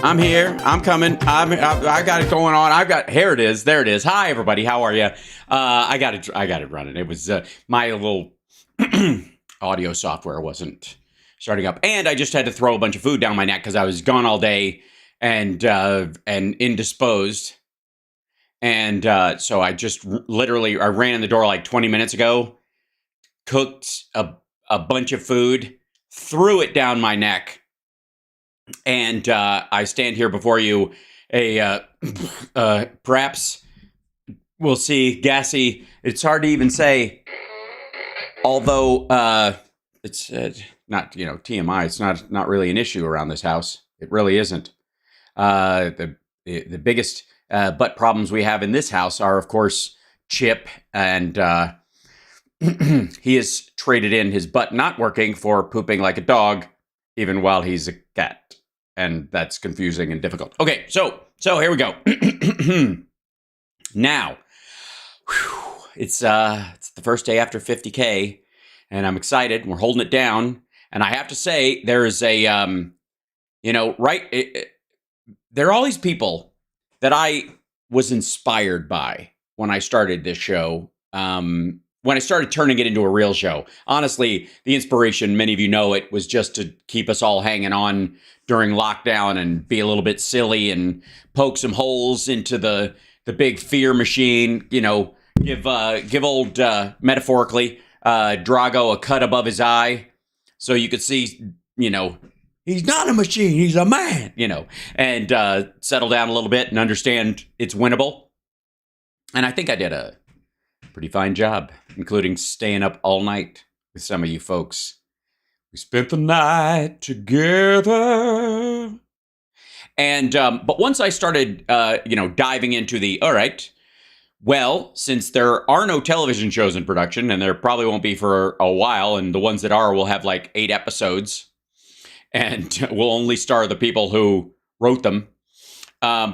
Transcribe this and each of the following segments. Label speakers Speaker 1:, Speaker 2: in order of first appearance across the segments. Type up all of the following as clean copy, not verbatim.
Speaker 1: I'm here. I'm coming. I got it going on. Here it is. There it is. Hi, everybody. How are you? I got it running. It was my little audio software wasn't starting up, and I just had to throw a bunch of food down my neck because I was gone all day and indisposed. And so I just literally I ran in the door like 20 minutes ago, cooked a bunch of food, threw it down my neck. And I stand here before you, perhaps we'll see, gassy. It's hard to even say, although it's not, TMI. It's not really an issue around this house. It really isn't. The biggest butt problems we have in this house are, of course, Chip, and he has traded in his butt not working for pooping like a dog, even while he's a cat. And that's confusing and difficult. Okay, so here we go. Now, it's the first day after 50K, and I'm excited. We're holding it down, and I have to say, there is a, there are all these people that I was inspired by when I started this show. When I started turning it into a real show. Honestly, the inspiration, many of you know it, was just to keep us all hanging on during lockdown and be a little bit silly and poke some holes into the big fear machine, give old, metaphorically, Drago a cut above his eye so you could see, he's not a machine, he's a man, and settle down a little bit and understand it's winnable. And I think I did a pretty fine job, including staying up all night with some of you folks. We spent the night together. And, but once I started, diving into all right, well, since there are no television shows in production, and there probably won't be for a while, and the ones that are will have like 8 episodes, and will only star the people who wrote them.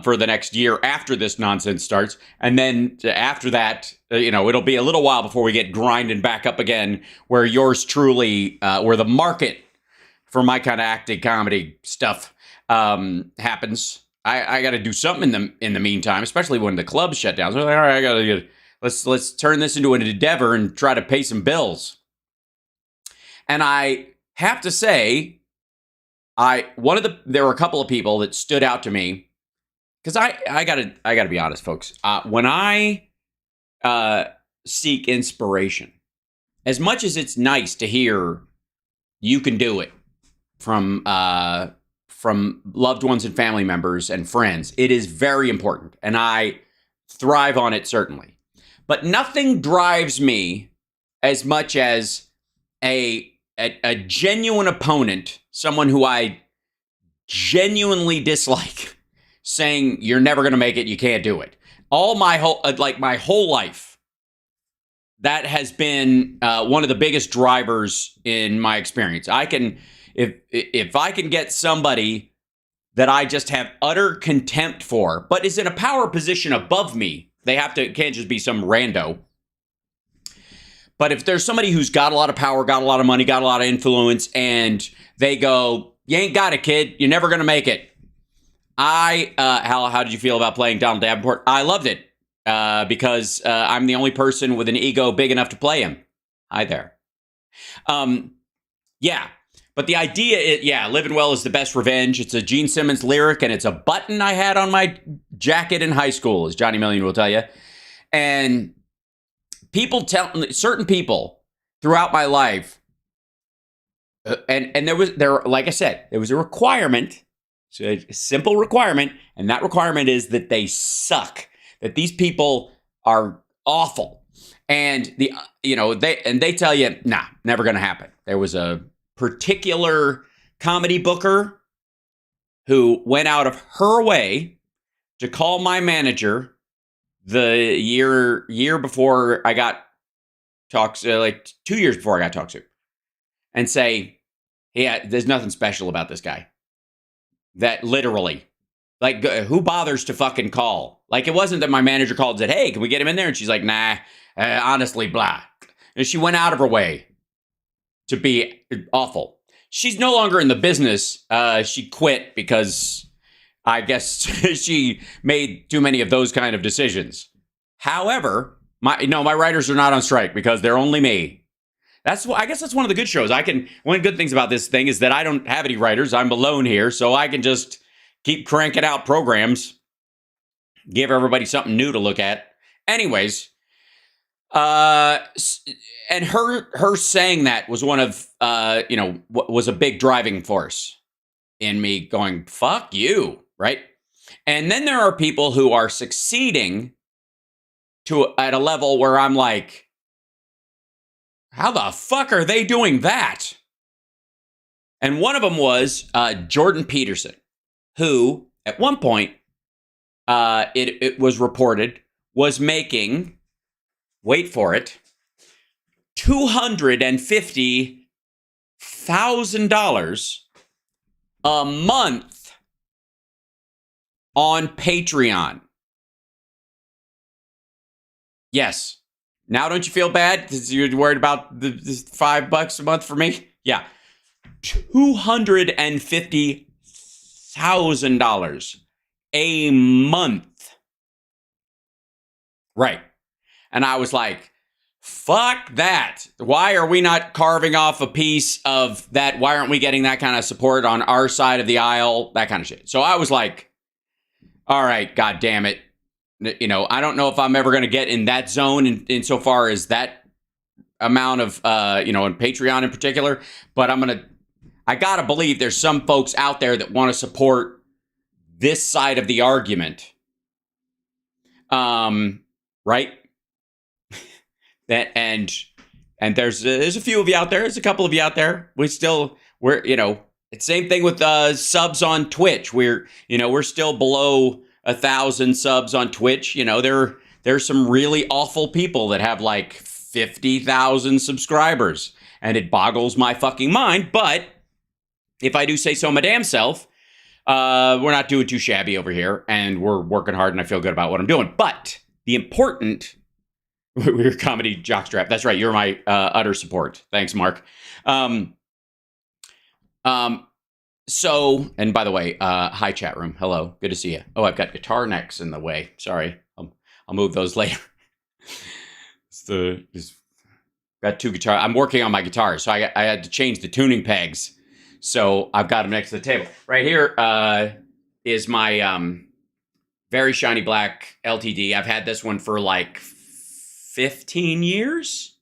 Speaker 1: For the next year after this nonsense starts. And then after that, it'll be a little while before we get grinding back up again, where yours truly, where the market for my kind of acting comedy stuff happens. I got to do something in the meantime, especially when the clubs shut down. So all right, let's turn this into an endeavor and try to pay some bills. And I have to say, there were a couple of people that stood out to me. Because I gotta be honest, folks. When I seek inspiration, as much as it's nice to hear you can do it from loved ones and family members and friends, it is very important, and I thrive on it certainly. But nothing drives me as much as a genuine opponent, someone who I genuinely dislike, saying you're never going to make it, you can't do it. My whole life, that has been one of the biggest drivers in my experience. If I can get somebody that I just have utter contempt for, but is in a power position above me, it can't just be some rando. But if there's somebody who's got a lot of power, got a lot of money, got a lot of influence, and they go, you ain't got it, kid, you're never going to make it. How did you feel about playing Donald Davenport? I loved it because I'm the only person with an ego big enough to play him. Hi there. Yeah, but the idea is, living well is the best revenge. It's a Gene Simmons lyric, and it's a button I had on my jacket in high school, as Johnny Million will tell you. And certain people throughout my life, and like I said, there was a requirement. So a simple requirement, and that requirement is that they suck. That these people are awful, and they tell you, nah, never going to happen. There was a particular comedy booker who went out of her way to call my manager the year before I got talks, like 2 years before I got talk to, and say, yeah, there's nothing special about this guy. That literally, like, who bothers to fucking call? Like, it wasn't that my manager called and said, hey, can we get him in there? And she's like, nah, honestly, blah. And she went out of her way to be awful. She's no longer in the business. She quit because I guess she made too many of those kind of decisions. However, my writers are not on strike because they're only me. I guess that's one of the good shows. One good things about this thing is that I don't have any writers. I'm alone here, so I can just keep cranking out programs, give everybody something new to look at. Anyways, and her saying that was one of was a big driving force in me going, fuck you, right? And then there are people who are succeeding at a level where I'm like, how the fuck are they doing that? And one of them was Jordan Peterson, who at one point, it was reported, was making, wait for it, $250,000 a month on Patreon. Yes. Now don't you feel bad because you're worried about the $5 a month for me? Yeah. $250,000 a month. Right. And I was like, fuck that. Why are we not carving off a piece of that? Why aren't we getting that kind of support on our side of the aisle? That kind of shit. So I was like, all right, God damn it. I don't know if I'm ever going to get in that zone insofar as that amount of, on Patreon in particular. But I got to believe there's some folks out there that want to support this side of the argument. Right? And there's a few of you out there. There's a couple of you out there. It's same thing with subs on Twitch. We're still below 1,000 subs on Twitch. There's some really awful people that have like 50,000 subscribers, and it boggles my fucking mind. But if I do say so my damn self, we're not doing too shabby over here, and we're working hard, and I feel good about what I'm doing. But the important, we're comedy jockstrap. That's right. You're my utter support. Thanks, Mark. So, and by the way, hi chat room. Hello. Good to see you. Oh, I've got guitar necks in the way. Sorry. I'll move those later. Got two guitars. I'm working on my guitar, so I had to change the tuning pegs. So I've got them next to the table. Right here is my very shiny black LTD. I've had this one for like 15 years.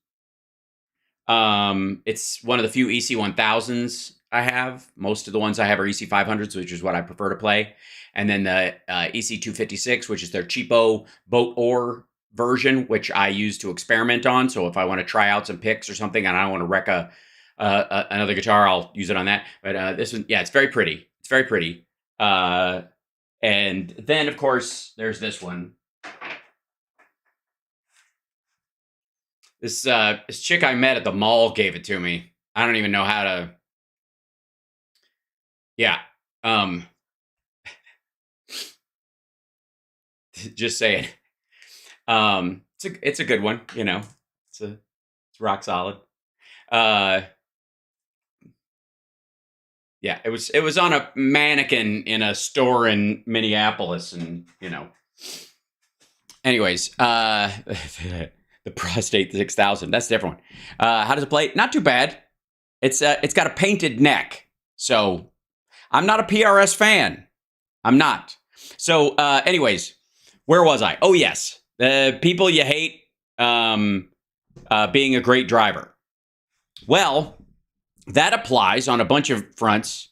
Speaker 1: It's one of the few EC1000s I have. Most of the ones I have are EC500s, which is what I prefer to play. And then the EC256, which is their cheapo boat oar version, which I use to experiment on. So if I want to try out some picks or something and I don't want to wreck another guitar, I'll use it on that. But this one, yeah, it's very pretty. It's very pretty. And then, of course, there's this one. This chick I met at the mall gave it to me. I don't even know how to. Yeah. Just saying. It's a good one, It's rock solid. Yeah, it was on a mannequin in a store in Minneapolis, and anyways, the prostate 6000, that's a different one. How does it play? Not too bad. It's got a painted neck, so I'm not a PRS fan. I'm not. So, anyways, where was I? Oh, yes. The people you hate being a great driver. Well, that applies on a bunch of fronts.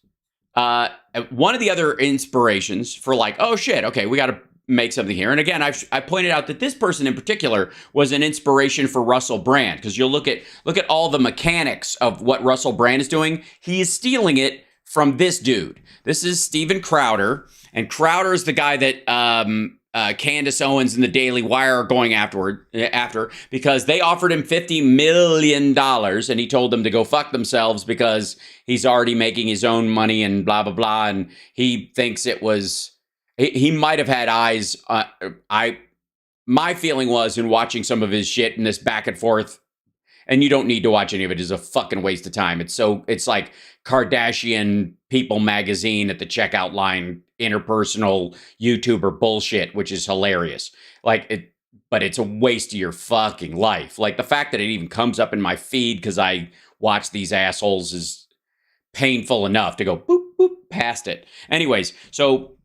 Speaker 1: One of the other inspirations for like, oh, shit, okay, we got to make something here. And again, I pointed out that this person in particular was an inspiration for Russell Brand, because you'll look at all the mechanics of what Russell Brand is doing. He is stealing it from this dude. This is Steven Crowder, and Crowder is the guy that Candace Owens and the Daily Wire are going after because they offered him $50 million, and he told them to go fuck themselves because he's already making his own money and blah, blah, blah. And he thinks it was, he might have had eyes. My feeling was, in watching some of his shit in this back and forth, and you don't need to watch any of it, is a fucking waste of time. It's like Kardashian People magazine at the checkout line, interpersonal YouTuber bullshit, which is hilarious. But it's a waste of your fucking life. Like, the fact that it even comes up in my feed because I watch these assholes is painful enough to go boop, boop, past it. Anyways, so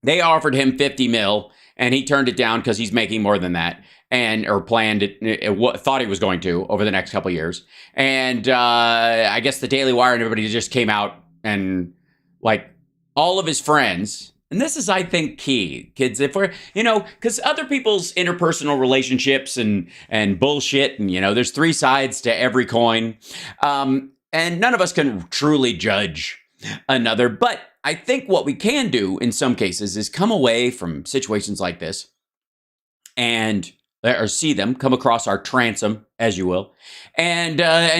Speaker 1: they offered him 50 mil, and he turned it down because he's making more than that, or planned it, thought he was going to over the next couple of years. And I guess the Daily Wire and everybody just came out, and like all of his friends, and this is, I think, key, kids, if we're, because other people's interpersonal relationships and bullshit, and, there's three sides to every coin. And none of us can truly judge another. But I think what we can do in some cases is come away from situations like this or see them, come across our transom, as you will, and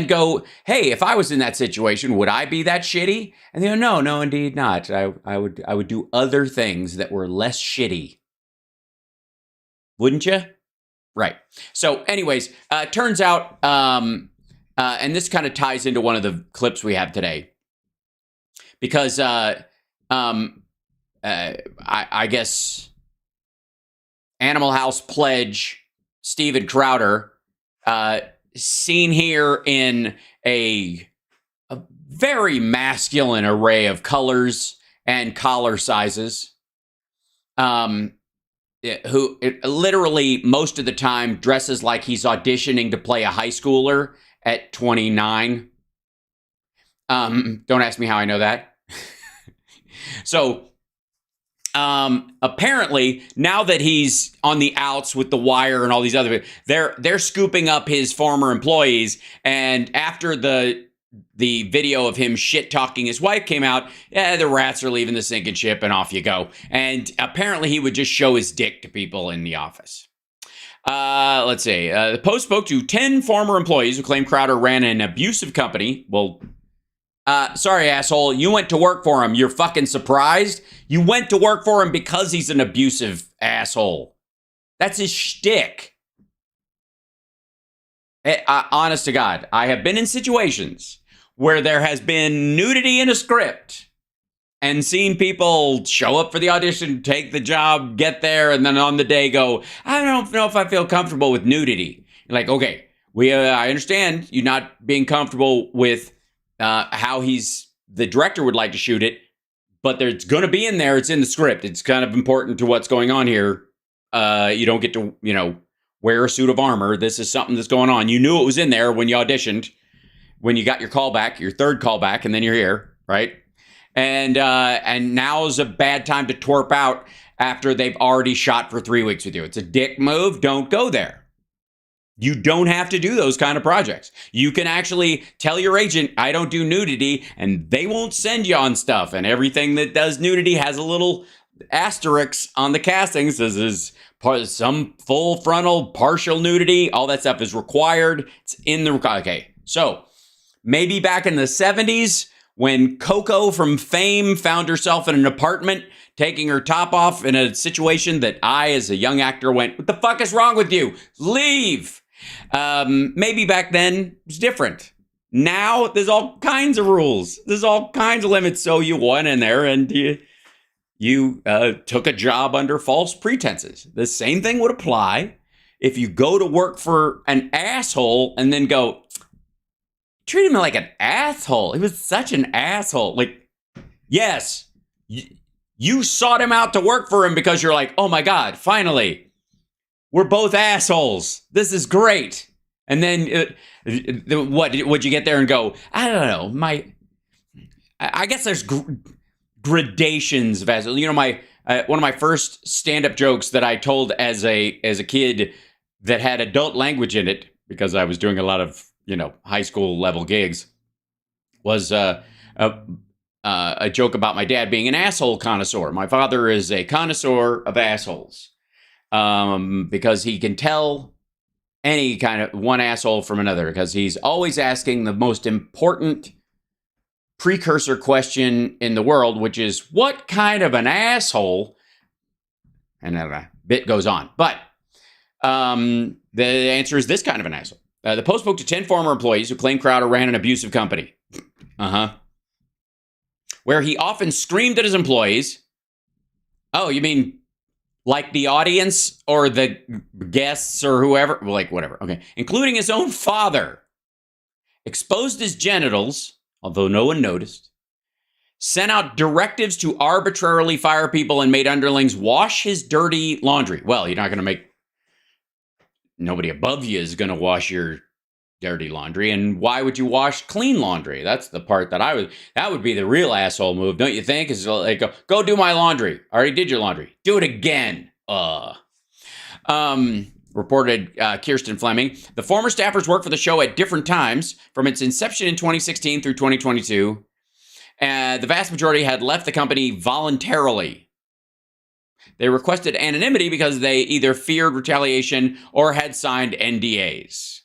Speaker 1: go, hey, if I was in that situation, would I be that shitty? And they go, no, indeed not. I would do other things that were less shitty. Wouldn't you? Right. So anyways, turns out, and this kind of ties into one of the clips we have today, because I guess Animal House pledge Steven Crowder, seen here in a very masculine array of colors and collar sizes, who literally most of the time dresses like he's auditioning to play a high schooler at 29. Don't ask me how I know that. So, apparently, now that he's on the outs with The Wire and all these other, they're scooping up his former employees. And after the video of him shit talking his wife came out, the rats are leaving the sinking ship, and off you go. And apparently, he would just show his dick to people in the office. Let's see. The Post spoke to 10 former employees who claim Crowder ran an abusive company. Well, sorry, asshole. You went to work for him. You're fucking surprised? You went to work for him because he's an abusive asshole. That's his shtick. Honest to God, I have been in situations where there has been nudity in a script and seen people show up for the audition, take the job, get there, and then on the day go, I don't know if I feel comfortable with nudity. You're like, okay, I understand you not being comfortable with how the director would like to shoot it, but there's going to be in there. It's in the script. It's kind of important to what's going on here. You don't get to, wear a suit of armor. This is something that's going on. You knew it was in there when you auditioned, when you got your callback, your third callback, and then you're here, right? And now's a bad time to twerp out after they've already shot for 3 weeks with you. It's a dick move. Don't go there. You don't have to do those kind of projects. You can actually tell your agent, I don't do nudity, and they won't send you on stuff. And everything that does nudity has a little asterisk on the casting. Says is some full frontal, partial nudity. All that stuff is required. It's in the... Okay, so maybe back in the 70s, when Coco from Fame found herself in an apartment taking her top off in a situation that I, as a young actor, went, what the fuck is wrong with you? Leave! Maybe back then it was different. Now there's all kinds of rules. There's all kinds of limits. So you went in there and you took a job under false pretenses. The same thing would apply if you go to work for an asshole and then go, treat him like an asshole. He was such an asshole. Like, yes, you sought him out to work for him because you're like, oh my God, finally. We're both assholes. This is great. And then what would you get there and go, I don't know. I guess there's gradations of assholes. One of my first stand-up jokes that I told as a kid that had adult language in it, because I was doing a lot of, high school level gigs, was a joke about my dad being an asshole connoisseur. My father is a connoisseur of assholes. Because he can tell any kind of one asshole from another, because he's always asking the most important precursor question in the world, which is, what kind of an asshole? And a bit goes on. But the answer is this kind of an asshole. The Post spoke to 10 former employees who claim Crowder ran an abusive company. Where he often screamed at his employees, Oh, you mean like the audience or the guests or whoever? Like, whatever. Okay. Including his own father. Exposed his genitals, although no one noticed. Sent out directives to arbitrarily fire people and made underlings wash his dirty laundry. Well, you're not going to make... Nobody above you is going to wash your dirty laundry. And why would you wash clean laundry? That's the part that that would be the real asshole move, don't you think? Is like, go do my laundry. I already did your laundry. Do it again. Reported Kirsten Fleming. The former staffers worked for the show at different times from its inception in 2016 through 2022. The vast majority had left the company voluntarily. They requested anonymity because they either feared retaliation or had signed NDAs.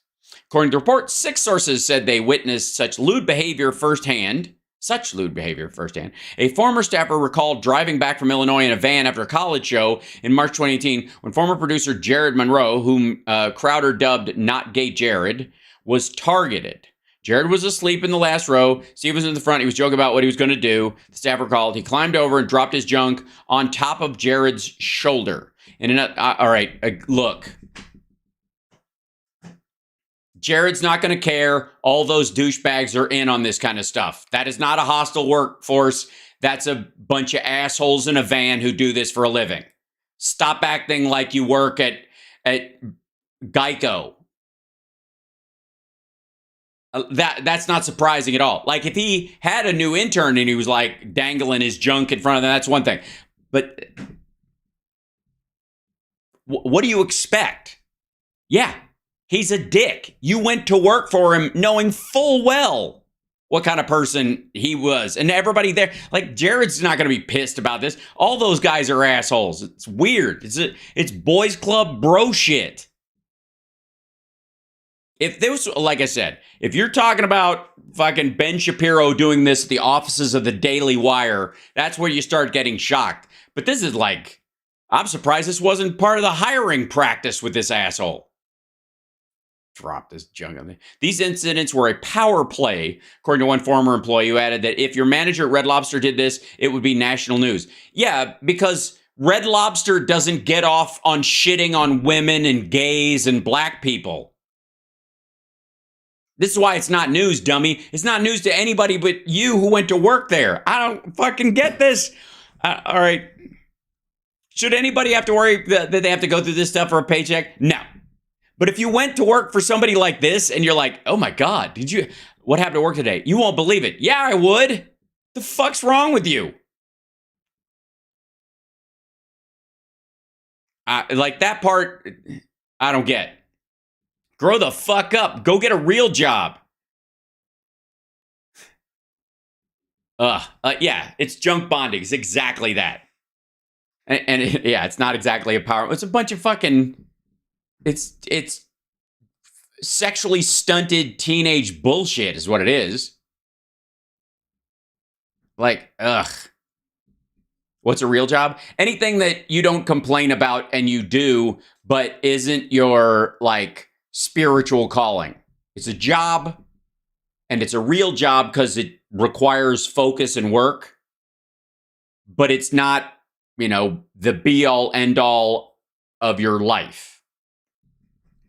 Speaker 1: According to the report, 6 sources said they witnessed such lewd behavior firsthand. A former staffer recalled driving back from Illinois in a van after a college show in March 2018 when former producer Jared Monroe, whom Crowder dubbed Not Gay Jared, was targeted. Jared was asleep in the last row. Steve was in the front. He was joking about what he was going to do. The staffer called. He climbed over and dropped his junk on top of Jared's shoulder. All right, look. Jared's not going to care. All those douchebags are in on this kind of stuff. That is not a hostile workforce. That's a bunch of assholes in a van who do this for a living. Stop acting like you work at Geico. That's not surprising at all. Like, if he had a new intern and he was like dangling his junk in front of them, that's one thing. But what do you expect? Yeah. He's a dick. You went to work for him knowing full well what kind of person he was. And everybody there, like, Jared's not going to be pissed about this. All those guys are assholes. It's weird. It's boys club bro shit. If this, like I said, if you're talking about fucking Ben Shapiro doing this at the offices of the Daily Wire, that's where you start getting shocked. But this is like, I'm surprised this wasn't part of the hiring practice with this asshole. Drop this junk on me. These incidents were a power play, according to one former employee who added that if your manager at Red Lobster did this, it would be national news. Yeah, because Red Lobster doesn't get off on shitting on women and gays and black people. This is why it's not news, dummy. It's not news to anybody but you who went to work there. I don't fucking get this. All right. Should anybody have to worry that they have to go through this stuff for a paycheck? No. But if you went to work for somebody like this and you're like, oh my God, what happened to work today? You won't believe it. Yeah, I would. The fuck's wrong with you? Like, that part, I don't get. Grow the fuck up. Go get a real job. Yeah, it's junk bonding. It's exactly that. And yeah, it's not exactly a power. It's a bunch of fucking... It's sexually stunted teenage bullshit is what it is. Like, ugh. What's a real job? Anything that you don't complain about and you do, but isn't your, like, spiritual calling. It's a job, and it's a real job because it requires focus and work, but it's not, the be-all, end-all of your life.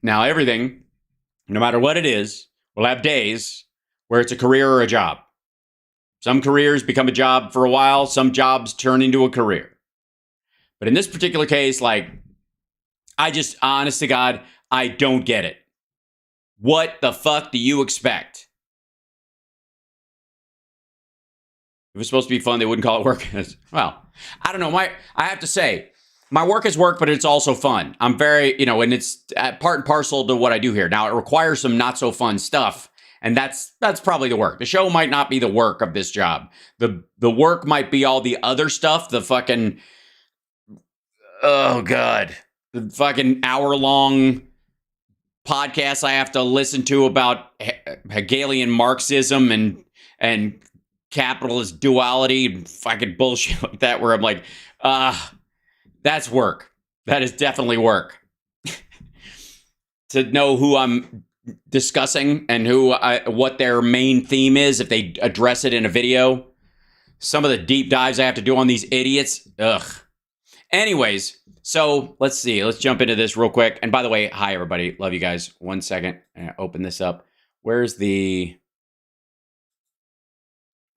Speaker 1: Now, everything, no matter what it is, will have days where it's a career or a job. Some careers become a job for a while. Some jobs turn into a career. But in this particular case, like, honest to God, I don't get it. What the fuck do you expect? If it was supposed to be fun, they wouldn't call it work. Well, I don't know. I have to say, my work is work, but it's also fun. I'm very, and it's part and parcel to what I do here. Now, it requires some not so fun stuff, and that's probably the work. The show might not be the work of this job. The work might be all the other stuff, the fucking, oh God, the fucking hour-long podcasts I have to listen to about Hegelian Marxism and capitalist duality and fucking bullshit like that, where I'm like, that's work. That is definitely work. To know who I'm discussing and what their main theme is, if they address it in a video. Some of the deep dives I have to do on these idiots. Ugh. Anyways, so let's see. Let's jump into this real quick. And by the way, hi, everybody. Love you guys. 1 second. Open this up. Where's the...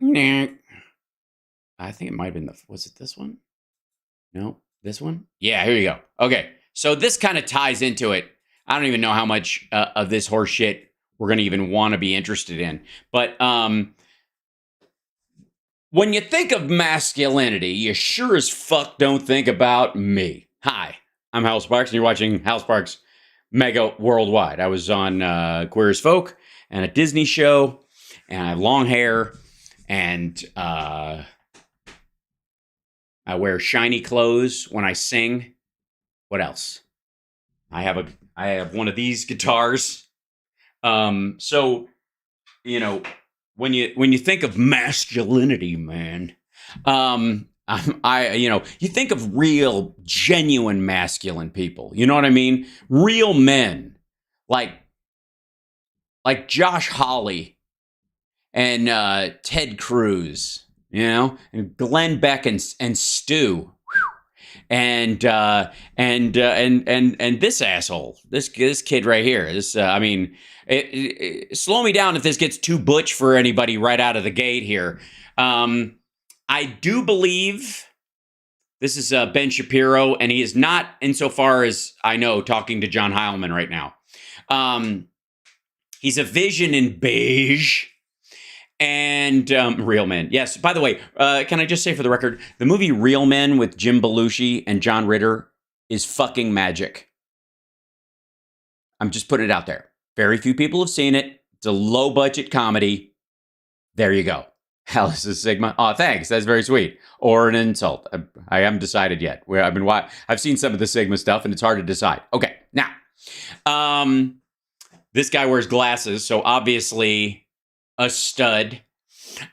Speaker 1: I think it might have been the... Was it this one? No, this one? Yeah, here you go. Okay, so this kind of ties into it. I don't even know how much of this horse shit we're going to even want to be interested in. But when you think of masculinity, you sure as fuck don't think about me. Hi, I'm Hal Sparks, and you're watching Hal Sparks Megaworldwide. I was on Queer as Folk and a Disney show, and I have long hair, and I wear shiny clothes when I sing. What else? I have one of these guitars. So, you know, when you think of masculinity, man, you think of real, genuine masculine people. You know what I mean? Real men, like Josh Hawley and Ted Cruz, you know, and Glenn Beck and Stu. And this asshole, this kid right here. This, I mean, slow me down if this gets too butch for anybody right out of the gate here. I do believe this is Ben Shapiro, and he is not, insofar as I know, talking to John Heilman right now. He's a vision in beige. And Real Men. Yes, by the way, can I just say for the record, the movie Real Men with Jim Belushi and John Ritter is fucking magic. I'm just putting it out there. Very few people have seen it. It's a low-budget comedy. There you go. Hell, this is Sigma. Oh, thanks. That's very sweet. Or an insult. I haven't decided yet. I've seen some of the Sigma stuff, and it's hard to decide. Okay, now, this guy wears glasses, so obviously a stud,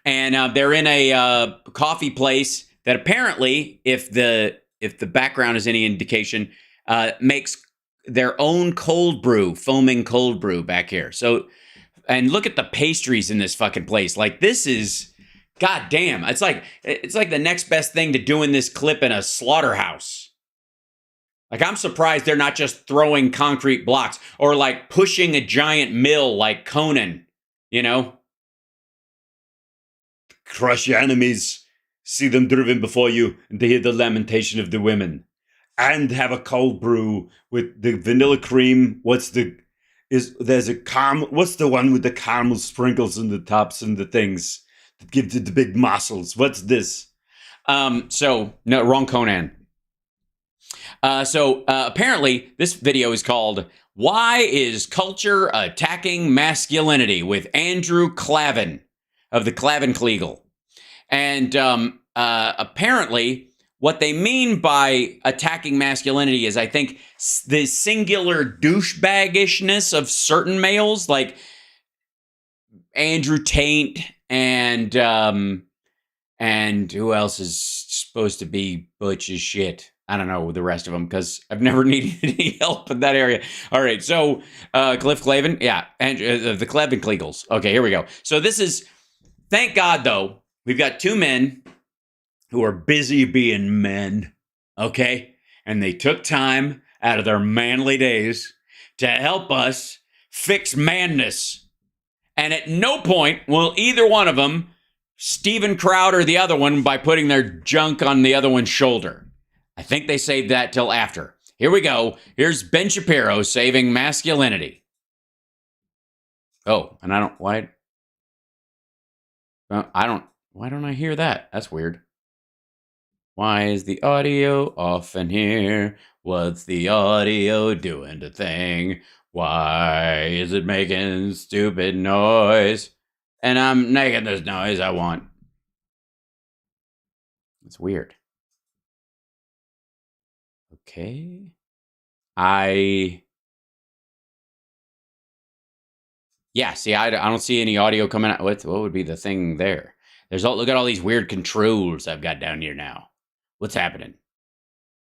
Speaker 1: and they're in a coffee place that apparently, if the background is any indication, makes their own cold brew, foaming cold brew back here. So, and look at the pastries in this fucking place. Like, this is, goddamn, it's like the next best thing to doing this clip in a slaughterhouse. Like, I'm surprised they're not just throwing concrete blocks or like pushing a giant mill like Conan, you know? Crush your enemies, see them driven before you, and to hear the lamentation of the women. And have a cold brew with the vanilla cream. What's the one with the caramel sprinkles in the tops and the things that give it the big muscles? What's this? No, wrong Conan. Apparently this video is called "Why is Culture Attacking Masculinity?" with Andrew Clavin of the Clavin Kleagle. And apparently what they mean by attacking masculinity is, I think, the singular douchebaggishness of certain males, like Andrew Tate and who else is supposed to be butch as shit? I don't know the rest of them because I've never needed any help in that area. All right, so Cliff Clavin, yeah, and the Clavin Kleagles. Okay, here we go. So this is, thank God, though, we've got two men who are busy being men, okay? And they took time out of their manly days to help us fix manness. And at no point will either one of them Steven Crowder the other one by putting their junk on the other one's shoulder. I think they saved that till after. Here we go. Here's Ben Shapiro saving masculinity. Oh, and why don't I hear that? That's weird. Why is the audio off in here? What's the audio doing to thing? Why is it making stupid noise? And I'm making this noise I want. It's weird. Okay. Yeah, see, I don't see any audio coming out. What would be the thing there? Look at all these weird controls I've got down here now. What's happening?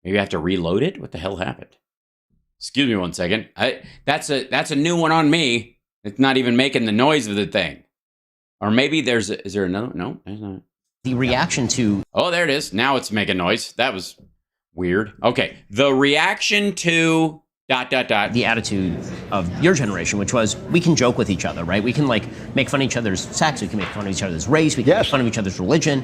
Speaker 1: Maybe I have to reload it? What the hell happened? Excuse me 1 second. That's a new one on me. It's not even making the noise of the thing. Or maybe is there another? No, there's not.
Speaker 2: The reaction to...
Speaker 1: Oh, there it is. Now it's making noise. That was Weird. Okay. The reaction to ...
Speaker 2: The attitude of your generation, which was, we can joke with each other, right? We can like make fun of each other's sex. We can make fun of each other's race. We can make fun of each other's religion.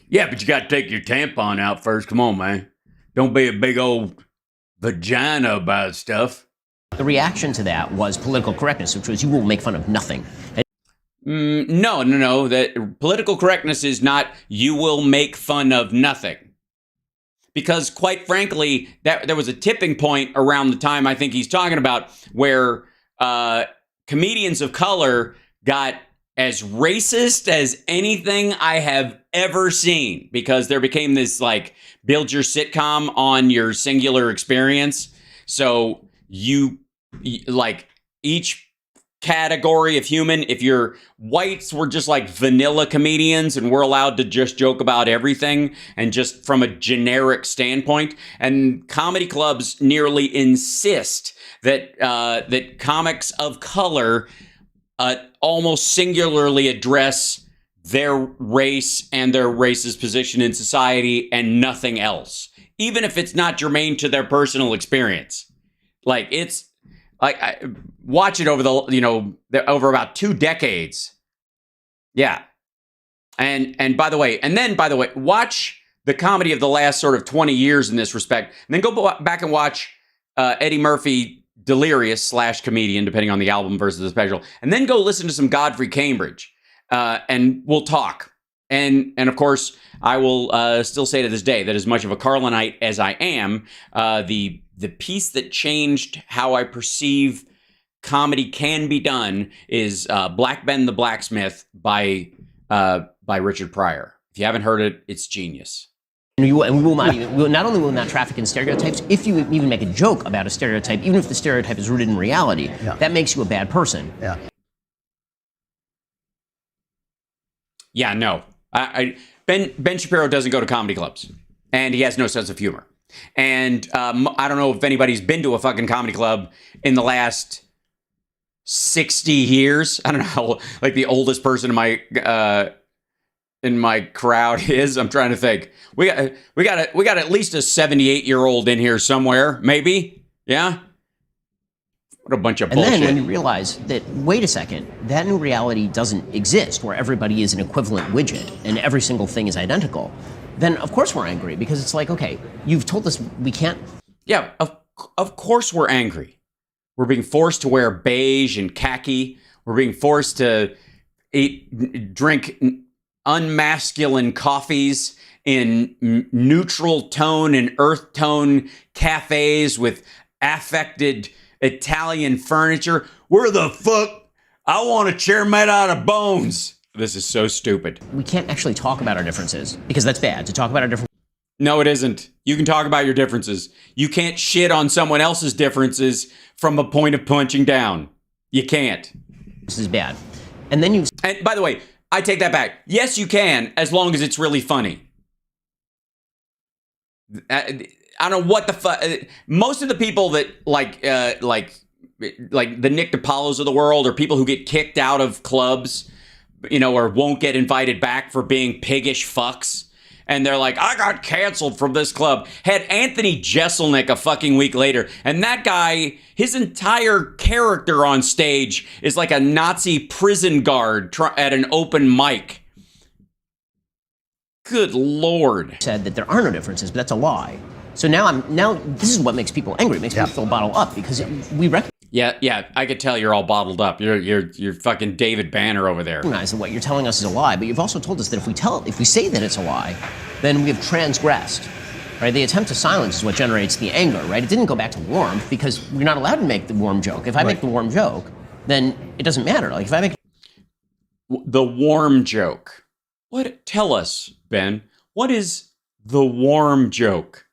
Speaker 1: Yeah, but you got to take your tampon out first. Come on, man. Don't be a big old vagina about stuff.
Speaker 2: The reaction to that was political correctness, which was, you will make fun of nothing.
Speaker 1: No. That political correctness is not, you will make fun of nothing. Because quite frankly, there was a tipping point around the time I think he's talking about where comedians of color got as racist as anything I have ever seen, because there became this like build your sitcom on your singular experience. So you like each category of human, if your whites were just like vanilla comedians and we're allowed to just joke about everything and just from a generic standpoint, and comedy clubs nearly insist that that comics of color almost singularly address their race and their race's position in society and nothing else, even if it's not germane to their personal experience. Like, it's like, I watch it over over about 2 decades. Yeah. And by the way, watch the comedy of the last sort of 20 years in this respect, and then go back and watch Eddie Murphy, Delirious / comedian, depending on the album versus the special, and then go listen to some Godfrey Cambridge, and we'll talk. And of course, I will still say to this day that as much of a Carlinite as I am, the piece that changed how I perceive comedy can be done is Black Ben the Blacksmith by Richard Pryor. If you haven't heard it, it's genius.
Speaker 2: And we will not only will we not traffic in stereotypes, if you even make a joke about a stereotype, even if the stereotype is rooted in reality, that makes you a bad person.
Speaker 1: Yeah, no. Ben Shapiro doesn't go to comedy clubs, and he has no sense of humor. And I don't know if anybody's been to a fucking comedy club in the last 60 years. I don't know how, like, the oldest person in my crowd is. I'm trying to think. We got at least a 78-year-old in here somewhere, maybe. Yeah. What a bunch of bullshit.
Speaker 2: And then when you realize that, wait a second, that new reality doesn't exist, where everybody is an equivalent widget and every single thing is identical, then of course we're angry, because it's like, okay, you've told us we can't.
Speaker 1: Yeah, of course we're angry. We're being forced to wear beige and khaki. We're being forced to drink unmasculine coffees in neutral tone and earth tone cafes with affected Italian furniture. Where the fuck? I want a chair made out of bones. This is so stupid.
Speaker 2: We can't actually talk about our differences, because that's bad to talk about our differences.
Speaker 1: No, it isn't. You can talk about your differences. You can't shit on someone else's differences from a point of punching down. You can't.
Speaker 2: This is bad. And then
Speaker 1: And by the way, I take that back. Yes, you can, as long as it's really funny. I don't know what the fuck. Most of the people that like the Nick DiPaolos of the world, or people who get kicked out of clubs, or won't get invited back for being piggish fucks. And they're like, I got canceled from this club. Had Anthony Jeselnik a fucking week later. And that guy, his entire character on stage is like a Nazi prison guard at an open mic. Good Lord.
Speaker 2: Said that there are no differences, but that's a lie. So now this is what makes people angry. It makes people feel bottled up, because we recognize.
Speaker 1: Yeah, I could tell you're all bottled up. You're fucking David Banner over there.
Speaker 2: Recognize that what you're telling us is a lie, but you've also told us that if we say that it's a lie, then we have transgressed. Right? The attempt to silence is what generates the anger, right? It didn't go back to warmth, because we're not allowed to make the warm joke. If I make the warm joke, then it doesn't matter. Like, if I make
Speaker 1: the warm joke. Tell us, Ben, what is the warm joke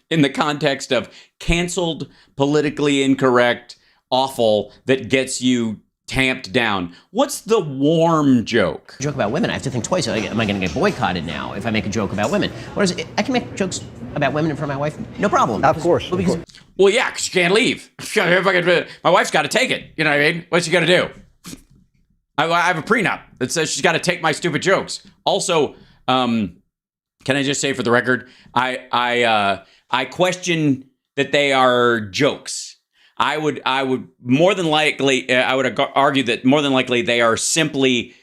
Speaker 1: in the context of canceled, politically incorrect, awful, that gets you tamped down? What's the warm joke?
Speaker 2: Joke about women, I have to think twice. Am I going to get boycotted now if I make a joke about women? Whereas I can make jokes about women in front of my wife, no problem.
Speaker 3: Of course.
Speaker 1: Well, yeah, because you can't leave. My wife's got to take it. You know what I mean? What's she got to do? I have a prenup that says she's got to take my stupid jokes. Also, can I just say for the record, I I question that they are jokes. I would more than likely, I would argue that more than likely they are simply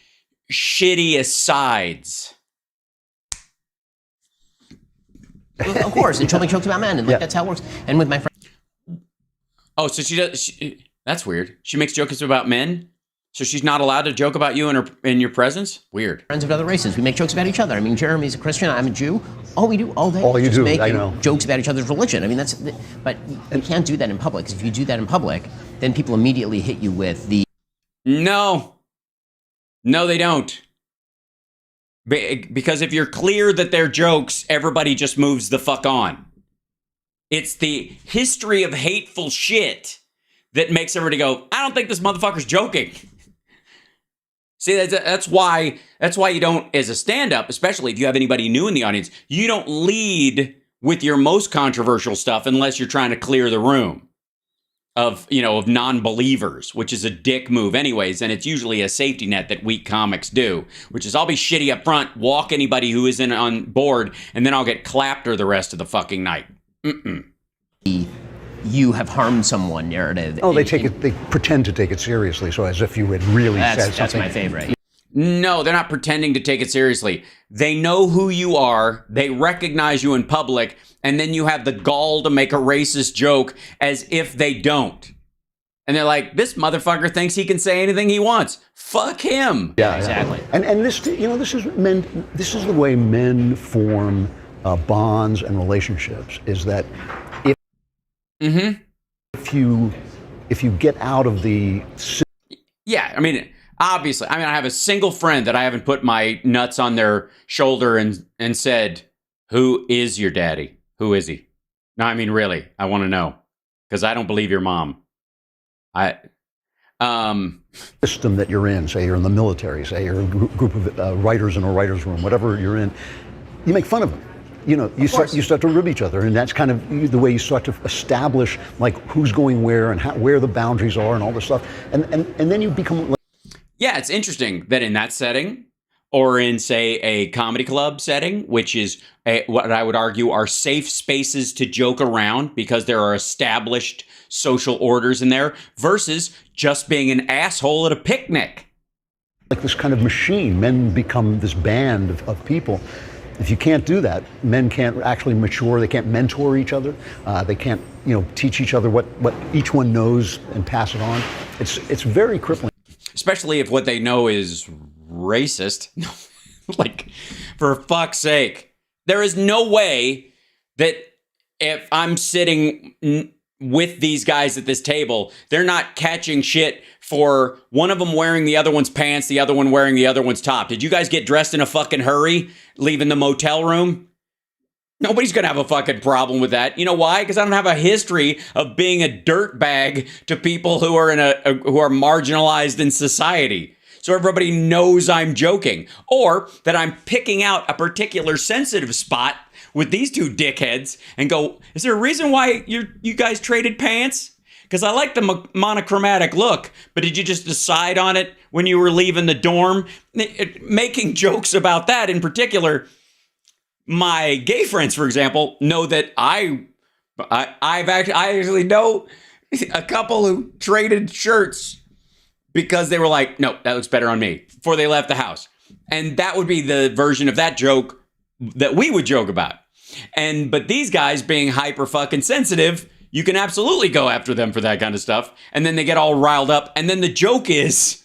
Speaker 1: shitty asides.
Speaker 2: Of course, and she'll make jokes about men, and like that's how it works. And with my friend.
Speaker 1: Oh, so she does. That's weird. She makes jokes about men, so she's not allowed to joke about you in your presence. Weird.
Speaker 2: Friends of other races, we make jokes about each other. I mean, Jeremy's a Christian, I'm a Jew. All we do all day is just make jokes about each other's religion. I mean, but you can't do that in public, because if you do that in public, then people immediately hit you with the.
Speaker 1: No, they don't. Because if you're clear that they're jokes, everybody just moves the fuck on. It's the history of hateful shit that makes everybody go, I don't think this motherfucker's joking. See, that's why you don't, as a stand-up, especially if you have anybody new in the audience, you don't lead with your most controversial stuff unless you're trying to clear the room of non-believers, which is a dick move anyways, and it's usually a safety net that weak comics do, which is I'll be shitty up front, walk anybody who isn't on board, and then I'll get clapped the rest of the fucking night.
Speaker 2: You have harmed someone narrative.
Speaker 3: Oh, they pretend to take it seriously, so as if you had really said something.
Speaker 2: That's my favorite.
Speaker 1: No, they're not pretending to take it seriously. They know who you are, they recognize you in public, and then you have the gall to make a racist joke as if they don't. And they're like, this motherfucker thinks he can say anything he wants. Fuck him.
Speaker 3: Yeah,
Speaker 2: exactly.
Speaker 3: And this, this is men. This is the way men form bonds and relationships. Is that if you get out of the
Speaker 1: obviously, I have a single friend that I haven't put my nuts on their shoulder and said, who is your daddy? Who is he? No, really, I want to know, because I don't believe your mom.
Speaker 3: System that you're in, say you're in the military, say you're a group of writers in a writer's room, whatever you're in, you make fun of them. You start to rib each other, and that's kind of the way you start to establish like who's going where and where the boundaries are and all this stuff, and then you become.
Speaker 1: Yeah, it's interesting that in that setting, or in, say, a comedy club setting, which is what I would argue are safe spaces to joke around because there are established social orders in there, versus just being an asshole at a picnic.
Speaker 3: Like this kind of machine, men become this band of people. If you can't do that, men can't actually mature. They can't mentor each other. They can't, teach each other what each one knows and pass it on. It's very crippling.
Speaker 1: Especially if what they know is racist. Like, for fuck's sake. There is no way that if I'm sitting with these guys at this table, they're not catching shit for one of them wearing the other one's pants, the other one wearing the other one's top. Did you guys get dressed in a fucking hurry leaving the motel room? Nobody's going to have a fucking problem with that. You know why? Because I don't have a history of being a dirtbag to people who are who are marginalized in society. So everybody knows I'm joking, or that I'm picking out a particular sensitive spot with these two dickheads and go, is there a reason why you guys traded pants? Because I like the monochromatic look, but did you just decide on it when you were leaving the dorm? Making jokes about that in particular. My gay friends, for example, know that I actually know a couple who traded shirts because they were like, no, that looks better on me, before they left the house. And that would be the version of that joke that we would joke about. But these guys being hyper fucking sensitive, you can absolutely go after them for that kind of stuff. And then they get all riled up. And then the joke is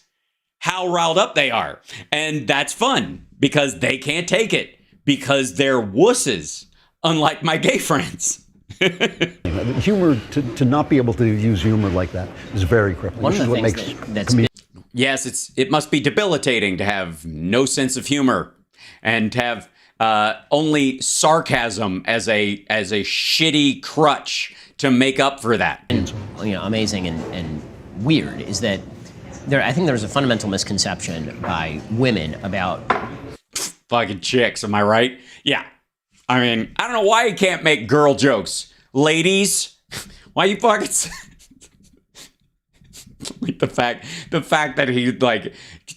Speaker 1: how riled up they are. And that's fun because they can't take it. Because they're wusses, unlike my gay friends.
Speaker 3: Humor, to not be able to use humor like that is very crippling.
Speaker 2: One of the things
Speaker 1: Yes, it must be debilitating to have no sense of humor and to have only sarcasm as a shitty crutch to make up for that.
Speaker 2: And, amazing and weird is that I think there's a fundamental misconception by women about
Speaker 1: fucking chicks, am I right? Yeah. I don't know why he can't make girl jokes. Ladies, why you fucking like the fact that he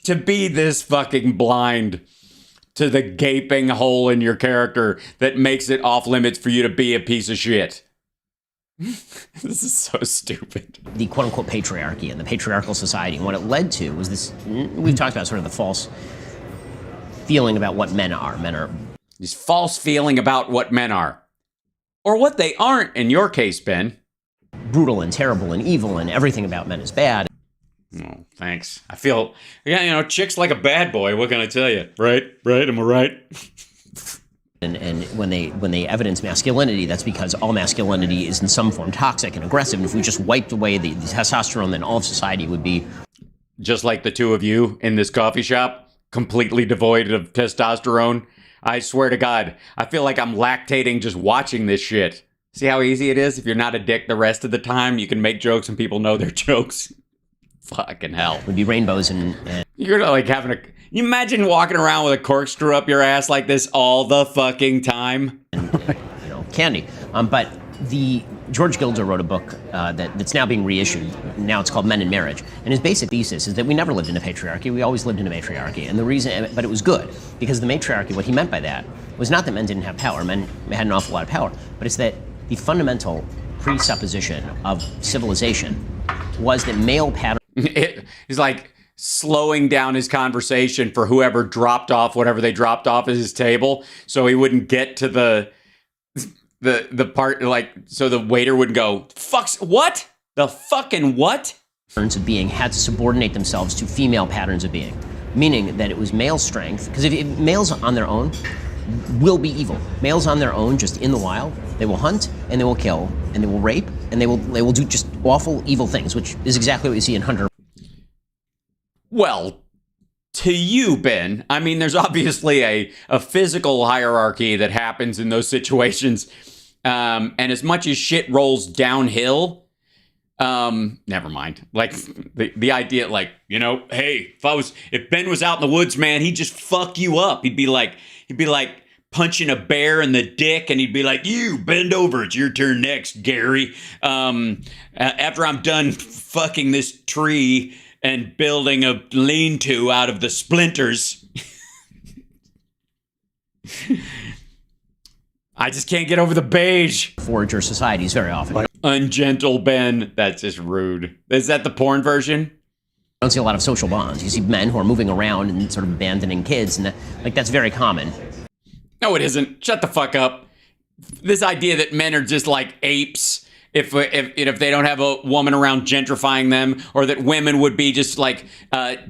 Speaker 1: to be this fucking blind to the gaping hole in your character that makes it off limits for you to be a piece of shit. This is so stupid.
Speaker 2: The quote-unquote patriarchy and the patriarchal society, and what it led to was this, we've talked about sort of the false feeling about what men are. Men are...
Speaker 1: This false feeling about what men are. Or what they aren't, in your case, Ben.
Speaker 2: Brutal and terrible and evil, and everything about men is bad.
Speaker 1: Oh, thanks. I feel, chicks like a bad boy. What can I tell you? Right? Am I right?
Speaker 2: And when they evidence masculinity, that's because all masculinity is in some form toxic and aggressive. And if we just wiped away the testosterone, then all of society would be...
Speaker 1: Just like the two of you in this coffee shop, completely devoid of testosterone. I swear to God, I feel like I'm lactating just watching this shit. See how easy it is? If you're not a dick the rest of the time, you can make jokes and people know they're jokes. Fucking hell.
Speaker 2: Would be rainbows and...
Speaker 1: You're like having a... You imagine walking around with a corkscrew up your ass like this all the fucking time?
Speaker 2: And candy. But the George Gilder wrote a book that's now being reissued. Now it's called Men in Marriage. And his basic thesis is that we never lived in a patriarchy. We always lived in a matriarchy. And the reason... But it was good. Because the matriarchy, what he meant by that, was not that men didn't have power. Men had an awful lot of power. But it's that the fundamental presupposition of civilization was that male patterns...
Speaker 1: He's like... slowing down his conversation for whoever dropped off whatever they dropped off at his table, so he wouldn't get to the part, like, so the waiter wouldn't go, "Fucks, what? The fucking what?"
Speaker 2: Patterns of being had to subordinate themselves to female patterns of being, meaning that it was male strength, because if males on their own will be evil. Males on their own, just in the wild, they will hunt and they will kill and they will rape and they will do just awful, evil things, which is exactly what you see in Hunter.
Speaker 1: Well, to you, Ben, I mean, there's obviously a physical hierarchy that happens in those situations. And as much as shit rolls downhill, never mind. Like the idea, like, hey, if Ben was out in the woods, man, he'd just fuck you up. He'd be like punching a bear in the dick, and he'd be like, "You bend over, it's your turn next, Gary. After I'm done fucking this tree and building a lean-to out of the splinters, I just can't get over the beige."
Speaker 2: Forager societies very often.
Speaker 1: Ungentle Ben. That's just rude. Is that the porn version?
Speaker 2: You don't see a lot of social bonds. You see men who are moving around and sort of abandoning kids, and that's very common.
Speaker 1: No, it isn't. Shut the fuck up. This idea that men are just like apes if they don't have a woman around gentrifying them, or that women would be just like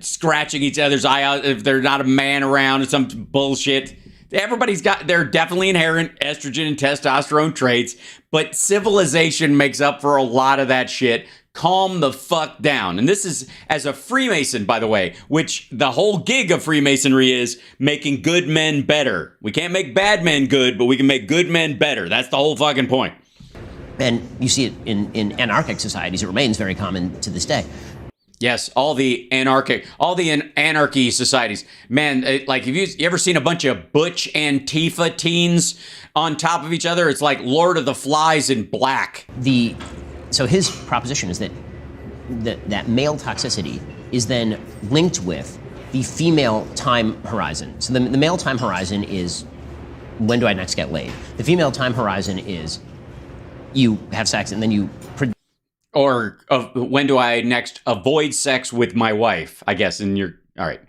Speaker 1: scratching each other's eye out if there's not a man around, or some bullshit. Everybody's got their definitely inherent estrogen and testosterone traits, but civilization makes up for a lot of that shit. Calm the fuck down. And this is as a Freemason, by the way, which the whole gig of Freemasonry is making good men better. We can't make bad men good, but we can make good men better. That's the whole fucking point.
Speaker 2: And you see it in anarchic societies. It remains very common to this day.
Speaker 1: Yes, all the anarchy societies. Man, like, have you ever seen a bunch of butch Antifa teens on top of each other? It's like Lord of the Flies in black.
Speaker 2: So his proposition is that male toxicity is then linked with the female time horizon. So the male time horizon is, when do I next get laid? The female time horizon is, you have sex and then you...
Speaker 1: Or when do I next avoid sex with my wife, I guess, and you're... All right.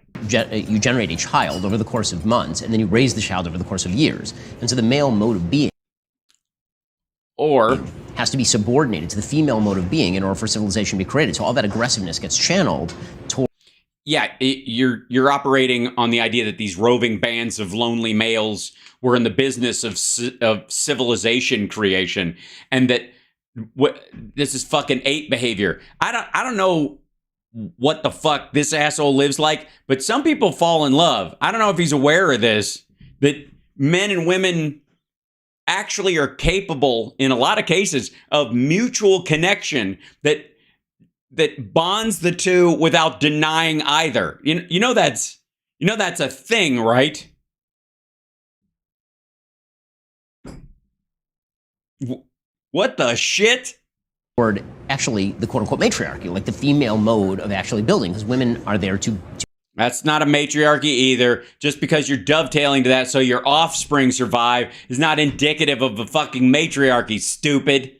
Speaker 2: You generate a child over the course of months, and then you raise the child over the course of years. And so the male mode of being...
Speaker 1: Or...
Speaker 2: has to be subordinated to the female mode of being in order for civilization to be created. So all that aggressiveness gets channeled toward...
Speaker 1: Yeah, you're operating on the idea that these roving bands of lonely males were in the business of civilization creation, and that this is fucking ape behavior. I don't know what the fuck this asshole lives like, but some people fall in love. I don't know if he's aware of this, that men and women actually are capable, in a lot of cases, of mutual connection that bonds the two without denying either. You know that's a thing, right? What the shit?
Speaker 2: Or actually the quote-unquote matriarchy, like the female mode of actually building, because women are there to...
Speaker 1: That's not a matriarchy either. Just because you're dovetailing to that so your offspring survive is not indicative of a fucking matriarchy, stupid.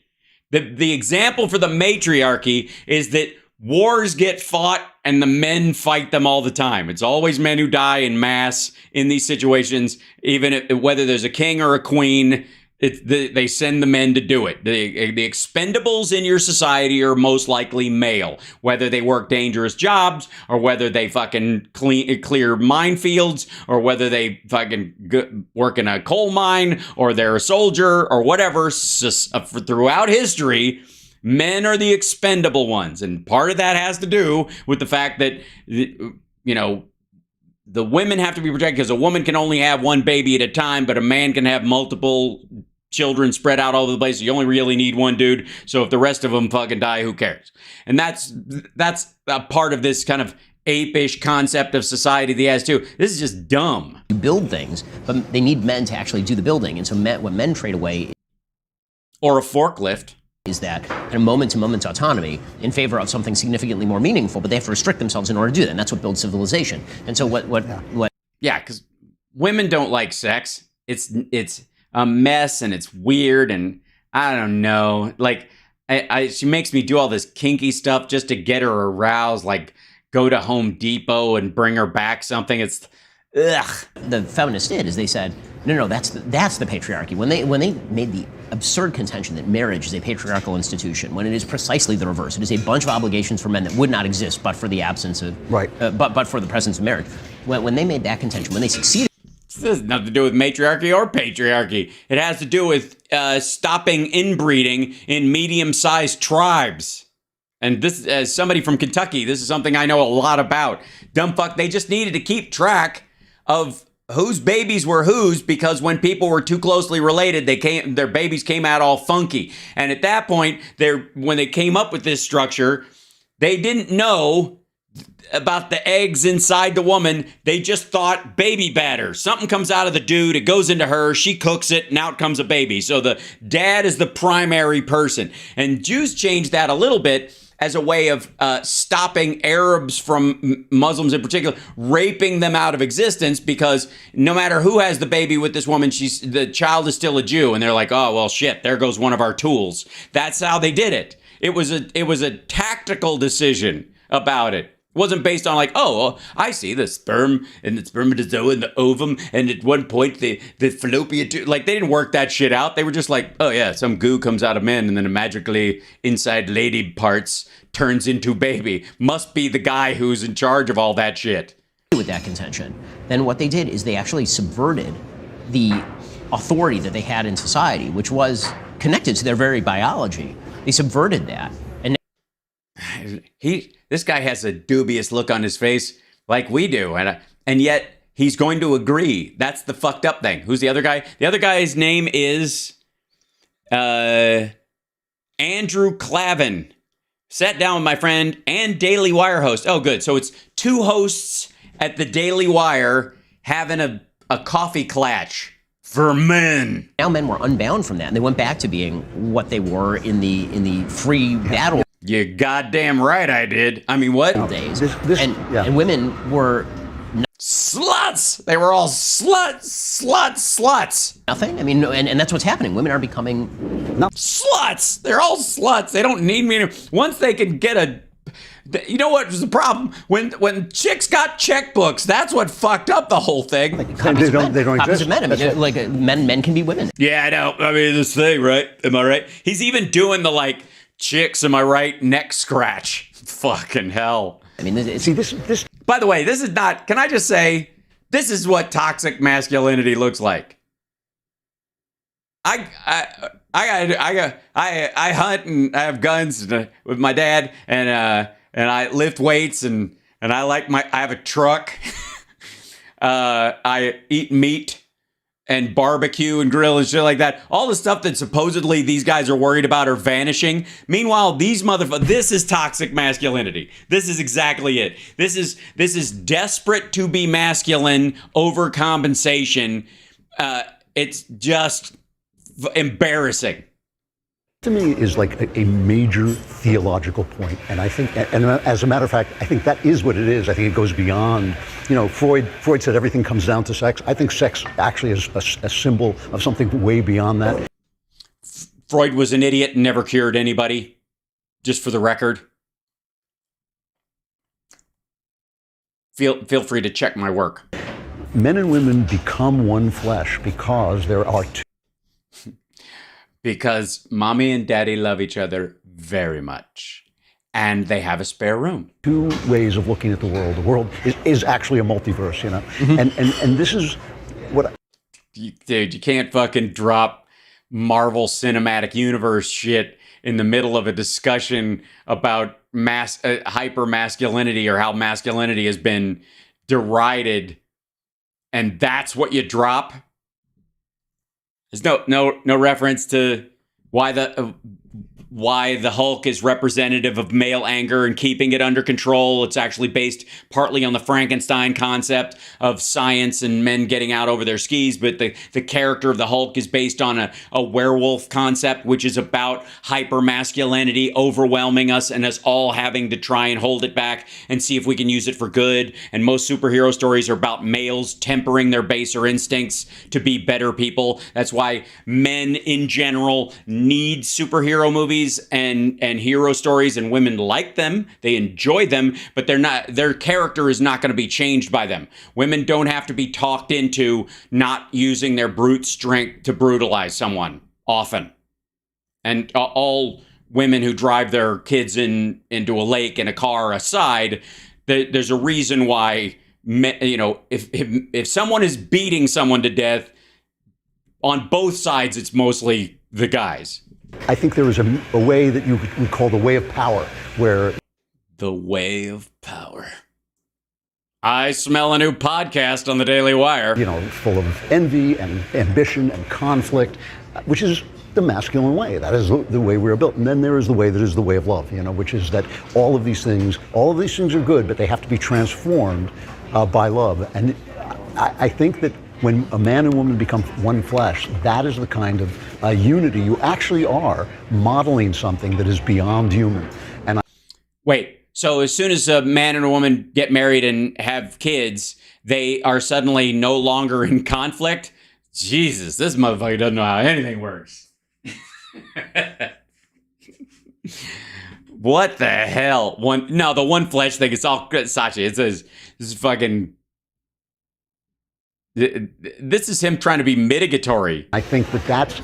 Speaker 1: The example for the matriarchy is that wars get fought and the men fight them all the time. It's always men who die in mass in these situations, even whether there's a king or a queen. They send the men to do it. The expendables in your society are most likely male, whether they work dangerous jobs or whether they fucking clear minefields or whether they fucking work in a coal mine or they're a soldier or whatever. Throughout history, men are the expendable ones. And part of that has to do with the fact that, you know, the women have to be protected because a woman can only have one baby at a time, but a man can have multiple children spread out all over the place. You only really need one dude. So if the rest of them fucking die, who cares? And that's a part of this kind of ape-ish concept of society that he has too. This is just dumb.
Speaker 2: You build things, but they need men to actually do the building. And so what men trade away,
Speaker 1: or a forklift,
Speaker 2: is that kind of moment-to-moment autonomy in favor of something significantly more meaningful, but they have to restrict themselves in order to do that. And that's what builds civilization. And so what?
Speaker 1: Yeah, because women don't like sex. It's a mess and it's weird and I don't know. Like, she makes me do all this kinky stuff just to get her aroused. Like, go to Home Depot and bring her back something. It's ugh.
Speaker 2: The feminists did is they said, no, that's the patriarchy. When they made the absurd contention that marriage is a patriarchal institution, when it is precisely the reverse. It is a bunch of obligations for men that would not exist but for the absence of but for the presence of marriage. When they made that contention, when they succeeded.
Speaker 1: This has nothing to do with matriarchy or patriarchy. It has to do with stopping inbreeding in medium-sized tribes. And this, as somebody from Kentucky, this is something I know a lot about. Dumb fuck, they just needed to keep track of whose babies were whose, because when people were too closely related, their babies came out all funky. And at that point, when they came up with this structure, they didn't know about the eggs inside the woman. They just thought baby batter. Something comes out of the dude, it goes into her, she cooks it, and out comes a baby. So the dad is the primary person. And Jews changed that a little bit as a way of stopping Arabs, from Muslims in particular, raping them out of existence, because no matter who has the baby with this woman, the child is still a Jew. And they're like, oh, well, shit, there goes one of our tools. That's how they did it. It was a tactical decision about it. It wasn't based on like, oh, well, I see the sperm and the spermatozoa and the ovum, and at one point the fallopian tube. Like, they didn't work that shit out. They were just like, oh yeah, some goo comes out of men and then it magically inside lady parts turns into baby. Must be the guy who's in charge of all that shit.
Speaker 2: With that contention, then what they did is they actually subverted the authority that they had in society, which was connected to their very biology. They subverted that.
Speaker 1: This guy has a dubious look on his face, like we do, and yet he's going to agree. That's the fucked up thing. Who's the other guy? The other guy's name is Andrew Clavin. Sat down with my friend and Daily Wire host. Oh, good. So it's two hosts at the Daily Wire having a coffee clatch for men.
Speaker 2: Now men were unbound from that, and they went back to being what they were in the free battle.
Speaker 1: You're goddamn right I did. I mean, what?
Speaker 2: Days. And women were
Speaker 1: sluts. They were all sluts.
Speaker 2: Nothing. I mean, and that's what's happening. Women are becoming
Speaker 1: sluts. They're all sluts. They don't need me. Once they can get you know what was the problem? When chicks got checkbooks, that's what fucked up the whole thing.
Speaker 3: They don't exist.
Speaker 2: Men. I mean, like men can be women.
Speaker 1: Yeah, I know. I mean, this thing, right? Am I right? He's even doing the like, chicks, am I right? Neck scratch. Fucking hell.
Speaker 2: I mean,
Speaker 3: this.
Speaker 1: By the way, this is not. Can I just say, this is what toxic masculinity looks like. I hunt and I have guns with my dad, and I lift weights, and I have a truck. I eat meat and barbecue and grill and shit like that. All the stuff that supposedly these guys are worried about are vanishing. Meanwhile, these motherfuckers, this is toxic masculinity. This is exactly it. This is desperate to be masculine, overcompensation. It's just embarrassing.
Speaker 3: To me is like a major theological point, and I think, and as a matter of fact, I think that is what it is. I think it goes beyond, Freud said everything comes down to sex. I think sex actually is a symbol of something way beyond that.
Speaker 1: Freud was an idiot and never cured anybody, just for the record. Feel free to check my work.
Speaker 3: Men and women become one flesh because there are two.
Speaker 1: Because mommy and daddy love each other very much. And they have a spare room.
Speaker 3: Two ways of looking at the world. The world is actually a multiverse, And this is what...
Speaker 1: Dude, you can't fucking drop Marvel Cinematic Universe shit in the middle of a discussion about hyper-masculinity, or how masculinity has been derided. And that's what you drop? There's no reference to why the Hulk is representative of male anger and keeping it under control. It's actually based partly on the Frankenstein concept of science and men getting out over their skis, but the character of the Hulk is based on a werewolf concept, which is about hyper-masculinity overwhelming us and us all having to try and hold it back and see if we can use it for good. And most superhero stories are about males tempering their baser instincts to be better people. That's why men in general need superhero movies and hero stories, and women like them. They enjoy them, but their character is not going to be changed by them. Women don't have to be talked into not using their brute strength to brutalize someone often. And all women who drive their kids into a lake in a car aside, there's a reason why, if someone is beating someone to death, on both sides, it's mostly the guys.
Speaker 3: I think there is a way that you would call the way of power, where...
Speaker 1: The way of power. I smell a new podcast on the Daily Wire.
Speaker 3: Full of envy and ambition and conflict, which is the masculine way. That is the way we are built. And then there is the way that is the way of love, which is that all of these things are good, but they have to be transformed by love. And I think that when a man and woman become one flesh, that is the kind of unity you actually are modeling something that is beyond human.
Speaker 1: Wait, so as soon as a man and a woman get married and have kids, they are suddenly no longer in conflict? Jesus, this motherfucker doesn't know how anything works. What the hell? The one flesh thing, it's all Sachi. It says, this is fucking... This is him trying to be mitigatory.
Speaker 3: I think that's,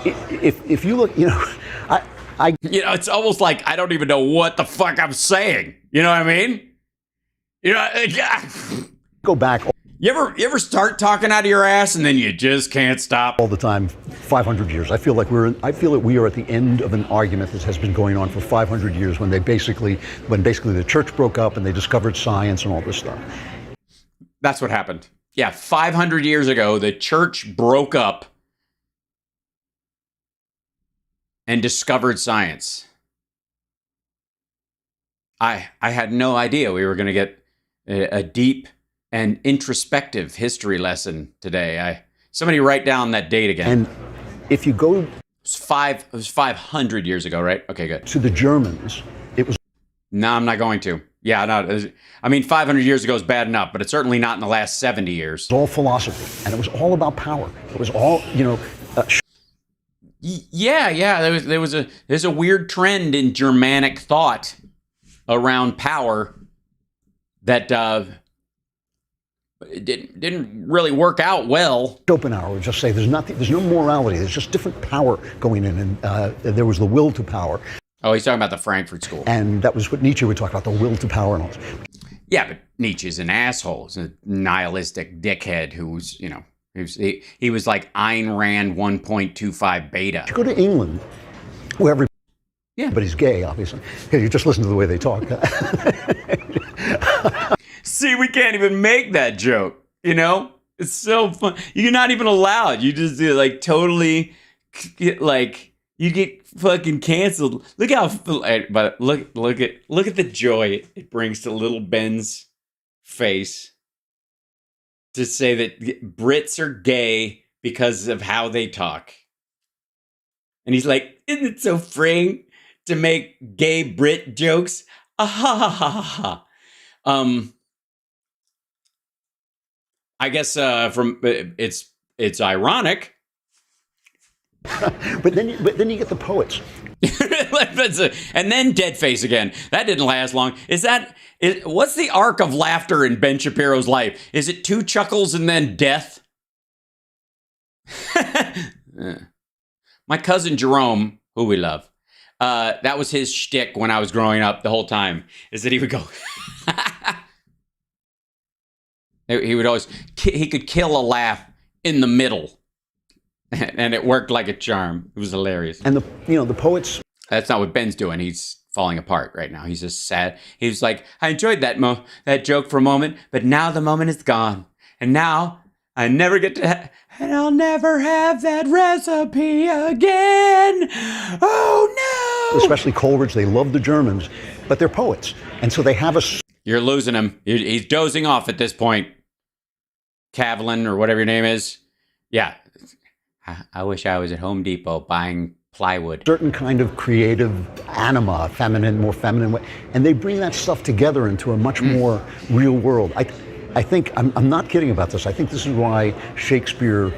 Speaker 3: if you look,
Speaker 1: it's almost like I don't even know what the fuck I'm saying. You know what I mean?
Speaker 3: Go back.
Speaker 1: You ever start talking out of your ass and then you just can't stop?
Speaker 3: All the time, 500 years. I feel that we are at the end of an argument that has been going on for 500 years when basically the church broke up and they discovered science and all this stuff.
Speaker 1: That's what happened. Yeah, 500 years ago, the church broke up and discovered science. I had no idea we were going to get a deep and introspective history lesson today. Somebody write down that date again.
Speaker 3: And if you go...
Speaker 1: It was 500 years ago, right? Okay, good.
Speaker 3: To the Germans, it was...
Speaker 1: No, I'm not going to. Yeah, no. I mean, 500 years ago is bad enough, but it's certainly not in the last 70 years.
Speaker 3: It was all philosophy, and it was all about power. It was all,
Speaker 1: Yeah. There's a weird trend in Germanic thought around power that didn't really work out well.
Speaker 3: Schopenhauer would just say there's no morality. There's just different power going in, and there was the will to power.
Speaker 1: Oh, he's talking about the Frankfurt School.
Speaker 3: And that was what Nietzsche would talk about, the will to power and all this.
Speaker 1: Yeah, but Nietzsche's an asshole. He's a nihilistic dickhead who's, he was like Ayn Rand 1.25 beta.
Speaker 3: You go to England, where everybody's gay, obviously. You just listen to the way they talk.
Speaker 1: See, we can't even make that joke, It's so fun. You're not even allowed. You just totally, you get fucking canceled. Look at the joy it brings to little Ben's face to say that Brits are gay because of how they talk. And he's like, isn't it so freeing to make gay Brit jokes? Ah, ha, ha, ha, ha, ha. I guess it's ironic.
Speaker 3: But then you get the poets.
Speaker 1: And then dead face again. That didn't last long. What's the arc of laughter in Ben Shapiro's life? Is it 2 chuckles and then death? My cousin Jerome, who we love, that was his shtick when I was growing up the whole time, is that he would go... He would always... He could kill a laugh in the middle. And it worked like a charm. It was hilarious.
Speaker 3: And the poets...
Speaker 1: That's not what Ben's doing. He's falling apart right now. He's just sad. He's like, I enjoyed that joke for a moment, but now the moment is gone. And now I never get to... and I'll never have that recipe again. Oh, no!
Speaker 3: Especially Coleridge, they love the Germans, but they're poets. And so they have a...
Speaker 1: You're losing him. He's dozing off at this point. Cavlin, or whatever your name is. Yeah. I wish I was at Home Depot buying plywood.
Speaker 3: Certain kind of creative anima, more feminine way. And they bring that stuff together into a much more real world. I think, I'm not kidding about this, I think this is why Shakespeare,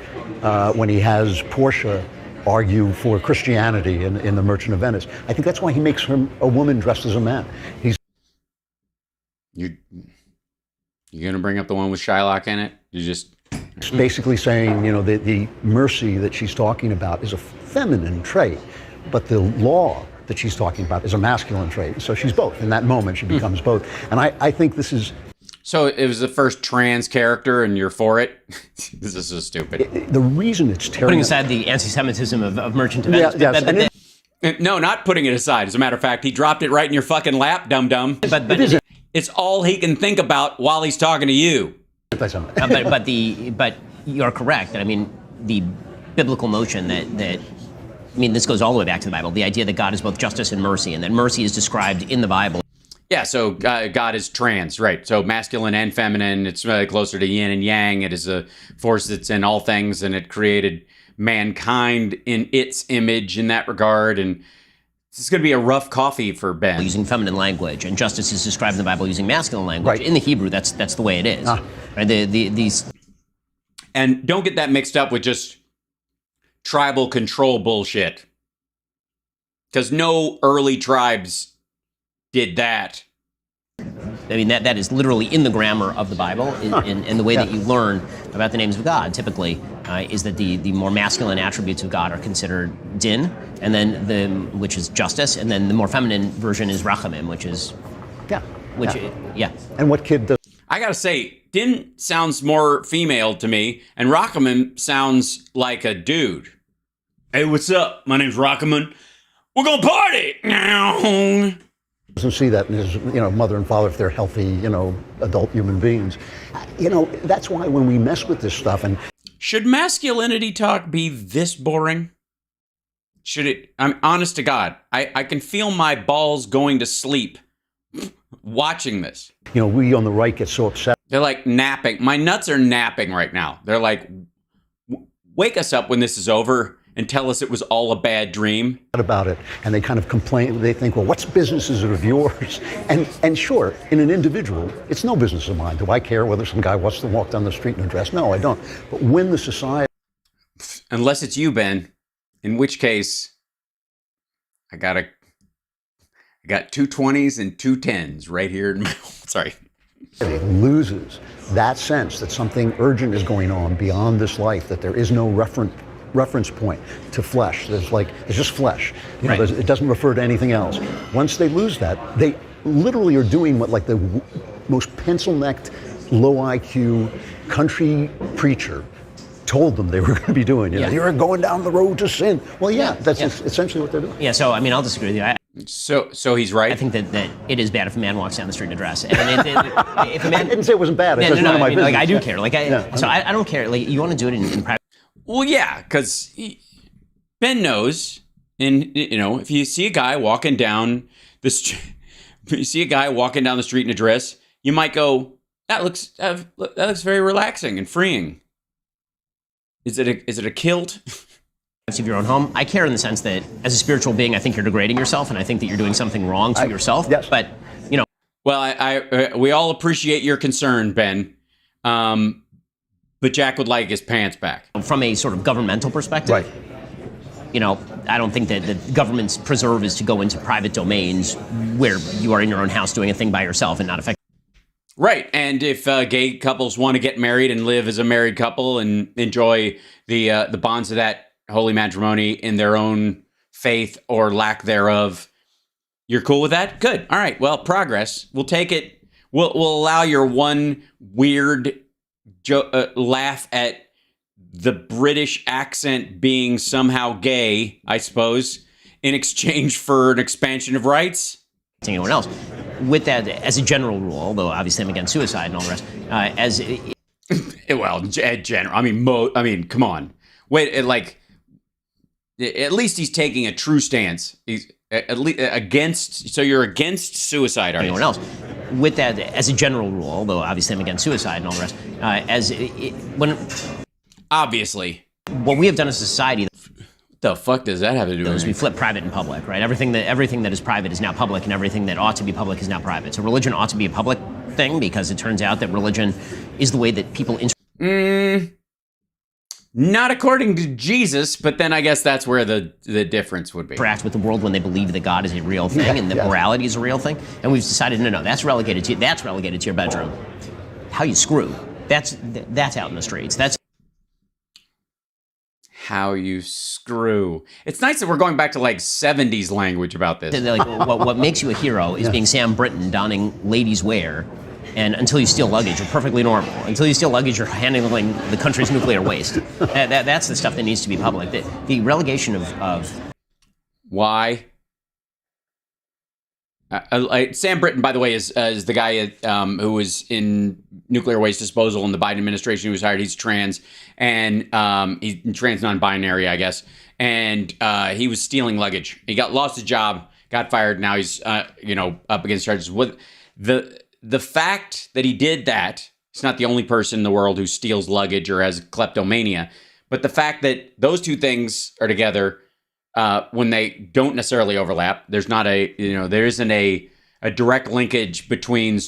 Speaker 3: when he has Portia argue for Christianity in The Merchant of Venice, I think that's why he makes her a woman dressed as a man.
Speaker 1: You gonna bring up the one with Shylock in it?
Speaker 3: It's basically saying, the mercy that she's talking about is a feminine trait, but the law that she's talking about is a masculine trait. So she's both. In that moment, she becomes both. And I think this is...
Speaker 1: So it was the first trans character, and you're for it? This is so stupid.
Speaker 3: The reason it's terrible...
Speaker 2: Putting aside the anti-Semitism of Merchant of Venice.
Speaker 3: Yes,
Speaker 1: no, not putting it aside. As a matter of fact, he dropped it right in your fucking lap, dum-dum.
Speaker 2: But
Speaker 1: it's all he can think about while he's talking to you.
Speaker 2: But you're correct. That the biblical notion that this goes all the way back to the Bible. The idea that God is both justice and mercy, and that mercy is described in the Bible.
Speaker 1: Yeah, so God is trans, right? So masculine and feminine. It's really closer to yin and yang. It is a force that's in all things, and it created mankind in its image in that regard. And this is going to be a rough coffee for Ben.
Speaker 2: Using feminine language, and justice is described in the Bible using masculine language. Right. In the Hebrew, that's the way it is. Right? These.
Speaker 1: And don't get that mixed up with just tribal control bullshit. Because no early tribes did that.
Speaker 2: That is literally in the grammar of the Bible, and the way that you learn about the names of God typically is that the more masculine attributes of God are considered din, and then which is justice, and then the more feminine version is rachamim, which is
Speaker 3: And what kid does?
Speaker 1: I gotta say, din sounds more female to me, and rachamim sounds like a dude. Hey, what's up? My name's Rachamim. We're gonna party.
Speaker 3: Doesn't see that in his, mother and father if they're healthy, adult human beings. That's why when we mess with this stuff and...
Speaker 1: Should masculinity talk be this boring? Should it? I'm honest to God. I can feel my balls going to sleep watching this.
Speaker 3: We on the right get so upset.
Speaker 1: They're like napping. My nuts are napping right now. They're like, wake us up when this is over and tell us it was all a bad dream.
Speaker 3: About it, and they kind of complain. They think, well, what's business is it of yours? And sure, in an individual, it's no business of mine. Do I care whether some guy wants to walk down the street in a dress? No, I don't. But when the society...
Speaker 1: Unless it's you, Ben, in which case, I got 2 20s and 2 10s right here in my... Sorry.
Speaker 3: It loses that sense that something urgent is going on beyond this life, that there is no reference point to flesh. There's just flesh. It doesn't refer to anything else. Once they lose that, they literally are doing what the most pencil-necked, low IQ country preacher told them they were going to be doing. You're going down the road to sin. Well, that's essentially what they're doing.
Speaker 2: Yeah. So I'll disagree with you.
Speaker 1: So he's right.
Speaker 2: I think that it is bad if a man walks down the street in a dress. And if a man,
Speaker 3: I didn't say it wasn't bad. It's just none of my business.
Speaker 2: I do care. I don't care. You want to do it in private.
Speaker 1: Well, yeah, because Ben knows, and if you see a guy walking down the street, in a dress, you might go, that looks very relaxing and freeing. Is it a kilt?
Speaker 2: of your own home. I care in the sense that as a spiritual being, I think you're degrading yourself, and I think that you're doing something wrong to yourself.
Speaker 3: Yes.
Speaker 2: But, you know.
Speaker 1: Well, we all appreciate your concern, Ben. But Jack would like his pants back.
Speaker 2: From a sort of governmental perspective.
Speaker 3: Right.
Speaker 2: You know, I don't think that the government's preserve is to go into private domains where you are in your own house doing a thing by yourself and not affect.
Speaker 1: Right. And if gay couples want to get married and live as a married couple and enjoy the bonds of that holy matrimony in their own faith or lack thereof, you're cool with that? Good. All right. Well, progress. We'll take it. We'll allow your one weird laugh at the British accent being somehow gay, I suppose, in exchange for an expansion of rights.
Speaker 2: Anyone else. With that, as a general rule, although obviously I'm against suicide and all the rest,
Speaker 1: well, general. I mean, come on. Wait, at least he's taking a true stance. He's at least against. So you're against suicide, are you?
Speaker 2: Anyone else? With that, as a general rule, although obviously I'm against suicide and all the rest,
Speaker 1: obviously,
Speaker 2: what we have done as a society.
Speaker 1: The fuck does that have to do with it?
Speaker 2: We flip private and public, right? Everything that is private is now public, and everything that ought to be public is now private. So religion ought to be a public thing because it turns out that religion is the way that people
Speaker 1: not according to Jesus, but then I guess that's where the difference would be.
Speaker 2: Interact with the world when they believe that God is a real thing and that morality is a real thing. And we've decided, no, that's relegated to your bedroom. How you screw, that's out in the streets. That's
Speaker 1: how you screw. It's nice that we're going back to like 70s language about this.
Speaker 2: Like, what makes you a hero is being Sam Britton donning ladies' wear. And until you steal luggage, you're perfectly normal. Until you steal luggage, you're handling the country's nuclear waste. That's the stuff that needs to be public. The relegation of
Speaker 1: why? Sam Britton, by the way, is the guy who was in nuclear waste disposal in the Biden administration. He was hired. He's trans, and he's trans non-binary, I guess. And he was stealing luggage. He lost his job, got fired. Now he's up against charges. With the fact that he did that, he's not the only person in the world who steals luggage or has kleptomania. But the fact that those two things are together. When they don't necessarily overlap, there isn't a direct linkage between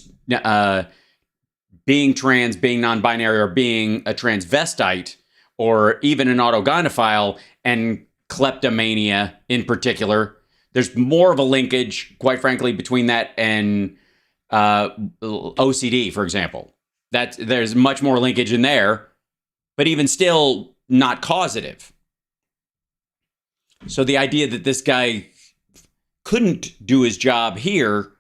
Speaker 1: being trans, being non-binary, or being a transvestite, or even an autogynephile, and kleptomania in particular. There's more of a linkage, quite frankly, between that and OCD, for example. There's much more linkage in there, but even still not causative. So the idea that this guy couldn't do his job here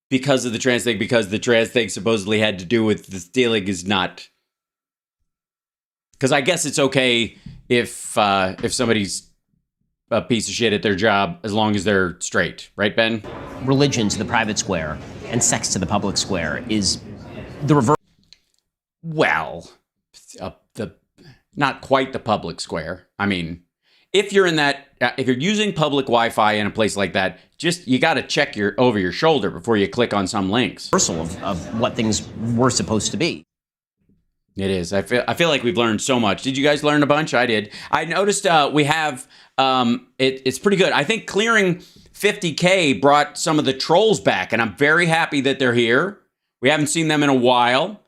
Speaker 1: because of the trans thing, because the trans thing supposedly had to do with the stealing, is not. Because I guess it's okay if somebody's a piece of shit at their job as long as they're straight, right, Ben?
Speaker 2: Religion to the private square and sex to the public square is the reverse.
Speaker 1: Well, not quite the public square. I mean. If you're in that, if you're using public Wi-Fi in a place like that, you got to check over your shoulder before you click on some links.
Speaker 2: Of what things were supposed to be.
Speaker 1: It is. I feel like we've learned so much. Did you guys learn a bunch? I did. I noticed we have. It's pretty good. I think clearing 50K brought some of the trolls back, and I'm very happy that they're here. We haven't seen them in a while.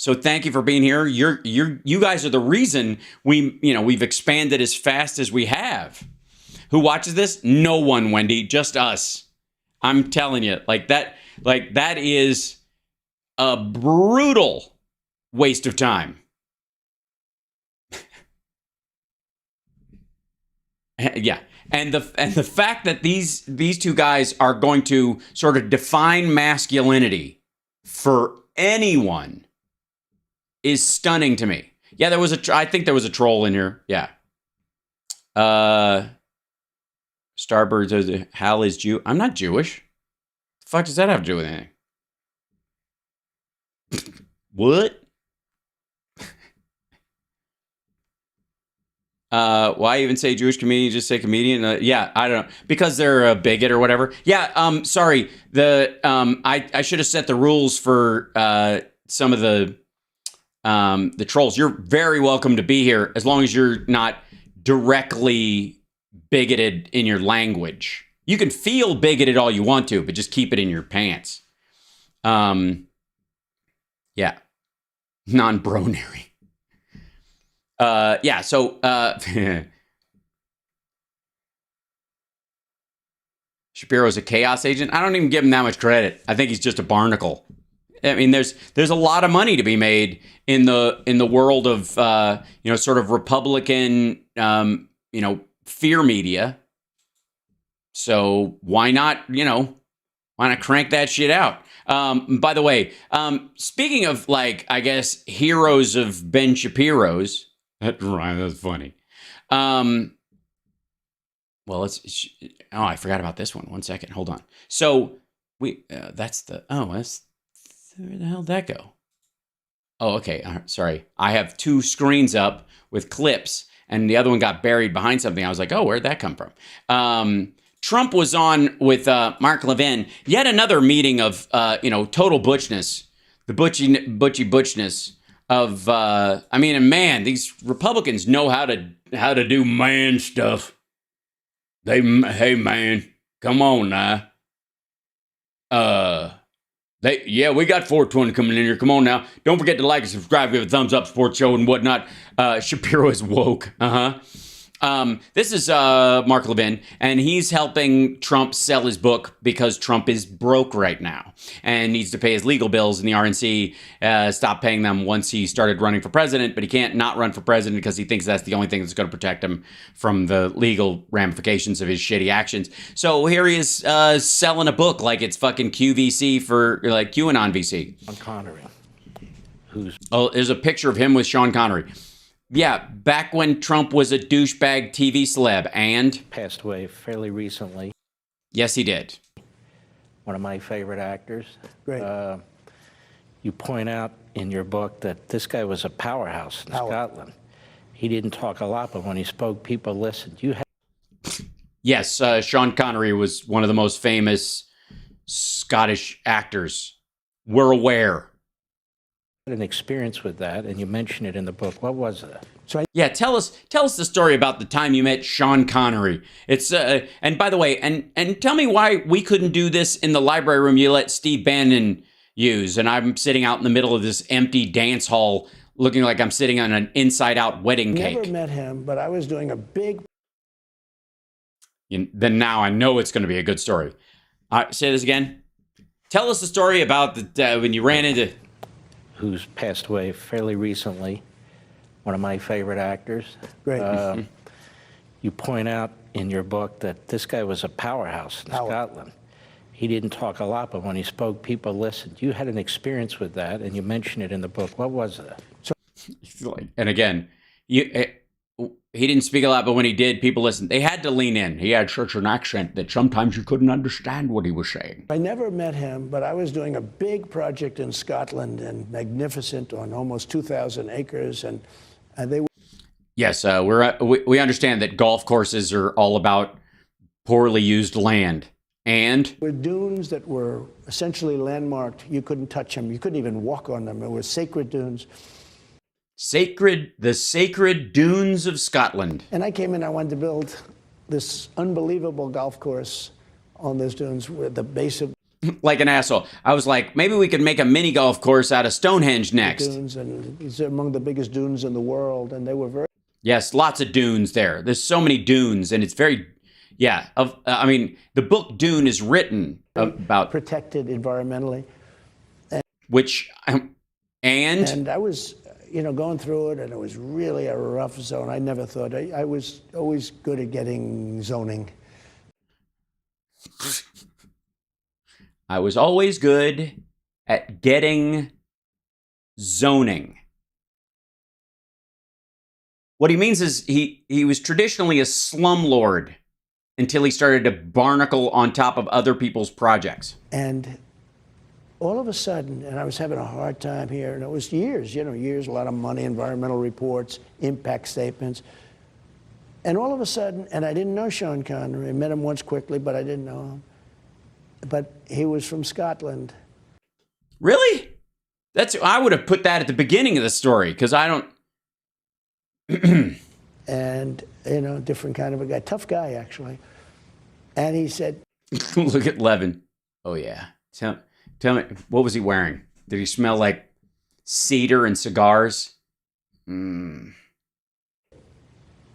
Speaker 1: So thank you for being here. You guys are the reason we've expanded as fast as we have. Who watches this? No one, Wendy, just us. I'm telling you, that is a brutal waste of time. Yeah. And the fact that these two guys are going to sort of define masculinity for anyone is stunning to me. Yeah, I think there was a troll in here. Yeah. Starbird says Hal is Jew. I'm not Jewish. The fuck does that have to do with anything? What? Why even say Jewish comedian? Just say comedian? Yeah, I don't know. Because they're a bigot or whatever. Yeah, sorry. I should have set the rules for some of the trolls. You're very welcome to be here as long as you're not directly bigoted in your language. You can feel bigoted all you want to, but just keep it in your pants. Yeah. Non-bronary. Yeah, so Shapiro's a chaos agent. I don't even give him that much credit. I think he's just a barnacle. I mean, there's a lot of money to be made in the world of sort of Republican fear media. So why not crank that shit out? By the way, speaking of I guess heroes of Ben Shapiro's, that's funny. Well, I forgot about this one. 1 second, hold on. So where the hell did that go? Oh, okay. Sorry. I have two screens up with clips, and the other one got buried behind something. I was like, oh, where'd that come from? Trump was on with Mark Levin. Yet another meeting of, total butchness. The butchiness of, and man, these Republicans know how to do man stuff. Hey, man, come on now. We got 420 coming in here. Come on now. Don't forget to like and subscribe, give a thumbs up, sports show and whatnot. Shapiro is woke. This is Mark Levin, and he's helping Trump sell his book because Trump is broke right now and needs to pay his legal bills, and the RNC stopped paying them once he started running for president, but he can't not run for president because he thinks that's the only thing that's going to protect him from the legal ramifications of his shitty actions. So here he is selling a book like it's fucking QVC for QAnon VC.
Speaker 4: Sean Connery.
Speaker 1: There's a picture of him with Sean Connery. Yeah, back when Trump was a douchebag TV celeb, and
Speaker 4: passed away fairly recently.
Speaker 1: Yes, he did.
Speaker 4: One of my favorite actors.
Speaker 5: Great.
Speaker 4: You point out in your book that this guy was a powerhouse in Scotland. He didn't talk a lot, but when he spoke, people listened.
Speaker 1: Yes, Sean Connery was one of the most famous Scottish actors. We're aware.
Speaker 4: An experience with that, and you mention it in the book. What was that?
Speaker 1: Yeah, tell us the story about the time you met Sean Connery. It's and by the way, and tell me why we couldn't do this in the library room you let Steve Bannon use, and I'm sitting out in the middle of this empty dance hall, looking like I'm sitting on an inside-out wedding cake.
Speaker 5: Never met him, but I was doing a big.
Speaker 1: Then now I know it's going to be a good story. Say this again. Tell us the story about when you ran into.
Speaker 4: Who's passed away fairly recently, one of my favorite actors.
Speaker 5: Great.
Speaker 4: You point out in your book that this guy was a powerhouse in Scotland. He didn't talk a lot, but when he spoke, people listened. You had an experience with that, and you mention it in the book. What was that?
Speaker 1: And again, he didn't speak a lot, but when he did, people listened. They had to lean in. He had such an accent that sometimes you couldn't understand what he was saying.
Speaker 5: I never met him, but I was doing a big project in Scotland, and magnificent, on almost 2,000 acres, and they were.
Speaker 1: Yes, we understand that golf courses are all about poorly used land. And
Speaker 5: were dunes that were essentially landmarked. You couldn't touch them. You couldn't even walk on them. It were sacred dunes.
Speaker 1: The sacred dunes of Scotland.
Speaker 5: And I came in, I wanted to build this unbelievable golf course on those dunes with the base of.
Speaker 1: Like an asshole. I was like, maybe we could make a mini golf course out of Stonehenge next.
Speaker 5: Dunes, and these are among the biggest dunes in the world, and they were very.
Speaker 1: Yes, lots of dunes there. There's so many dunes, and it's very, the book Dune is written about.
Speaker 5: Protected environmentally.
Speaker 1: And
Speaker 5: I was. Going through it, and it was really a rough zone. I never thought. I was always good at getting zoning.
Speaker 1: I was always good at getting zoning. What he means is he was traditionally a slumlord until he started to barnacle on top of other people's projects.
Speaker 5: And all of a sudden, and I was having a hard time here, and it was years, a lot of money, environmental reports, impact statements. And all of a sudden, and I didn't know Sean Connery. I met him once quickly, but I didn't know him. But he was from Scotland.
Speaker 1: Really? I would have put that at the beginning of the story, because I don't.
Speaker 5: and, you know, different kind of a guy, tough guy, actually. And he said,
Speaker 1: Look at Levin. Oh, yeah. Tell me, what was he wearing? Did he smell like cedar and cigars?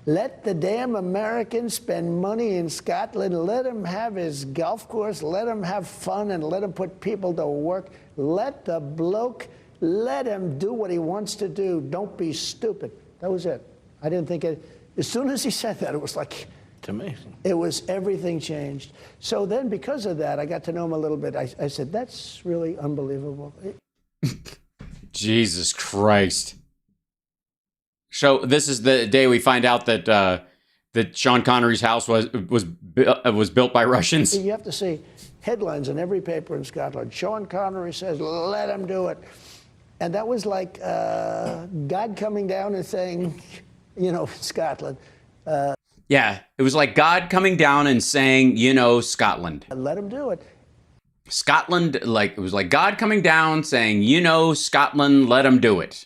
Speaker 5: let the damn Americans spend money in Scotland. Let him have his golf course. Let him have fun and let him put people to work. Let the bloke, let him do what he wants to do. Don't be stupid. That was it. I didn't think it. As soon as he said that, it was like,
Speaker 4: It's amazing.
Speaker 5: it was, everything changed. So then because of that, I got to know him a little bit. I said, that's really unbelievable.
Speaker 1: Jesus Christ. So this is the day we find out that that Sean Connery's house was built by Russians.
Speaker 5: You have to see headlines in every paper in Scotland. Sean Connery says, let him do it. And that was like God coming down and saying, you know, Scotland.
Speaker 1: Yeah, it was like God coming down and saying, you know, Scotland.
Speaker 5: Let him do it.
Speaker 1: Scotland, like, it was like God coming down saying, you know, Scotland, let him do it.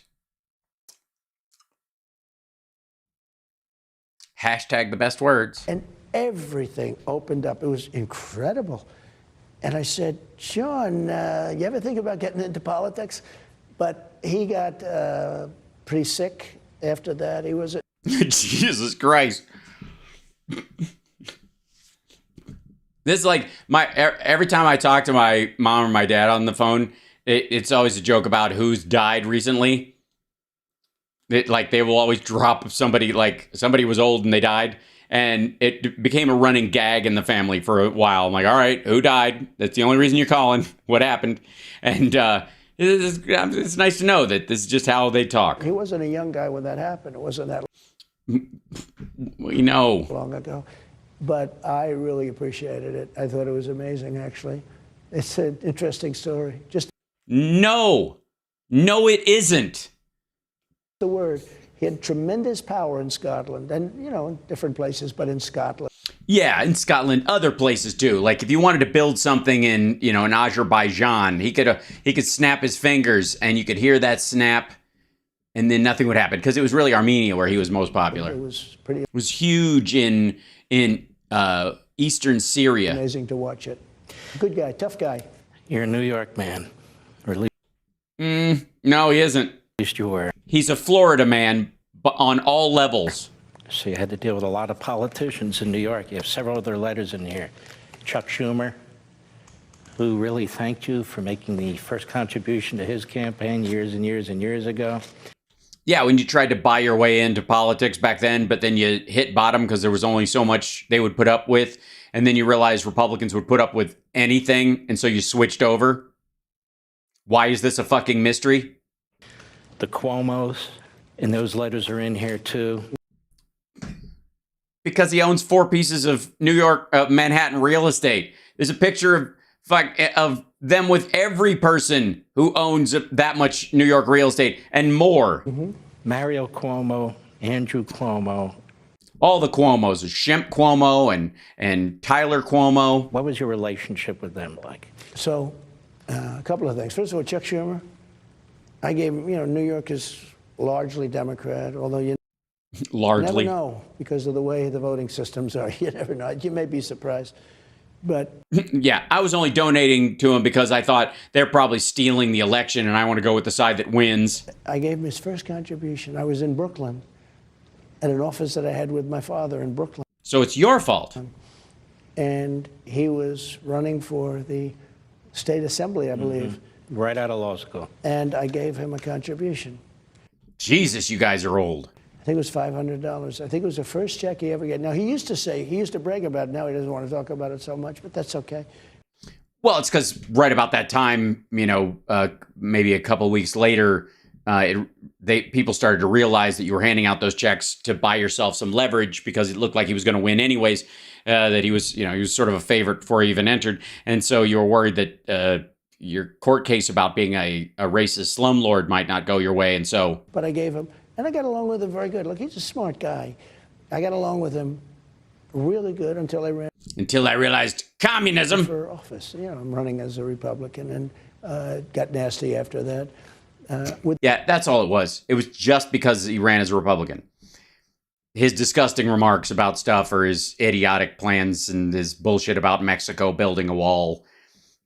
Speaker 1: Hashtag the best words.
Speaker 5: And everything opened up. It was incredible. And I said, Sean, you ever think about getting into politics? But he got pretty sick after that. He was
Speaker 1: Jesus Christ. This is like every time I talk to my mom or my dad on the phone, it's always a joke about who's died recently. Like they will always drop somebody, like somebody was old and they died, and it became a running gag in the family for a while. I'm like, all right, who died? That's the only reason you're calling. What happened? And it's nice to know that this is just how they talk.
Speaker 5: He wasn't a young guy when that happened. It wasn't that
Speaker 1: We know.
Speaker 5: long ago. But I really appreciated it. I thought it was amazing, actually. It's an interesting story. Just
Speaker 1: No, it isn't.
Speaker 5: the word. He had tremendous power in Scotland and, you know, in different places, but in Scotland.
Speaker 1: Yeah, in Scotland, other places too. Like if you wanted to build something in, you know, in Azerbaijan, he could snap his fingers and you could hear that snap, and then nothing would happen because it was really Armenia where he was most popular.
Speaker 5: It was pretty
Speaker 1: It was huge in eastern Syria.
Speaker 5: amazing to watch it. Good guy, tough guy.
Speaker 4: You're a New York man, or at
Speaker 1: No, he isn't.
Speaker 4: least you were.
Speaker 1: He's a Florida man, but on all levels.
Speaker 4: So you had to deal with a lot of politicians in New York. You have several of their letters in here. Chuck Schumer, who really thanked you for making the first contribution to his campaign years and years and years ago.
Speaker 1: Yeah, when you tried to buy your way into politics back then, but then you hit bottom because there was only so much they would put up with, and then you realized Republicans would put up with anything, and so you switched over. Why is this a fucking mystery?
Speaker 4: The Cuomos, and those letters are in here too.
Speaker 1: Because he owns 4 pieces of New York, Manhattan real estate. There's a picture of them with every person who owns that much New York real estate and more.
Speaker 5: Mm-hmm.
Speaker 4: Mario Cuomo, Andrew Cuomo.
Speaker 1: All the Cuomos, Shemp Cuomo and Tyler Cuomo.
Speaker 4: What was your relationship with them like?
Speaker 5: So, a couple of things. First of all, Chuck Schumer, I gave him, you know, New York is largely Democrat, although you
Speaker 1: Largely.
Speaker 5: never know because of the way the voting systems are. You never know. You may be surprised. But
Speaker 1: Yeah, I was only donating to him because I thought they're probably stealing the election and I want to go with the side that wins.
Speaker 5: I gave him his first contribution. I was in Brooklyn at an office that I had with my father in Brooklyn.
Speaker 1: So it's your fault.
Speaker 5: And he was running for the state assembly, I believe.
Speaker 4: Right out of law school.
Speaker 5: And I gave him a contribution.
Speaker 1: Jesus, you guys are old.
Speaker 5: I think it was $500. I think it was the first check he ever got. Now, he used to brag about it. Now he doesn't want to talk about it so much, but that's okay.
Speaker 1: Well, it's because right about that time, you know, maybe a couple of weeks later, people started to realize that you were handing out those checks to buy yourself some leverage because it looked like he was going to win anyways. That he was sort of a favorite before he even entered, and so you were worried that your court case about being a racist slumlord might not go your way, and so.
Speaker 5: But I gave him, and I got along with him very good. Look, he's a smart guy. I got along with him really good until I ran.
Speaker 1: Until I realized communism.
Speaker 5: For office. You know, I'm running as a Republican, and got nasty after that.
Speaker 1: Yeah, that's all it was. It was just because he ran as a Republican. his disgusting remarks about stuff or his idiotic plans and his bullshit about Mexico building a wall,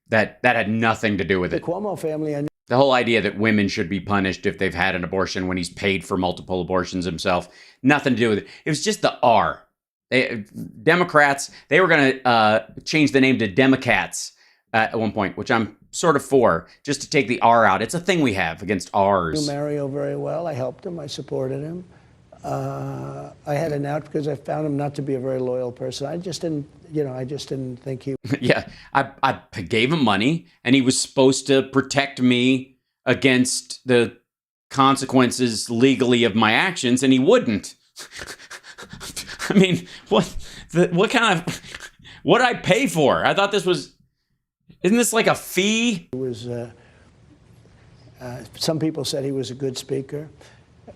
Speaker 1: that had nothing to do with
Speaker 5: The
Speaker 1: it.
Speaker 5: Cuomo family,
Speaker 1: The whole idea that women should be punished if they've had an abortion when he's paid for multiple abortions himself, nothing to do with it. It was just the R. Democrats, they were going to change the name to Democats at one point, which I'm sort of for, just to take the R out. It's a thing we have against R's.
Speaker 5: knew Mario very well. I helped him. I supported him. I had an out because I found him not to be a very loyal person. I just didn't think he.
Speaker 1: Yeah, I gave him money, and he was supposed to protect me against the consequences legally of my actions, and he wouldn't. I mean, what kind of, what did I pay for? I thought this was, isn't this like a fee?
Speaker 5: It was. Some people said he was a good speaker,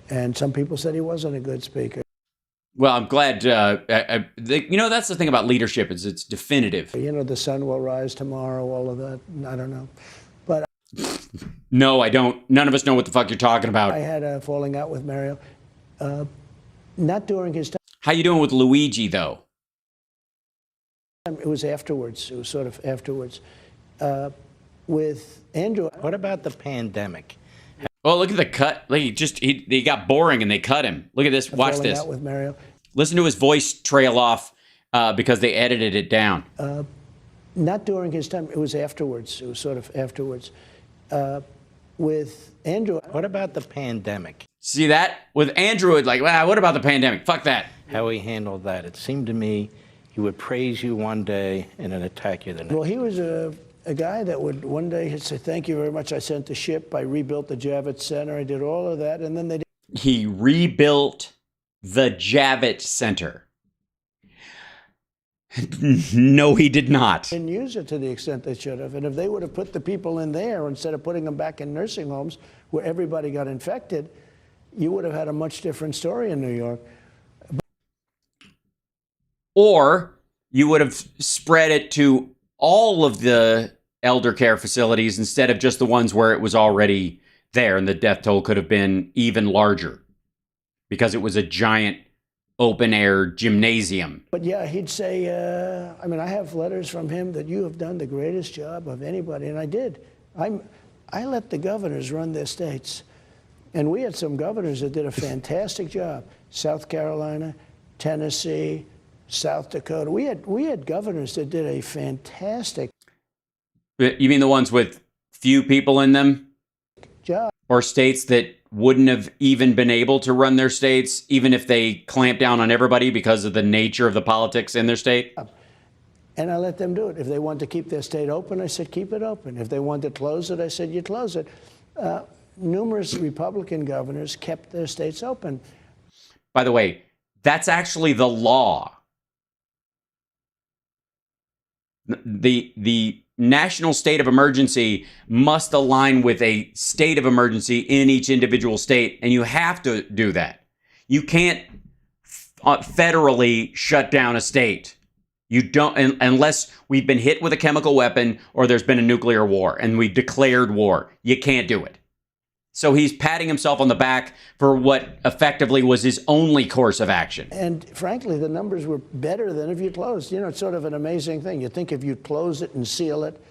Speaker 5: and some people said he wasn't a good speaker.
Speaker 1: Well, I'm glad. That's the thing about leadership, is it's definitive.
Speaker 5: The sun will rise tomorrow. All of that. I don't know, but
Speaker 1: No, I don't. None of us know what the fuck you're talking about.
Speaker 5: I had a falling out with Mario. Not during his time.
Speaker 1: How you doing with Luigi, though?
Speaker 5: It was afterwards. It was sort of afterwards. With Andrew.
Speaker 4: What about the pandemic?
Speaker 1: Oh, look at the cut. Like he got boring and they cut him. Look at this. Watch
Speaker 5: falling
Speaker 1: this.
Speaker 5: out with Mario.
Speaker 1: Listen to his voice trail off because they edited it down.
Speaker 5: Not during his time. It was afterwards. It was sort of afterwards. With Andrew.
Speaker 4: What about the pandemic?
Speaker 1: See that? With Andrew, like, what about the pandemic? Fuck that.
Speaker 4: How he handled that. It seemed to me he would praise you one day and then attack you the next.
Speaker 5: Well, he was a guy that would one day he'd say, "Thank you very much. I sent the ship. I rebuilt the Javits Center. I did all of that." And then they
Speaker 1: He rebuilt the Javits Center. No, he did not.
Speaker 5: didn't use it to the extent they should have. And if they would have put the people in there instead of putting them back in nursing homes where everybody got infected, you would have had a much different story in New York.
Speaker 1: Or you would have spread it to all of the elder care facilities instead of just the ones where it was already there, and the death toll could have been even larger because it was a giant open-air gymnasium.
Speaker 5: But yeah, he'd say, I have letters from him that you have done the greatest job of anybody, and I did. I let the governors run their states, and we had some governors that did a fantastic job. South Carolina, Tennessee, South Dakota. We had governors that did a fantastic
Speaker 1: You mean the ones with few people in them?
Speaker 5: job.
Speaker 1: Or states that wouldn't have even been able to run their states, even if they clamped down on everybody because of the nature of the politics in their state?
Speaker 5: And I let them do it. If they wanted to keep their state open, I said, keep it open. If they wanted to close it, I said, you close it. Numerous Republican governors kept their states open.
Speaker 1: By the way, that's actually the law. The national state of emergency must align with a state of emergency in each individual state, and you have to do that. You can't federally shut down a state. You don't, unless we've been hit with a chemical weapon or there's been a nuclear war and we've declared war. You can't do it. So he's patting himself on the back for what effectively was his only course of action.
Speaker 5: And frankly, the numbers were better than if you closed. It's sort of an amazing thing. You think if you close it and seal it,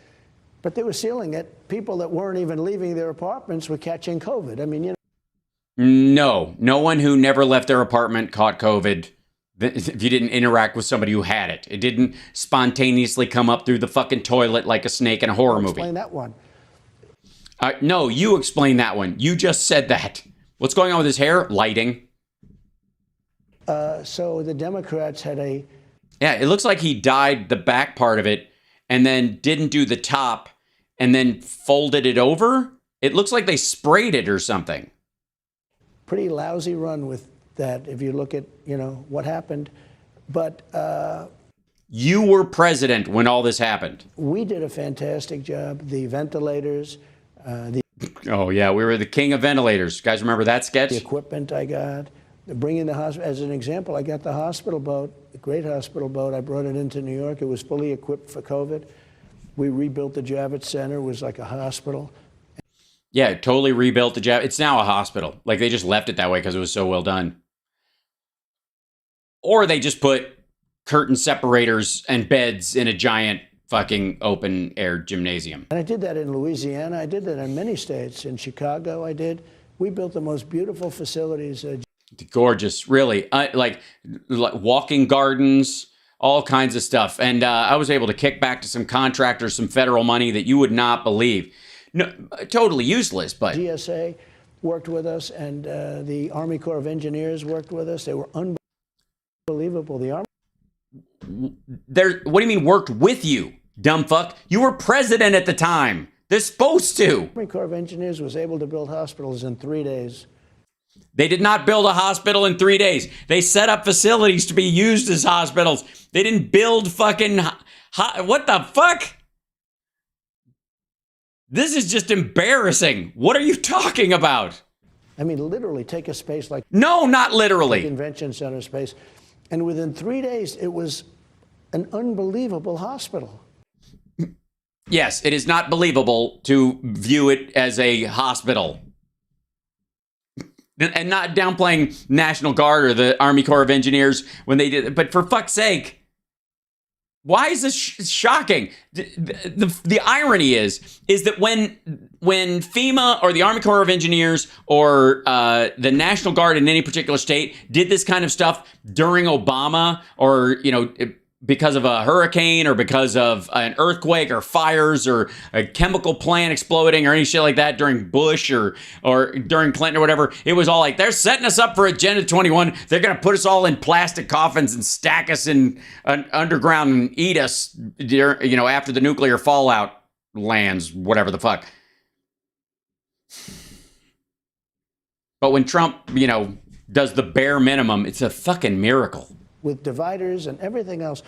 Speaker 5: but they were sealing it. People that weren't even leaving their apartments were catching COVID.
Speaker 1: No one who never left their apartment caught COVID if you didn't interact with somebody who had it. It didn't spontaneously come up through the fucking toilet like a snake in a horror movie.
Speaker 5: Explain that one.
Speaker 1: No, you explain that one. You just said that. What's going on with his hair? Lighting.
Speaker 5: So the Democrats had a...
Speaker 1: Yeah, it looks like he dyed the back part of it and then didn't do the top and then folded it over. It looks like they sprayed it or something.
Speaker 5: Pretty lousy run with that if you look at, what happened. But
Speaker 1: you were president when all this happened.
Speaker 5: We did a fantastic job. The ventilators,
Speaker 1: oh, yeah, we were the king of ventilators. You guys remember that sketch?
Speaker 5: the equipment I got, bringing the hospital. As an example, I got the hospital boat, a great hospital boat. I brought it into New York. It was fully equipped for COVID. We rebuilt the Javits Center. It was like a hospital.
Speaker 1: Yeah, totally rebuilt the Javits. It's now a hospital. Like, they just left it that way because it was so well done. Or they just put curtain separators and beds in a giant fucking open air gymnasium.
Speaker 5: And I did that in Louisiana. I did that in many states. In Chicago, I did. We built the most beautiful facilities.
Speaker 1: Gorgeous, really. Like walking gardens, all kinds of stuff. And I was able to kick back to some contractors some federal money that you would not believe. No, totally useless, but...
Speaker 5: GSA worked with us, and the Army Corps of Engineers worked with us. They were unbelievable. The Army...
Speaker 1: What do you mean worked with you, dumb fuck? You were president at the time. They're supposed to.
Speaker 5: The Army Corps of Engineers was able to build hospitals in 3 days.
Speaker 1: They did not build a hospital in 3 days. They set up facilities to be used as hospitals. They didn't build fucking... what the fuck? This is just embarrassing. What are you talking about?
Speaker 5: I mean, literally take a space like...
Speaker 1: No, not literally.
Speaker 5: Convention center space. And within 3 days, it was an unbelievable hospital.
Speaker 1: Yes, it is not believable to view it as a hospital. And not downplaying National Guard or the Army Corps of Engineers when they did it. But for fuck's sake, why is this shocking? The irony is that when FEMA or the Army Corps of Engineers or the National Guard in any particular state did this kind of stuff during Obama, or, you know, because of a hurricane or because of an earthquake or fires or a chemical plant exploding or any shit like that during Bush or during Clinton or whatever, it was all like, they're setting us up for Agenda 21. They're going to put us all in plastic coffins and stack us in an underground and eat us, you know, after the nuclear fallout lands, whatever the fuck. But when Trump, you know, does the bare minimum, it's a fucking miracle.
Speaker 5: With dividers and everything else.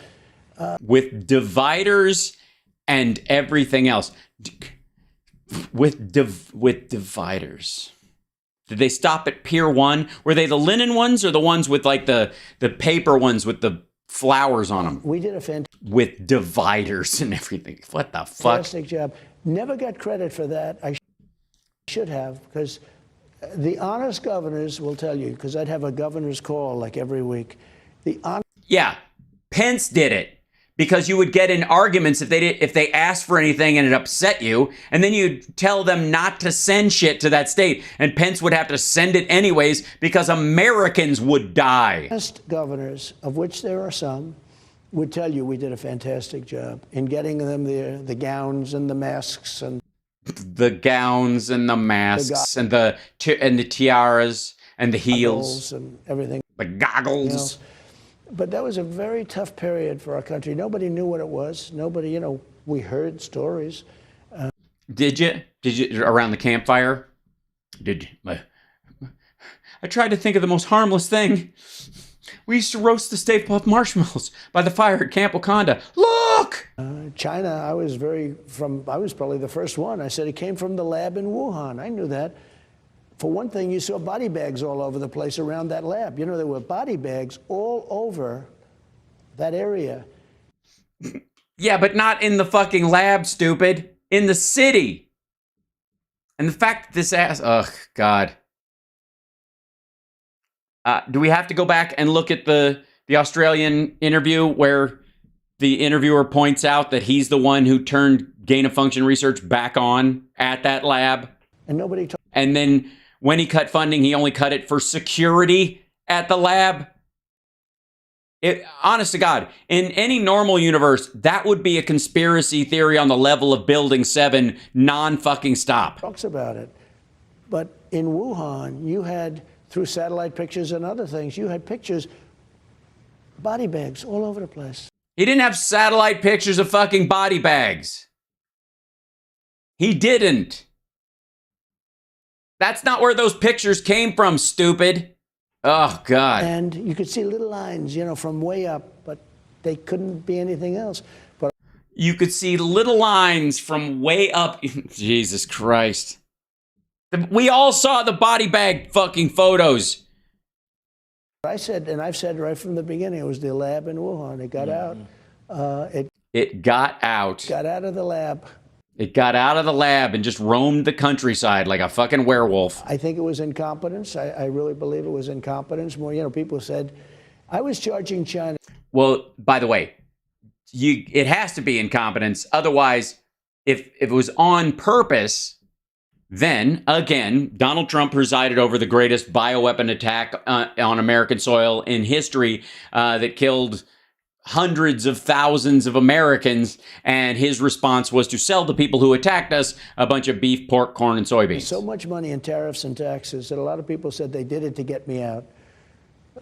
Speaker 1: With dividers and everything else. With dividers. Did they stop at Pier 1? Were they the linen ones or the ones with like the paper ones with the flowers on them?
Speaker 5: We did a fantastic...
Speaker 1: With dividers and everything. What the fuck?
Speaker 5: Fantastic job. Never got credit for that. I should have, because the honest governors will tell you, because I'd have a governor's call like every week.
Speaker 1: Yeah, Pence did it because you would get in arguments if they asked for anything and it upset you, and then you'd tell them not to send shit to that state, and Pence would have to send it anyways because Americans would die.
Speaker 5: Honest governors, of which there are some, would tell you we did a fantastic job in getting them the gowns and the masks and
Speaker 1: the gowns and the masks and the tiaras and the heels
Speaker 5: and everything,
Speaker 1: the goggles.
Speaker 5: You know? But that was a very tough period for our country. Nobody knew what it was. Nobody, you know, we heard stories.
Speaker 1: Did you around the campfire? I tried to think of the most harmless thing. We used to roast the Stay Puft marshmallows by the fire at Camp Wakanda. Look!
Speaker 5: China, I was probably the first one. I said it came from the lab in Wuhan. I knew that. For one thing, you saw body bags all over the place around that lab. You know, there were body bags all over that area.
Speaker 1: Yeah, but not in the fucking lab, stupid. In the city. And the fact that this ass... Ugh, God. Do we have to go back and look at the Australian interview where the interviewer points out that he's the one who turned gain-of-function research back on at that lab?
Speaker 5: And nobody talked.
Speaker 1: And then when he cut funding, he only cut it for security at the lab. Honest to God, in any normal universe, that would be a conspiracy theory on the level of Building 7, non-fucking stop.
Speaker 5: Talks about it. But in Wuhan, you had, through satellite pictures and other things, you had pictures, body bags all over the place.
Speaker 1: He didn't have satellite pictures of fucking body bags. He didn't. That's not where those pictures came from, stupid. Oh, God.
Speaker 5: And you could see little lines, you know, from way up, but they couldn't be anything else. But
Speaker 1: you could see little lines from way up. Jesus Christ. We all saw the body bag fucking photos.
Speaker 5: I said, and I've said right from the beginning, it was the lab in Wuhan. It got out.
Speaker 1: It got out.
Speaker 5: Got out of the lab.
Speaker 1: It got out of the lab and just roamed the countryside like a fucking werewolf.
Speaker 5: I think it was incompetence. I really believe it was incompetence. More, you know, people said I was charging China.
Speaker 1: Well, by the way, it has to be incompetence. Otherwise, if it was on purpose, then again, Donald Trump presided over the greatest bioweapon attack on American soil in history that killed hundreds of thousands of Americans, and his response was to sell the people who attacked us a bunch of beef, pork, corn, and soybeans.
Speaker 5: So much money in tariffs and taxes that a lot of people said they did it to get me out.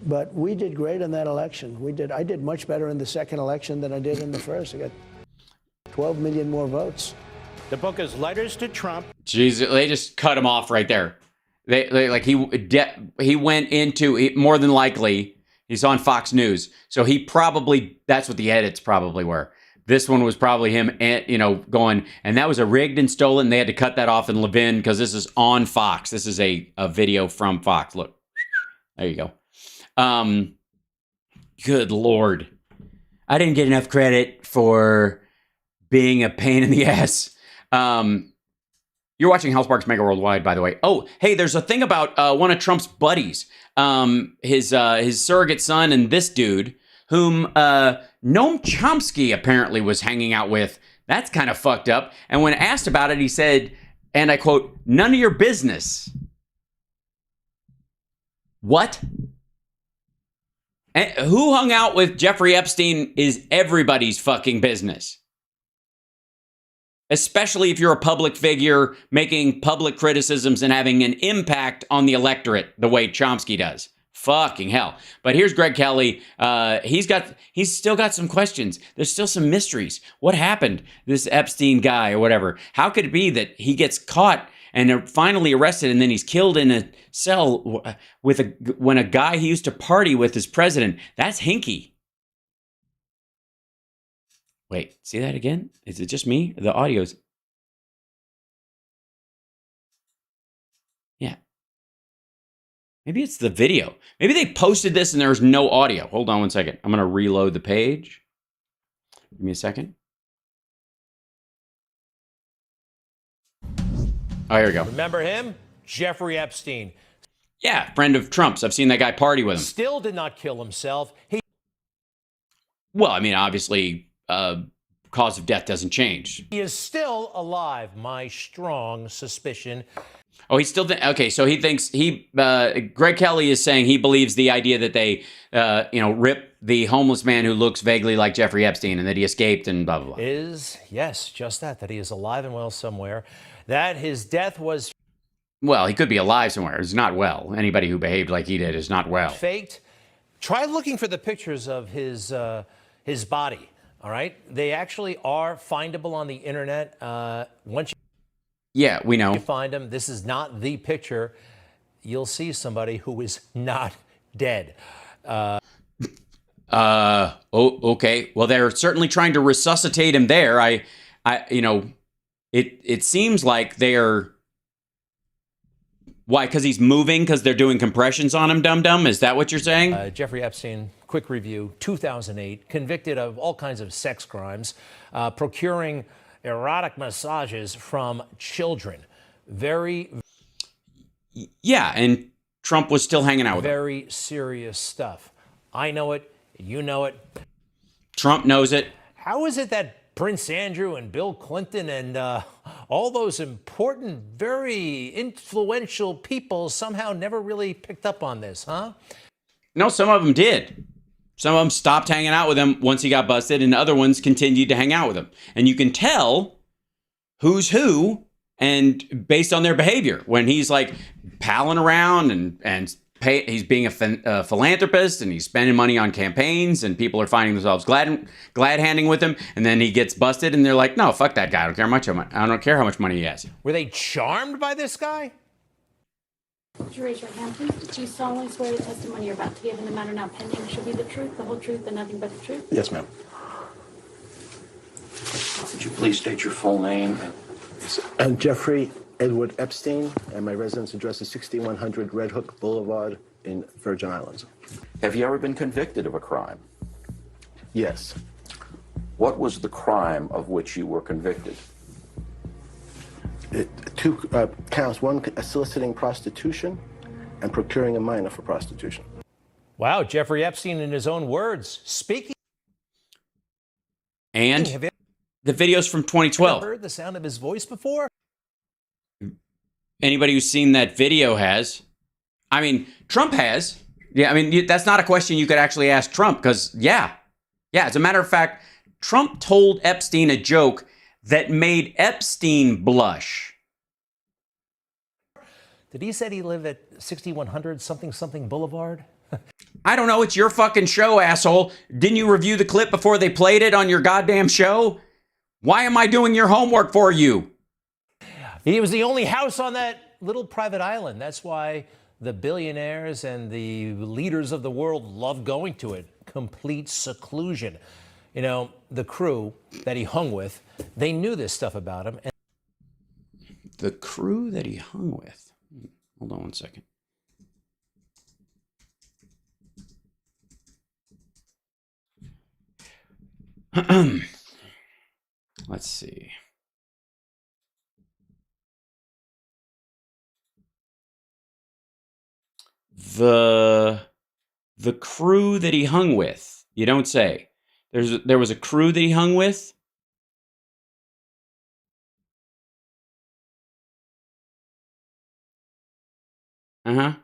Speaker 5: But we did great in that election. I did much better in the second election than I did in the first. I got 12 million more votes.
Speaker 6: The book is Letters to Trump.
Speaker 1: Jeez, they just cut him off right there. He went into, more than likely, he's on Fox News. So that's what the edits probably were. This one was probably him, going, and that was a rigged and stolen. They had to cut that off in Levin because this is on Fox. This is a video from Fox. Look, there you go. Good Lord. I didn't get enough credit for being a pain in the ass. You're watching Hal Sparks Mega Worldwide, by the way. Oh, hey, there's a thing about one of Trump's buddies, his surrogate son and this dude, whom Noam Chomsky apparently was hanging out with. That's kind of fucked up. And when asked about it, he said, and I quote, "None of your business." What? And who hung out with Jeffrey Epstein is everybody's fucking business. Especially if you're a public figure making public criticisms and having an impact on the electorate the way Chomsky does. Fucking hell. But here's Greg Kelly. He's still got some questions. There's still some mysteries. What happened? This Epstein guy or whatever. How could it be that he gets caught and they're finally arrested and then he's killed in a cell when a guy he used to party with is president? That's hinky. Wait, see that again? Is it just me? The audio's... Yeah. Maybe it's the video. Maybe they posted this and there's no audio. Hold on one second. I'm going to reload the page. Give me a second. Oh, here we go.
Speaker 6: Remember him? Jeffrey Epstein.
Speaker 1: Yeah, friend of Trump's. I've seen that guy party with him.
Speaker 6: Still did not kill himself.
Speaker 1: Well, I mean, obviously, cause of death doesn't change.
Speaker 6: He is still alive, my strong suspicion.
Speaker 1: Oh, he's still... Okay, so he thinks... Greg Kelly is saying he believes the idea that they, rip the homeless man who looks vaguely like Jeffrey Epstein and that he escaped and blah, blah, blah.
Speaker 6: Yes, just that he is alive and well somewhere. That his death was...
Speaker 1: Well, he could be alive somewhere. He's not well. Anybody who behaved like he did is not well.
Speaker 6: Faked. Try looking for the pictures of his body, all right? They actually are findable on the internet. Once
Speaker 1: yeah, we know.
Speaker 6: you find them, this is not the picture. You'll see somebody who is not dead.
Speaker 1: Okay. Well, they're certainly trying to resuscitate him there. It seems like they're... Why? Because he's moving? Because they're doing compressions on him, dum-dum? Is that what you're saying?
Speaker 6: Jeffrey Epstein, quick review, 2008, convicted of all kinds of sex crimes, procuring erotic massages from children.
Speaker 1: Yeah, and Trump was still hanging out with him.
Speaker 6: Very serious stuff. I know it. You know it.
Speaker 1: Trump knows it.
Speaker 6: How is it that Prince Andrew and Bill Clinton and all those important, very influential people somehow never really picked up on this, huh?
Speaker 1: No, some of them did. Some of them stopped hanging out with him once he got busted, and other ones continued to hang out with him. And you can tell who's who, and based on their behavior. When he's like palling around and he's being a philanthropist, and he's spending money on campaigns, and people are finding themselves glad handing with him, and then he gets busted, and they're like, "No, fuck that guy. I don't care how much money he has."
Speaker 6: Were they charmed by this guy?
Speaker 7: Would you raise your hand, please? Do you solemnly swear the testimony you're about to give in the matter now pending shall be the truth, the whole truth, and nothing but the truth?
Speaker 8: Yes, ma'am. Would you please state your full name?
Speaker 9: I'm Jeffrey Edward Epstein, and my residence address is 6100 Red Hook Boulevard in Virgin Islands.
Speaker 8: Have you ever been convicted of a crime?
Speaker 9: Yes.
Speaker 8: What was the crime of which you were convicted?
Speaker 9: Two counts, one soliciting prostitution and procuring a minor for prostitution.
Speaker 6: Wow, Jeffrey Epstein, in his own words, speaking.
Speaker 1: And
Speaker 6: Have you
Speaker 1: the video's from 2012.
Speaker 6: ever heard the sound of his voice before?
Speaker 1: Anybody who's seen that video has. I mean, Trump has. Yeah, I mean, that's not a question you could actually ask Trump because, yeah. As a matter of fact, Trump told Epstein a joke that made Epstein blush.
Speaker 6: Did he say he lived at 6100 something Boulevard?
Speaker 1: I don't know. It's your fucking show, asshole. Didn't you review the clip before they played it on your goddamn show? Why am I doing your homework for you?
Speaker 6: He was the only house on that little private island. That's why the billionaires and the leaders of the world love going to it. Complete seclusion. You know, the crew that he hung with, they knew this stuff about him.
Speaker 1: The crew that he hung with. Hold on one second. Let's see. The crew that he hung with. You don't say. There was a crew that he hung with. Look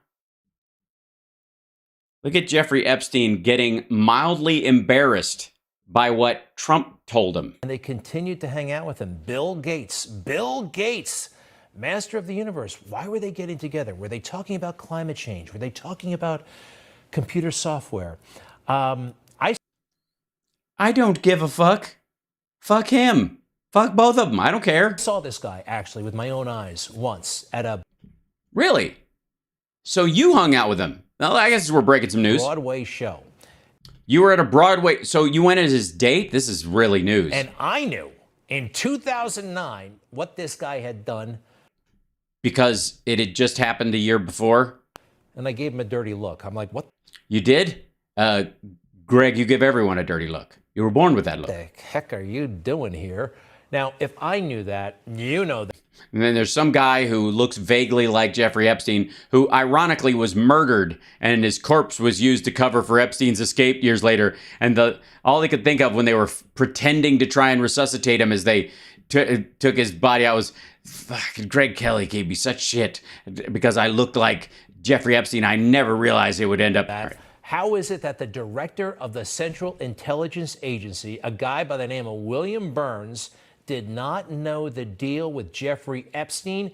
Speaker 1: at Jeffrey Epstein getting mildly embarrassed by what Trump told him.
Speaker 6: And they continued to hang out with him. Bill Gates, master of the universe. Why were they getting together? Were they talking about climate change? Were they talking about computer software? I
Speaker 1: don't give a fuck. Fuck him. Fuck both of them. I don't care.
Speaker 6: saw this guy actually with my own eyes once at a
Speaker 1: Really? So you hung out with him. Well, I guess we're breaking some news.
Speaker 6: Broadway show.
Speaker 1: You were at a Broadway, so you went as his date? This is really news.
Speaker 6: And I knew in 2009 what this guy had done.
Speaker 1: Because it had just happened the year before?
Speaker 6: And I gave him a dirty look. I'm like, what
Speaker 1: You did? Greg, you give everyone a dirty look. You were born with that look.
Speaker 6: the heck are you doing here? Now, if I knew that, you know that.
Speaker 1: And then there's some guy who looks vaguely like Jeffrey Epstein, who ironically was murdered, and his corpse was used to cover for Epstein's escape years later. And all they could think of when they were pretending to try and resuscitate him as they took his body out was, fuck, Greg Kelly gave me such shit because I looked like Jeffrey Epstein. I never realized it would end up that.
Speaker 6: How is it that the director of the Central Intelligence Agency, a guy by the name of William Burns, did not know the deal with Jeffrey Epstein?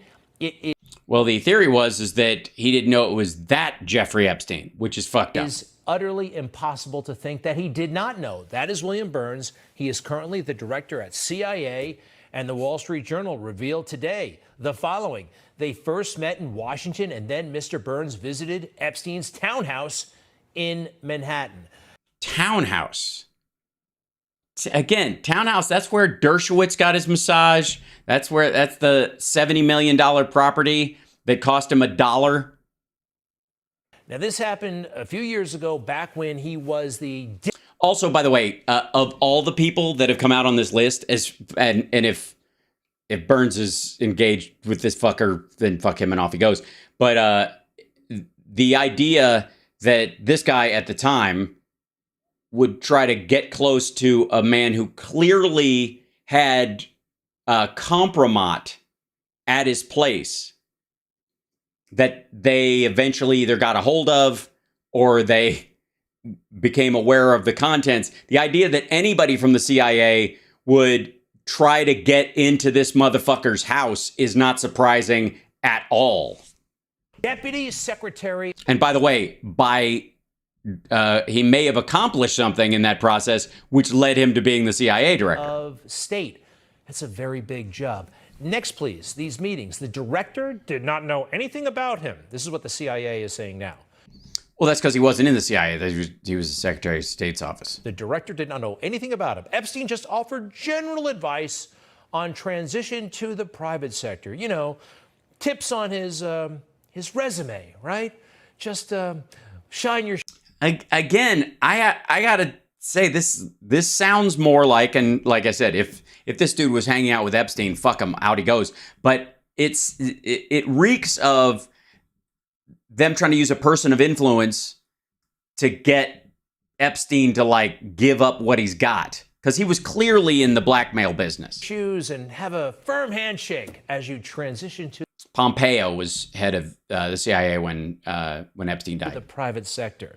Speaker 1: Well, the theory is that he didn't know it was that Jeffrey Epstein, which is fucked up.
Speaker 6: It is utterly impossible to think that he did not know. That is William Burns. He is currently the director at CIA, and the Wall Street Journal revealed today the following. They first met in Washington, and then Mr. Burns visited Epstein's townhouse in Manhattan.
Speaker 1: Townhouse. Again, townhouse, that's where Dershowitz got his massage. That's the $70 million property that cost him $1.
Speaker 6: Now, this happened a few years ago, back when he was the...
Speaker 1: Also, by the way, of all the people that have come out on this list, and if Burns is engaged with this fucker, then fuck him and off he goes. But the idea that this guy at the time would try to get close to a man who clearly had compromat at his place that they eventually either got a hold of or they became aware of the contents. The idea that anybody from the CIA would try to get into this motherfucker's house is not surprising at all.
Speaker 6: Deputy Secretary...
Speaker 1: And by the way, he may have accomplished something in that process, which led him to being the CIA director.
Speaker 6: ...of State. That's a very big job. Next, please, these meetings. The director did not know anything about him. This is what the CIA is saying now.
Speaker 1: Well, that's because he wasn't in the CIA. He was the Secretary of State's office.
Speaker 6: The director did not know anything about him. Epstein just offered general advice on transition to the private sector. You know, tips on his resume, right? Just shine your...
Speaker 1: Again, I gotta say this sounds more like, and like I said, if this dude was hanging out with Epstein, fuck him, out he goes. But it reeks of them trying to use a person of influence to get Epstein to like give up what he's got, because he was clearly in the blackmail business.
Speaker 6: Shoes and have a firm handshake as you transition to
Speaker 1: Pompeo was head of the CIA when Epstein died.
Speaker 6: the private sector.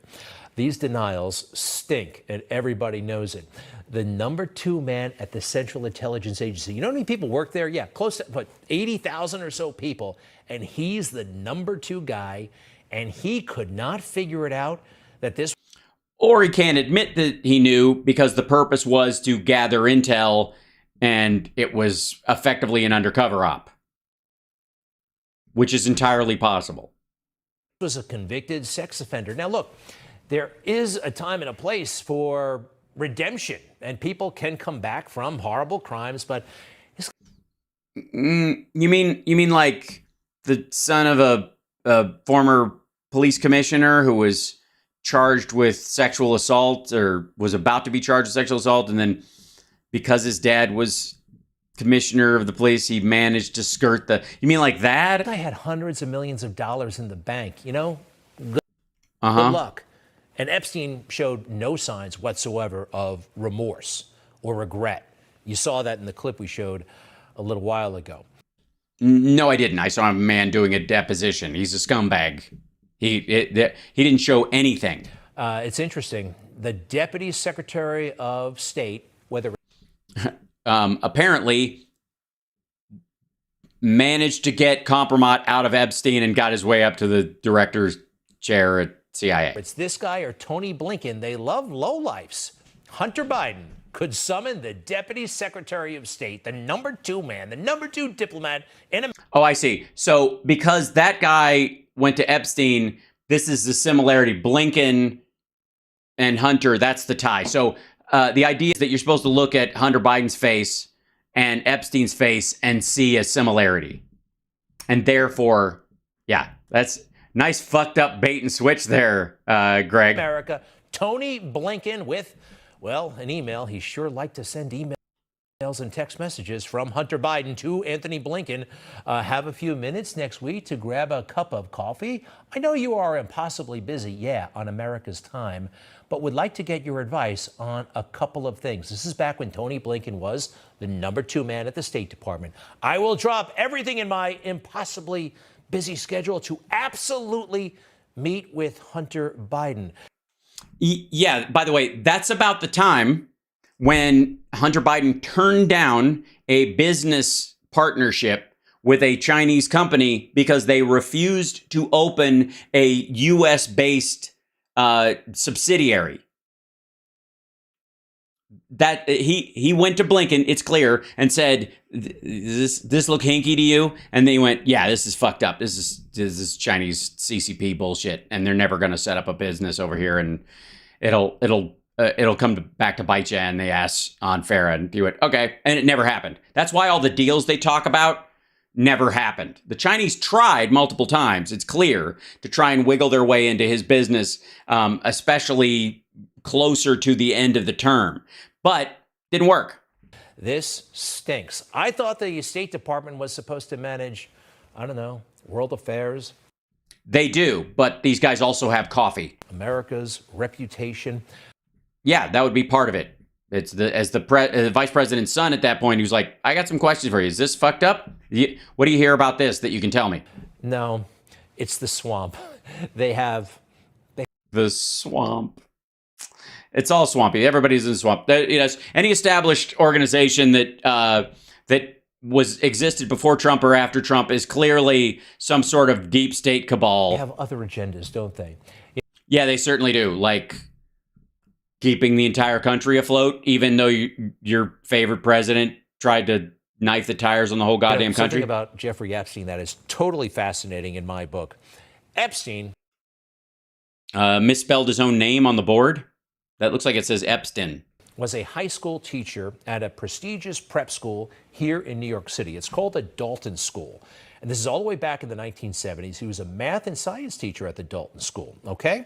Speaker 6: These denials stink, and everybody knows it. The number 2 man at the Central Intelligence Agency. You know how many people work there? Yeah, close to 80,000 or so people. And he's the number 2 guy, and he could not figure it out that this...
Speaker 1: Or he can't admit that he knew because the purpose was to gather intel, and it was effectively an undercover op, which is entirely possible.
Speaker 6: was a convicted sex offender. Now, look, there is a time and a place for redemption, and people can come back from horrible crimes, but
Speaker 1: you mean like the son of a former police commissioner who was charged with sexual assault, or was about to be charged with sexual assault, and then because his dad was commissioner of the police, he managed to skirt the... You mean like that?
Speaker 6: I had hundreds of millions of dollars in the bank, you know? Good
Speaker 1: Uh-huh.
Speaker 6: luck. And Epstein showed no signs whatsoever of remorse or regret. You saw that in the clip we showed a little while ago.
Speaker 1: No, I didn't. I saw a man doing a deposition. He's a scumbag. He didn't show anything.
Speaker 6: It's interesting. The Deputy Secretary of State, whether...
Speaker 1: Apparently managed to get Compromat out of Epstein and got his way up to the director's chair at CIA.
Speaker 6: it's this guy or Tony Blinken, they love lowlifes. Hunter Biden could summon the Deputy Secretary of State, the number 2 man, the number 2 diplomat in America.
Speaker 1: Oh, I see. So because that guy went to Epstein, this is the similarity. Blinken and Hunter, that's the tie. So the idea is that you're supposed to look at Hunter Biden's face and Epstein's face and see a similarity. And therefore, yeah, that's nice fucked up bait and switch there, Greg.
Speaker 6: America. Tony Blinken with, well, an email. He sure liked to send emails and text messages from Hunter Biden to Anthony Blinken. Have a few minutes next week to grab a cup of coffee. I know you are impossibly busy, yeah, on America's time, but would like to get your advice on a couple of things. This is back when Tony Blinken was the number 2 man at the State Department. I will drop everything in my impossibly busy schedule to absolutely meet with Hunter Biden.
Speaker 1: Yeah, by the way, that's about the time when Hunter Biden turned down a business partnership with a Chinese company because they refused to open a US-based subsidiary. That he went to Blinken, it's clear, and said, this look hinky to you? And they went, yeah, this is fucked up. This is Chinese CCP bullshit, and they're never going to set up a business over here, and it'll come back to bite you in the ass on Farah. And you went, okay, and it never happened. That's why all the deals they talk about never happened. The Chinese tried multiple times, it's clear, to try and wiggle their way into his business, especially closer to the end of the term, but didn't work.
Speaker 6: This stinks. I thought the State Department was supposed to manage, I don't know, world affairs.
Speaker 1: They do, but these guys also have coffee.
Speaker 6: America's reputation.
Speaker 1: Yeah, that would be part of it. It's the vice president's son at that point who's like, I got some questions for you. Is this fucked up? What do you hear about this that you can tell me?
Speaker 6: No, it's the swamp. They have...
Speaker 1: The swamp. It's all swampy. Everybody's in the swamp. Any established organization that existed before Trump or after Trump is clearly some sort of deep state cabal.
Speaker 6: They have other agendas, don't they?
Speaker 1: Yeah, they certainly do. Like keeping the entire country afloat, even though your favorite president tried to knife the tires on the whole goddamn country.
Speaker 6: Something about Jeffrey Epstein that is totally fascinating in my book. Epstein
Speaker 1: misspelled his own name on the board. That looks like it says Epstein.
Speaker 6: Was a high school teacher at a prestigious prep school here in New York City. It's called the Dalton School. And this is all the way back in the 1970s. He was a math and science teacher at the Dalton School, okay?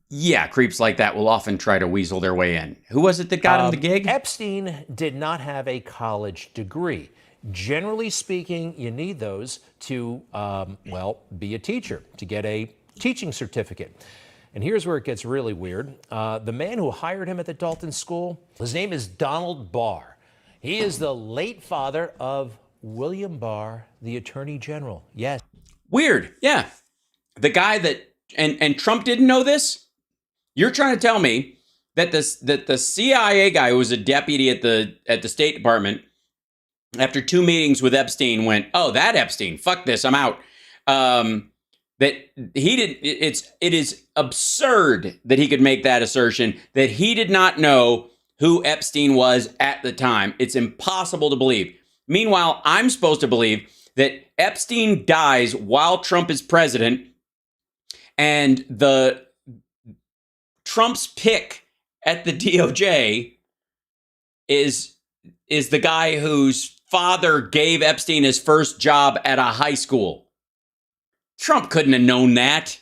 Speaker 1: Yeah, creeps like that will often try to weasel their way in. Who was it that got him the gig?
Speaker 6: Epstein did not have a college degree. Generally speaking, you need those to, be a teacher, to get a teaching certificate. And here's where it gets really weird. The man who hired him at the Dalton School, his name is Donald Barr. He is the late father of William Barr, the Attorney General. Yes.
Speaker 1: Weird. Yeah. The guy that, and Trump didn't know this? You're trying to tell me that the CIA guy who was a deputy at the State Department, after 2 meetings with Epstein, went, oh, that Epstein, fuck this, I'm out. That he did, it is absurd that he could make that assertion, that he did not know who Epstein was at the time. It's impossible to believe. Meanwhile, I'm supposed to believe that Epstein dies while Trump is president, and Trump's pick at the DOJ is the guy whose father gave Epstein his first job at a high school. Trump couldn't have known that.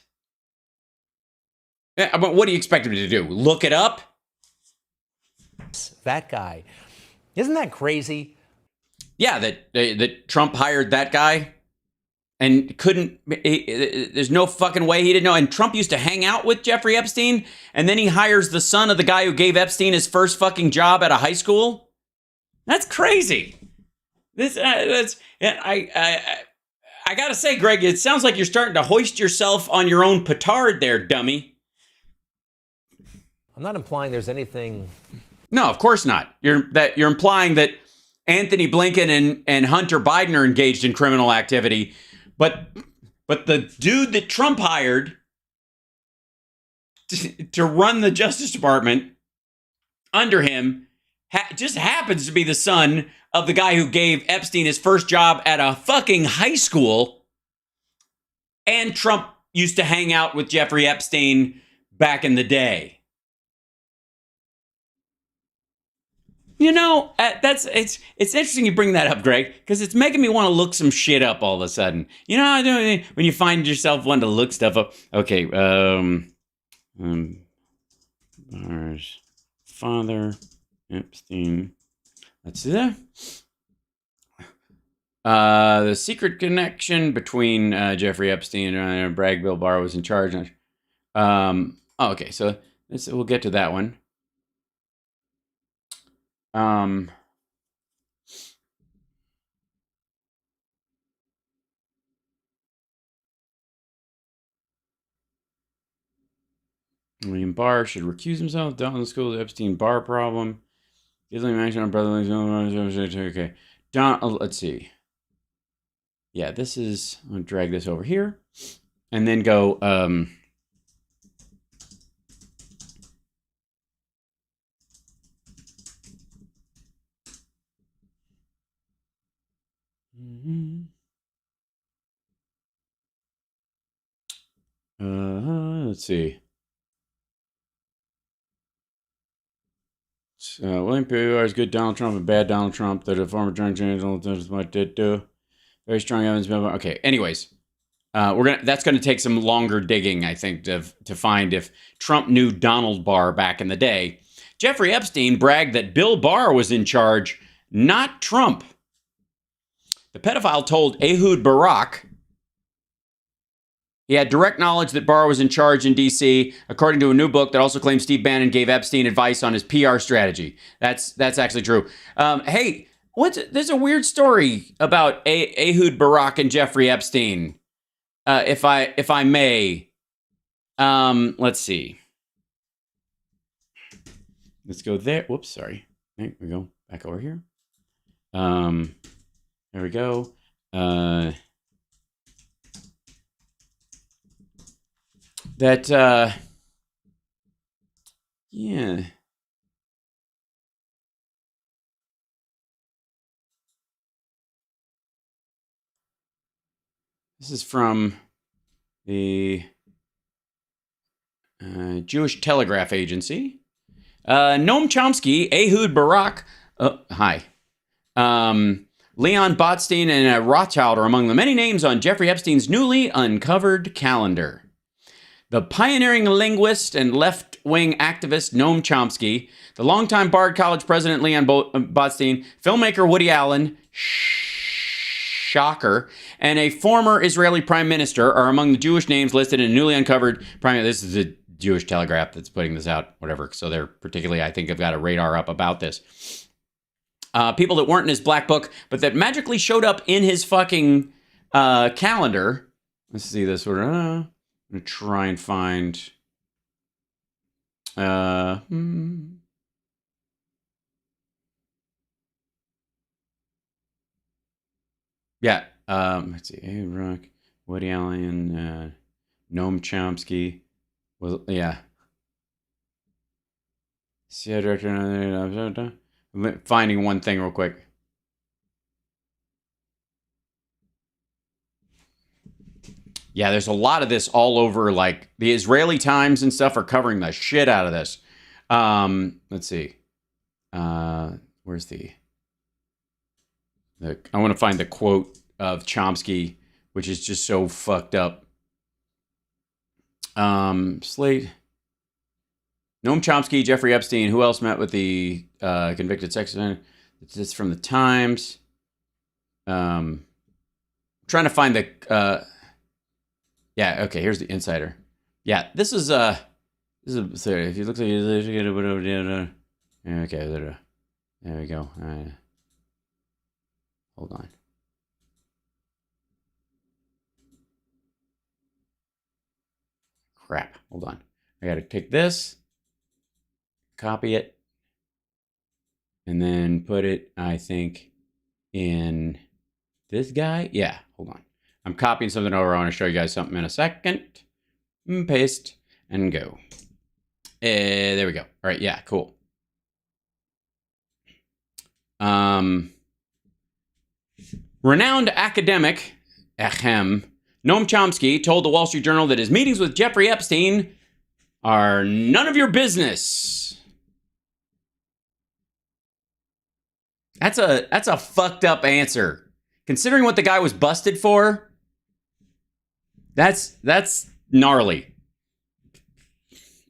Speaker 1: What do you expect him to do? Look it up?
Speaker 6: That guy. Isn't that crazy?
Speaker 1: Yeah, that Trump hired that guy and couldn't, there's no fucking way he didn't know. And Trump used to hang out with Jeffrey Epstein, and then he hires the son of the guy who gave Epstein his first fucking job at a high school? That's crazy. I gotta say, Greg, it sounds like you're starting to hoist yourself on your own petard there, dummy.
Speaker 6: I'm not implying there's anything.
Speaker 1: No, of course not. You're implying that Anthony Blinken and Hunter Biden are engaged in criminal activity, but the dude that Trump hired to run the Justice Department under him just happens to be the son of the guy who gave Epstein his first job at a fucking high school. And Trump used to hang out with Jeffrey Epstein back in the day. You know, it's interesting you bring that up, Greg, because it's making me want to look some shit up all of a sudden. You know, when you find yourself wanting to look stuff up. Okay, Barr's father, Epstein. Let's see there. The secret connection between Jeffrey Epstein and Bragg Bill Barr was in charge. Okay, so we'll get to that one. William Barr should recuse himself. Down the school Epstein Barr problem. Easily mentioned on brother. Okay, let's see. Yeah, this is. I'm gonna drag this over here, and then go. Let's see. William P. is good Donald Trump and bad Donald Trump. That a former Attorney General did do. Very strong evidence. Okay. Anyways, that's gonna take some longer digging, I think, to find if Trump knew Donald Barr back in the day. Jeffrey Epstein bragged that Bill Barr was in charge, not Trump. The pedophile told Ehud Barak he had direct knowledge that Barr was in charge in D.C., according to a new book that also claims Steve Bannon gave Epstein advice on his PR strategy. That's actually true. Hey, there's a weird story about Ehud Barak and Jeffrey Epstein, if I may. Let's see. Let's go there. Whoops, sorry. There we go. Back over here. There we go. Yeah. This is from the Jewish Telegraph Agency. Noam Chomsky, Ehud Barak, hi. Leon Botstein and Rothschild are among the many names on Jeffrey Epstein's newly uncovered calendar. The pioneering linguist and left-wing activist Noam Chomsky, the longtime Bard College president Leon Botstein, filmmaker Woody Allen, shocker, and a former Israeli prime minister are among the Jewish names listed in a newly uncovered prime. This is a Jewish Telegraph that's putting this out, whatever. So they're particularly, I think, have got a radar up about this. People that weren't in his black book, but that magically showed up in his fucking calendar. Let's see this order. I'm going to try and find... Yeah. Let's see. Hey, Rock, Woody Allen, Noam Chomsky. Well, yeah. I'm finding one thing real quick. Yeah, there's a lot of this all over. Like the Israeli Times and stuff are covering the shit out of this. Let's see. Where's the I want to find the quote of Chomsky, which is just so fucked up. Slate. Noam Chomsky, Jeffrey Epstein. Who else met with the convicted sex offender? It's from the Times. Trying to find the. Yeah. Okay. Here's the Insider. Yeah. This is sorry. If you look like okay. There we go. Hold on. Crap. Hold on. I got to take this, copy it, and then put it, I think, in this guy. Yeah, hold on. I'm copying something over. I want to show you guys something in a second. Paste and go. There we go. All right. Yeah, cool. Renowned academic, Noam Chomsky told the Wall Street Journal that his meetings with Jeffrey Epstein are none of your business. That's a fucked up answer. Considering what the guy was busted for, that's gnarly.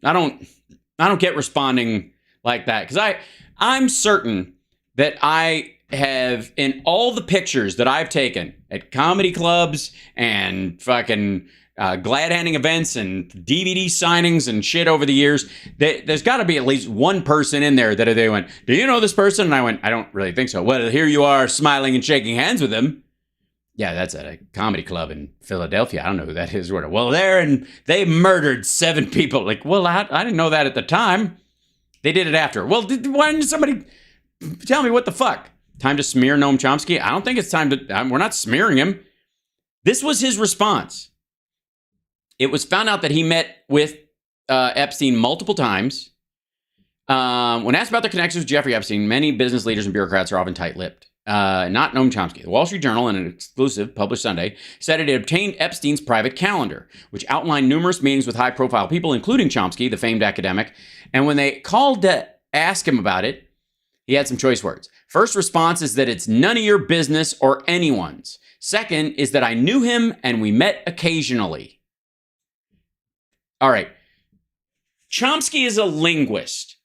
Speaker 1: I don't get responding like that, because I'm certain that I have, in all the pictures that I've taken at comedy clubs and fucking glad-handing events and DVD signings and shit over the years, there's got to be at least one person in there that they went, do you know this person? And I went, I don't really think so. Well, here you are smiling and shaking hands with him. Yeah, that's at a comedy club in Philadelphia. I don't know who that is. Well, they murdered 7 people. Like, well, I didn't know that at the time. They did it after. Well, why didn't somebody tell me what the fuck? Time to smear Noam Chomsky? I don't think it's time to... we're not smearing him. This was his response. It was found out that he met with Epstein multiple times. When asked about their connections with Jeffrey Epstein, many business leaders and bureaucrats are often tight-lipped. Not Noam Chomsky. The Wall Street Journal, in an exclusive published Sunday, said it had obtained Epstein's private calendar, which outlined numerous meetings with high-profile people, including Chomsky, the famed academic. And when they called to ask him about it, he had some choice words. First response is that it's none of your business or anyone's. Second is that I knew him and we met occasionally. All right. Chomsky is a linguist.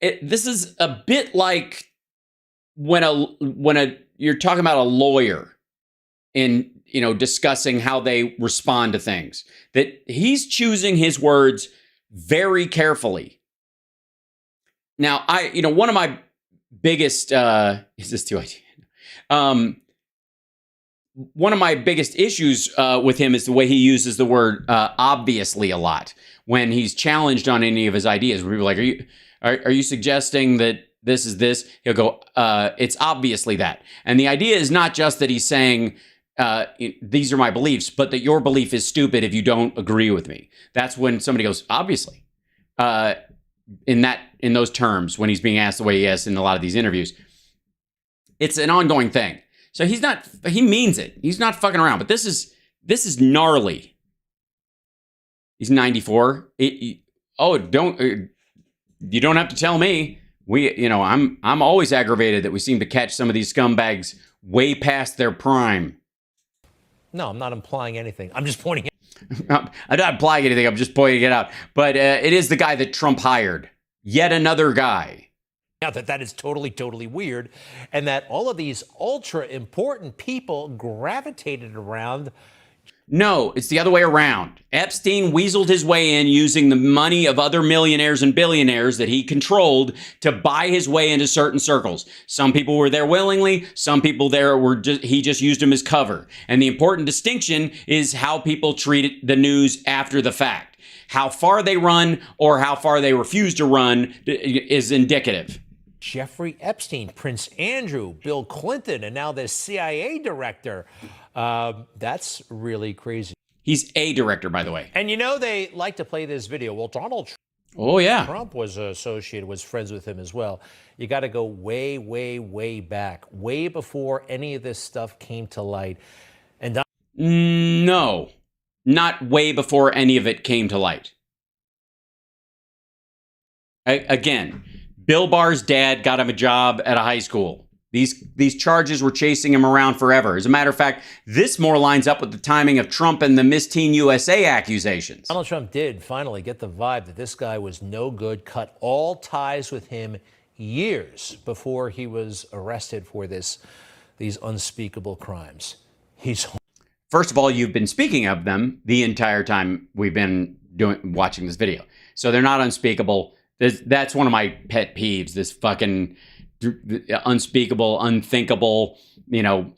Speaker 1: This is a bit like when you're talking about a lawyer in, discussing how they respond to things, that he's choosing his words very carefully. Now, one of my biggest, is this too idea? One of my biggest issues with him is the way he uses the word obviously a lot when he's challenged on any of his ideas. Where people are like, are you suggesting that this is this? He'll go, it's obviously that. And the idea is not just that he's saying, these are my beliefs, but that your belief is stupid if you don't agree with me. That's when somebody goes, obviously. In those terms, when he's being asked the way he is in a lot of these interviews, it's an ongoing thing. So he means it. He's not fucking around. But this is gnarly. He's 94. You don't have to tell me. I'm always aggravated that we seem to catch some of these scumbags way past their prime.
Speaker 6: No, I'm not implying anything. I'm just pointing
Speaker 1: I'm not implying anything. I'm just pointing it out. But it is the guy that Trump hired. Yet another guy.
Speaker 6: out that is totally, totally weird, and that all of these ultra important people gravitated around.
Speaker 1: No, it's the other way around. Epstein weaseled his way in using the money of other millionaires and billionaires that he controlled to buy his way into certain circles. Some people were there willingly. Some people there were he just used them as cover. And the important distinction is how people treat the news after the fact. How far they run or how far they refuse to run is indicative.
Speaker 6: Jeffrey Epstein, Prince Andrew, Bill Clinton, and now the CIA director. That's really crazy.
Speaker 1: He's a director, by the way.
Speaker 6: And you know, they like to play this video. Well, Donald Trump was associated, was friends with him as well. You got to go way, way, way back, way before any of this stuff came to light. And
Speaker 1: no, not way before any of it came to light. Again, Bill Barr's dad got him a job at a high school. These charges were chasing him around forever. As a matter of fact, this more lines up with the timing of Trump and the Miss Teen USA accusations.
Speaker 6: Donald Trump did finally get the vibe that this guy was no good, cut all ties with him years before he was arrested for these unspeakable crimes.
Speaker 1: First of all, you've been speaking of them the entire time we've been watching this video. So they're not unspeakable. That's one of my pet peeves, this fucking unspeakable, unthinkable,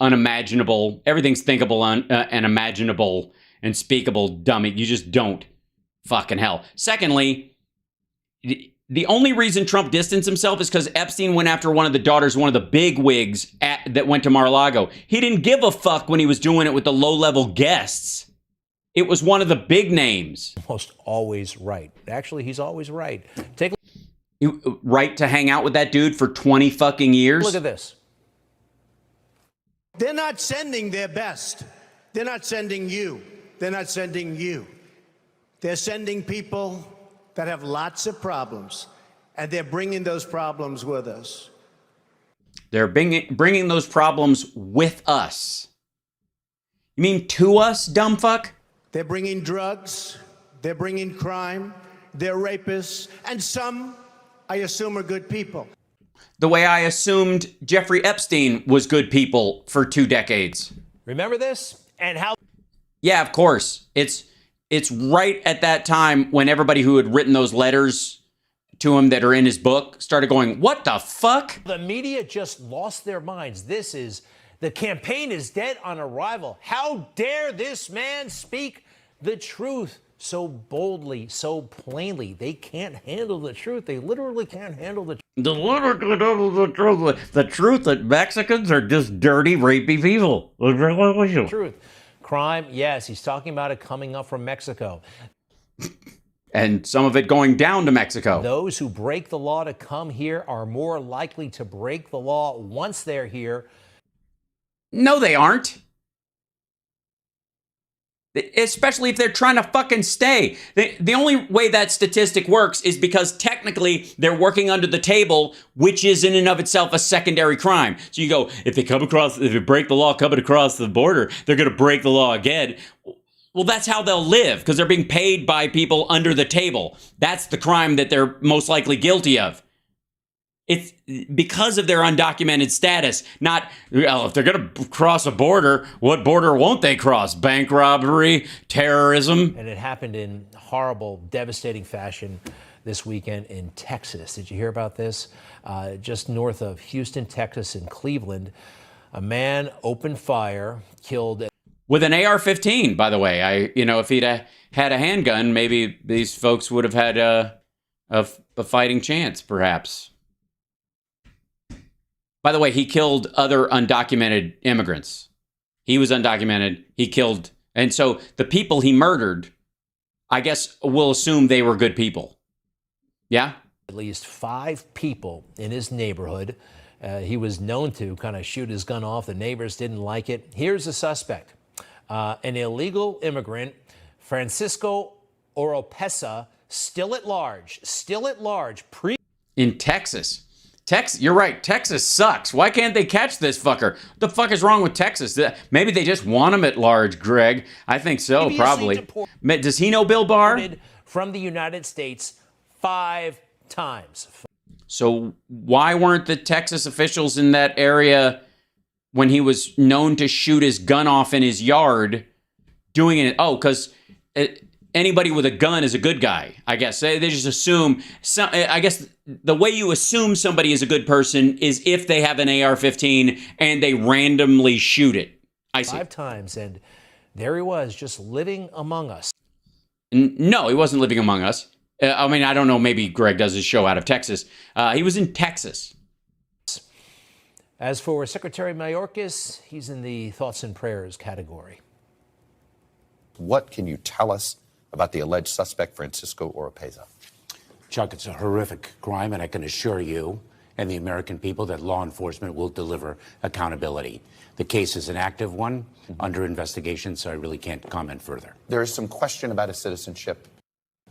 Speaker 1: unimaginable. Everything's thinkable and imaginable and speakable, dummy. You just don't. Fucking hell. Secondly, the only reason Trump distanced himself is because Epstein went after one of the daughters, one of the big wigs that went to Mar-a-Lago. He didn't give a fuck when he was doing it with the low-level guests. It was one of the big names.
Speaker 6: Almost always right. Actually, he's always right. Take a
Speaker 1: right to hang out with that dude for 20 fucking years.
Speaker 6: look at this.
Speaker 5: They're not sending their best. They're not sending you. They're not sending you. They're sending people that have lots of problems, and they're bringing those problems with us.
Speaker 1: They're bringing those problems with us. You mean to us, dumb fuck?
Speaker 5: They're bringing drugs. They're bringing crime. They're rapists. And some, I assume, are good people.
Speaker 1: The way I assumed Jeffrey Epstein was good people for 2 decades.
Speaker 6: Remember this? And how?
Speaker 1: Yeah, of course. It's right at that time when everybody who had written those letters to him that are in his book started going, what the fuck?
Speaker 6: The media just lost their minds. The campaign is dead on arrival. How dare this man speak the truth so boldly, so plainly? They can't handle the truth. They literally can't handle the truth.
Speaker 1: The truth that Mexicans are just dirty, rapey people.
Speaker 6: Truth. Crime, yes, he's talking about it coming up from Mexico.
Speaker 1: And some of it going down to Mexico.
Speaker 6: Those who break the law to come here are more likely to break the law once they're here.
Speaker 1: No, they aren't. Especially if they're trying to fucking stay. The only way that statistic works is because technically they're working under the table, which is in and of itself a secondary crime. So you go, if they break the law coming across the border, they're going to break the law again. Well, that's how they'll live, because they're being paid by people under the table. That's the crime that they're most likely guilty of. It's because of their undocumented status, not, well, if they're going to cross a border, what border won't they cross? Bank robbery, terrorism.
Speaker 6: And it happened in horrible, devastating fashion this weekend in Texas. Did you hear about this? Just north of Houston, Texas, in Cleveland, a man opened fire, killed.
Speaker 1: With an AR-15, by the way. If he'd had a handgun, maybe these folks would have had a fighting chance, perhaps. By the way, he killed other undocumented immigrants. He was undocumented. He killed. And so the people he murdered, I guess we'll assume they were good people. Yeah?
Speaker 6: At least 5 people in his neighborhood. He was known to kind of shoot his gun off. The neighbors didn't like it. Here's the suspect. An illegal immigrant, Francisco Oropesa, still at large. In
Speaker 1: Texas. You're right. Texas sucks. Why can't they catch this fucker? What the fuck is wrong with Texas? Maybe they just want him at large, Greg. I think so, probably. Does he know Bill Barr?
Speaker 6: From the United States 5 times.
Speaker 1: So why weren't the Texas officials in that area when he was known to shoot his gun off in his yard doing it. Oh, because anybody with a gun is a good guy, I guess. They just assume. I guess the way you assume somebody is a good person is if they have an AR-15 and they randomly shoot it. I see.
Speaker 6: 5 times, and there he was, just living among us.
Speaker 1: No, he wasn't living among us. I mean, I don't know. Maybe Greg does his show out of Texas. He was in Texas.
Speaker 6: As for Secretary Mayorkas, he's in the thoughts and prayers category.
Speaker 10: What can you tell us about the alleged suspect, Francisco Oropeza?
Speaker 11: Chuck, it's a horrific crime, and I can assure you and the American people that law enforcement will deliver accountability. The case is an active one, under investigation, so I really can't comment further.
Speaker 10: There is some question about his citizenship.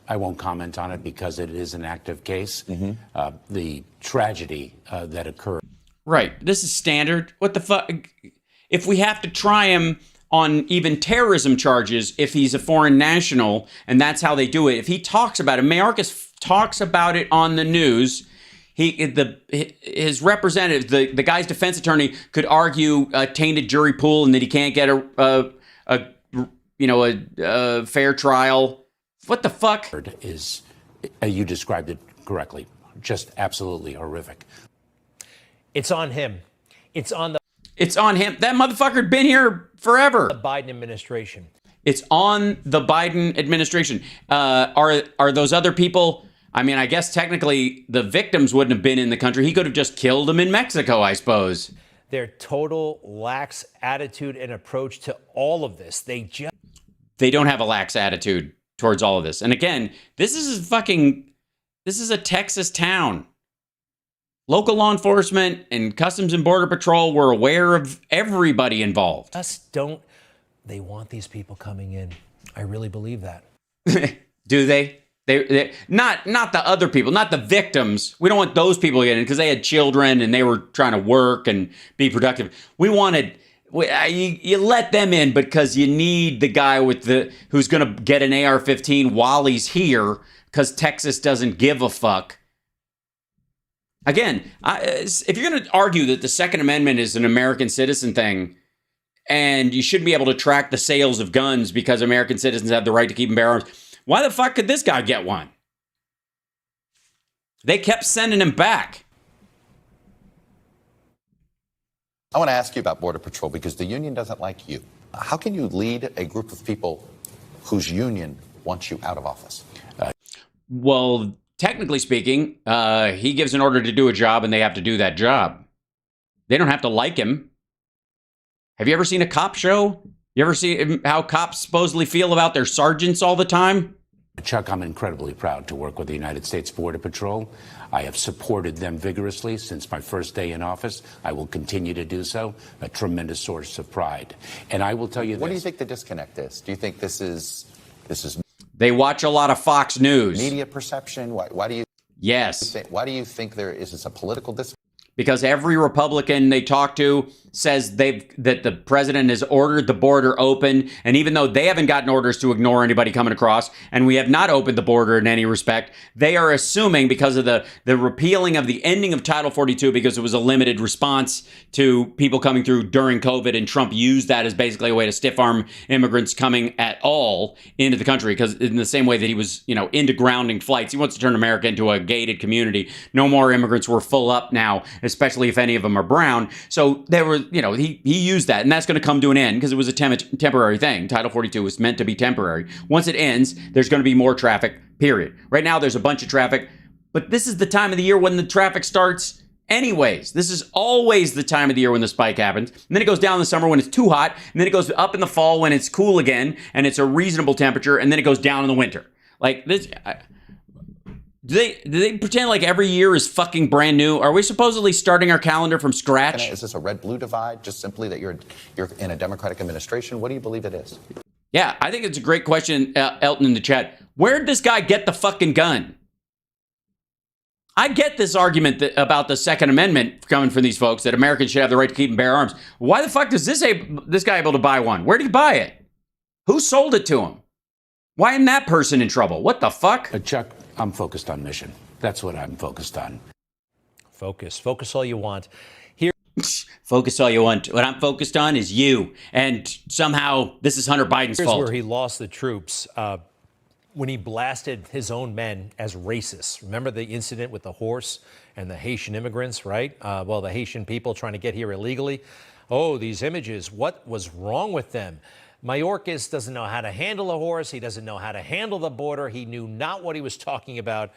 Speaker 11: I won't comment on it because it is an active case. The tragedy that occurred.
Speaker 1: Right. This is standard. What the fuck? If we have to try him on even terrorism charges, if he's a foreign national, and that's how they do it. If he talks about it, Mayorkas talks about it on the news. His representative, the guy's defense attorney, could argue a tainted jury pool and that he can't get a fair trial. What the fuck?
Speaker 11: Is you described it correctly. Just absolutely horrific.
Speaker 6: It's on him. It's on
Speaker 1: him. That motherfucker had been here forever.
Speaker 6: the Biden administration.
Speaker 1: It's on the Biden administration. Are those other people? I mean, I guess technically the victims wouldn't have been in the country. He could have just killed them in Mexico, I suppose.
Speaker 6: Their total lax attitude and approach to all of this. They
Speaker 1: don't have a lax attitude towards all of this. And again, this is a Texas town. Local law enforcement and Customs and Border Patrol were aware of everybody involved.
Speaker 6: They want these people coming in. I really believe that.
Speaker 1: Do they? They not the other people, not the victims. We don't want those people getting in because they had children and they were trying to work and be productive. You let them in because you need the guy who's going to get an AR-15 while he's here because Texas doesn't give a fuck. Again, if you're going to argue that the Second Amendment is an American citizen thing and you shouldn't be able to track the sales of guns because American citizens have the right to keep and bear arms, why the fuck could this guy get one? They kept sending him back.
Speaker 10: I want to ask you about Border Patrol because the union doesn't like you. How can you lead a group of people whose union wants you out of office?
Speaker 1: Well, technically speaking, he gives an order to do a job and they have to do that job. They don't have to like him. Have you ever seen a cop show? You ever see how cops supposedly feel about their sergeants all the time?
Speaker 11: Chuck, I'm incredibly proud to work with the United States Border Patrol. I have supported them vigorously since my first day in office. I will continue to do so. A tremendous source of pride. And I will tell you this.
Speaker 10: What do you think the disconnect is? Do you think this is
Speaker 1: They watch a lot of Fox News.
Speaker 10: Media perception? Why do you?
Speaker 1: Yes.
Speaker 10: Why do you think there is this a political disconnect?
Speaker 1: Because every Republican they talk to says that the president has ordered the border open. And even though they haven't gotten orders to ignore anybody coming across, and we have not opened the border in any respect, they are assuming because of the repealing of the ending of Title 42, because it was a limited response to people coming through during COVID, and Trump used that as basically a way to stiff arm immigrants coming at all into the country. Because in the same way that he was, into grounding flights, he wants to turn America into a gated community. No more immigrants. We're full up now, especially if any of them are brown. So there were, he used that, and that's going to come to an end because it was a temporary thing. Title 42 was meant to be temporary. Once it ends, there's going to be more traffic, period. Right now, there's a bunch of traffic, but this is the time of the year when the traffic starts anyways. This is always the time of the year when the spike happens. And then it goes down in the summer when it's too hot, and then it goes up in the fall when it's cool again, and it's a reasonable temperature, and then it goes down in the winter. Like this... Do they pretend like every year is fucking brand new? Are we supposedly starting our calendar from scratch?
Speaker 10: Is this a red-blue divide, just simply that you're in a Democratic administration? What do you believe it is?
Speaker 1: Yeah, I think it's a great question, Elton in the chat. Where did this guy get the fucking gun? I get this argument about the Second Amendment coming from these folks, that Americans should have the right to keep and bear arms. Why the fuck is this guy able to buy one? Where did he buy it? Who sold it to him? Why isn't that person in trouble? What the fuck?
Speaker 11: Chuck, I'm focused on mission. That's what I'm focused on.
Speaker 6: Focus all you want.
Speaker 1: Focus all you want. What I'm focused on is you. And somehow this is Hunter Biden's
Speaker 6: Here's
Speaker 1: fault.
Speaker 6: where he lost the troops. When he blasted his own men as racists. Remember the incident with the horse and the Haitian immigrants, right? Well, the Haitian people trying to get here illegally. Oh, these images, what was wrong with them? Mayorkas doesn't know how to handle a horse. He doesn't know how to handle the border. He knew not what he was talking about.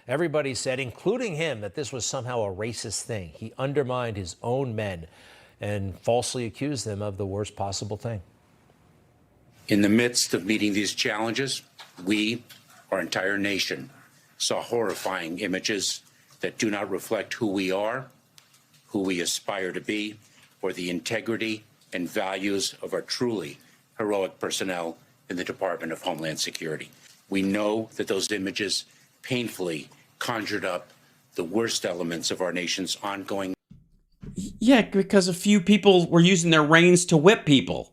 Speaker 6: Everybody said, including him, that this was somehow a racist thing. He undermined his own men and falsely accused them of the worst possible thing.
Speaker 11: In the midst of meeting these challenges, we, our entire nation, saw horrifying images that do not reflect who we are, who we aspire to be, or the integrity and values of our truly heroic personnel in the Department of Homeland Security. We know that those images painfully conjured up the worst elements of our nation's ongoing.
Speaker 1: Yeah, because a few people were using their reins to whip people.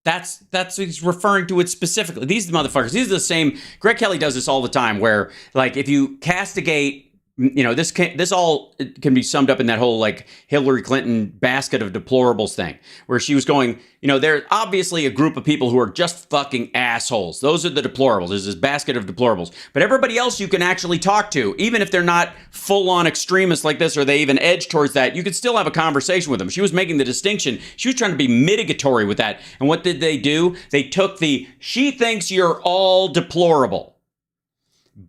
Speaker 1: That's what he's referring to it specifically. These motherfuckers, these are the same. Greg Kelly does this all the time where, like, if you castigate, you know, this all can be summed up in that whole, like, Hillary Clinton basket of deplorables thing, where she was going, you know, there's obviously a group of people who are just fucking assholes. Those are the deplorables. There's this basket of deplorables. But everybody else you can actually talk to, even if they're not full-on extremists like this, or they even edge towards that, you could still have a conversation with them. She was making the distinction. She was trying to be mitigatory with that. And what did they do? They took she thinks you're all deplorable.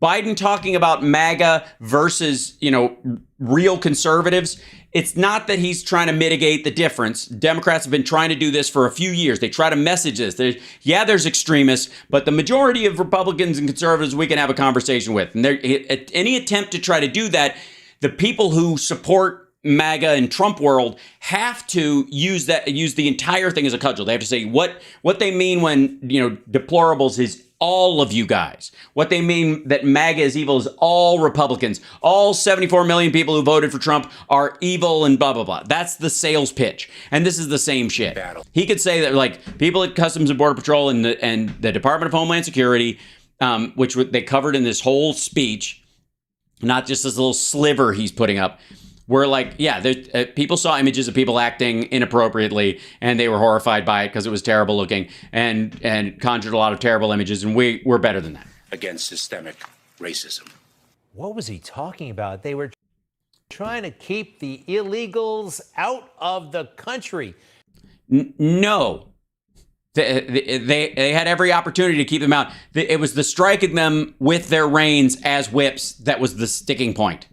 Speaker 1: Biden talking about MAGA versus, you know, real conservatives. It's not that he's trying to mitigate the difference. Democrats have been trying to do this for a few years. They try to message this. There's extremists, but the majority of Republicans and conservatives we can have a conversation with. And any attempt to try to do that, the people who support MAGA and Trump world have to use the entire thing as a cudgel. They have to say what they mean when, you know, deplorables is all of you guys. What they mean that MAGA is evil is all Republicans. All 74 million people who voted for Trump are evil and blah, blah, blah. That's the sales pitch. And this is the same shit. He could say that, like, people at Customs and Border Patrol and the Department of Homeland Security, which they covered in this whole speech, not just this little sliver he's putting up, were like, yeah, people saw images of people acting inappropriately, and they were horrified by it because it was terrible looking, and conjured a lot of terrible images, and we're better than that.
Speaker 11: Against systemic racism.
Speaker 6: What was he talking about? They were trying to keep the illegals out of the country.
Speaker 1: No. They had every opportunity to keep them out. It was the striking them with their reins as whips that was the sticking point.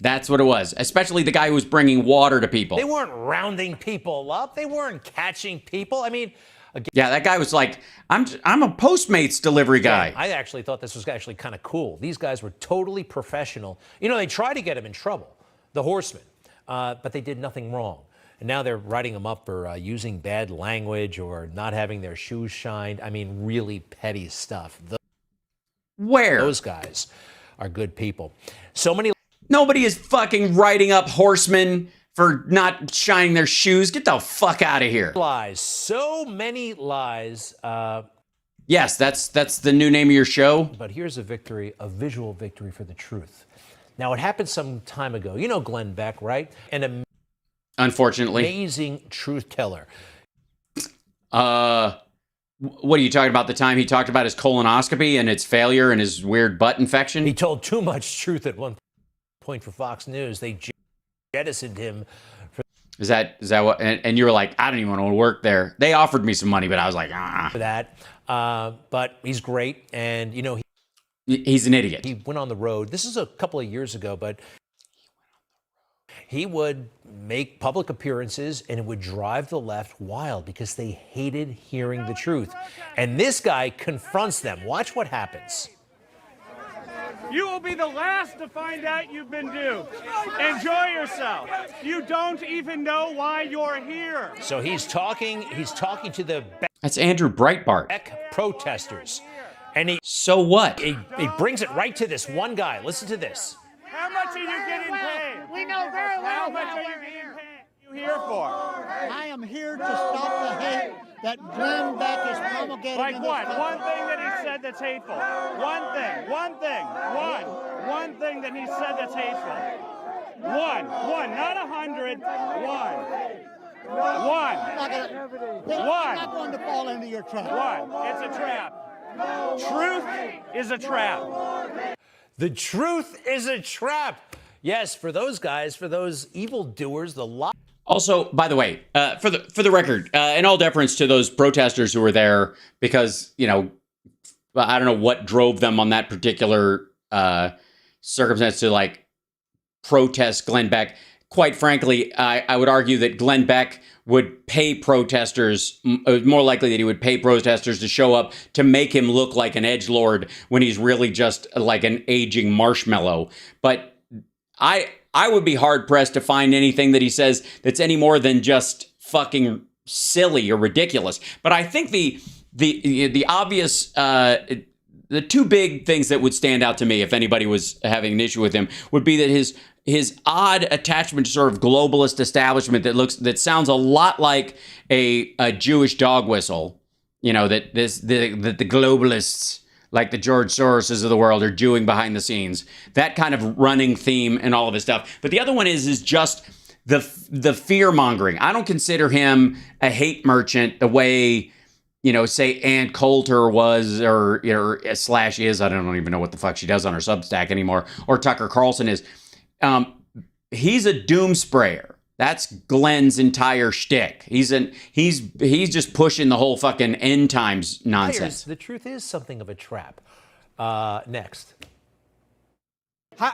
Speaker 1: That's what it was, especially the guy who was bringing water to people.
Speaker 6: They weren't rounding people up. They weren't catching people. I mean, again,
Speaker 1: yeah, that guy was like, I'm a Postmates delivery guy.
Speaker 6: I actually thought this was actually kind of cool. These guys were totally professional. You know, they tried to get him in trouble, the horsemen, but they did nothing wrong. And now they're writing them up for using bad language or not having their shoes shined. I mean, really petty stuff.
Speaker 1: Where?
Speaker 6: Those guys are good people. So many.
Speaker 1: Nobody is fucking writing up horsemen for not shining their shoes. Get the fuck out of here.
Speaker 6: Lies. So many lies.
Speaker 1: Yes, that's the new name of your show.
Speaker 6: But here's a victory, a visual victory for the truth. Now, it happened some time ago. You know Glenn Beck, right? An
Speaker 1: unfortunately
Speaker 6: amazing truth teller.
Speaker 1: What are you talking about? The time he talked about his colonoscopy and its failure and his weird butt infection?
Speaker 6: He told too much truth at one point for Fox News. They jettisoned him.
Speaker 1: Is that what? And you were like, I don't even want to work there. They offered me some money, but I was like,
Speaker 6: for that. But he's great, and you know
Speaker 1: he's an idiot.
Speaker 6: He went on the road. This is a couple of years ago, but he would make public appearances, and it would drive the left wild because they hated hearing the truth. And this guy confronts them. Watch what happens.
Speaker 12: You will be the last to find out you've been duped. Enjoy yourself. You don't even know why you're here.
Speaker 6: So he's talking to the
Speaker 1: That's Andrew Breitbart.
Speaker 6: Beck protesters. And
Speaker 1: so what?
Speaker 6: He brings it right to this one guy. Listen to this.
Speaker 12: How much are you getting paid?
Speaker 13: We know very well
Speaker 12: how much are you getting paid? You here for?
Speaker 13: I am here to stop the hate that Glenn Beck is promulgating.
Speaker 12: Like what? One thing that he said that's hateful. One thing that he said that's hateful. One, not 100. One.
Speaker 13: I'm not going to fall into your trap.
Speaker 12: One. It's a trap. Truth is a trap.
Speaker 6: The truth is a trap. Yes, for those guys, for those evildoers, the lie.
Speaker 1: Also, by the way, for the record, in all deference to those protesters who were there, because, you know, I don't know what drove them on that particular circumstance to like protest Glenn Beck. Quite frankly, I would argue that Glenn Beck would pay protesters, more likely that he would pay protesters to show up to make him look like an edgelord when he's really just like an aging marshmallow. But I would be hard pressed to find anything that he says that's any more than just fucking silly or ridiculous. But I think the obvious, the two big things that would stand out to me if anybody was having an issue with him would be that his odd attachment to sort of globalist establishment that sounds a lot like a Jewish dog whistle. You know, that the globalists, like the George Soroses of the world, are Jewing behind the scenes. That kind of running theme in all of his stuff. But the other one is just the fear mongering. I don't consider him a hate merchant the way, you know, say Ann Coulter was, or slash is. I don't even know what the fuck she does on her Substack anymore. Or Tucker Carlson is. He's a doom sprayer. That's Glenn's entire shtick. He's just pushing the whole fucking end times nonsense.
Speaker 6: The truth is something of a trap. Next.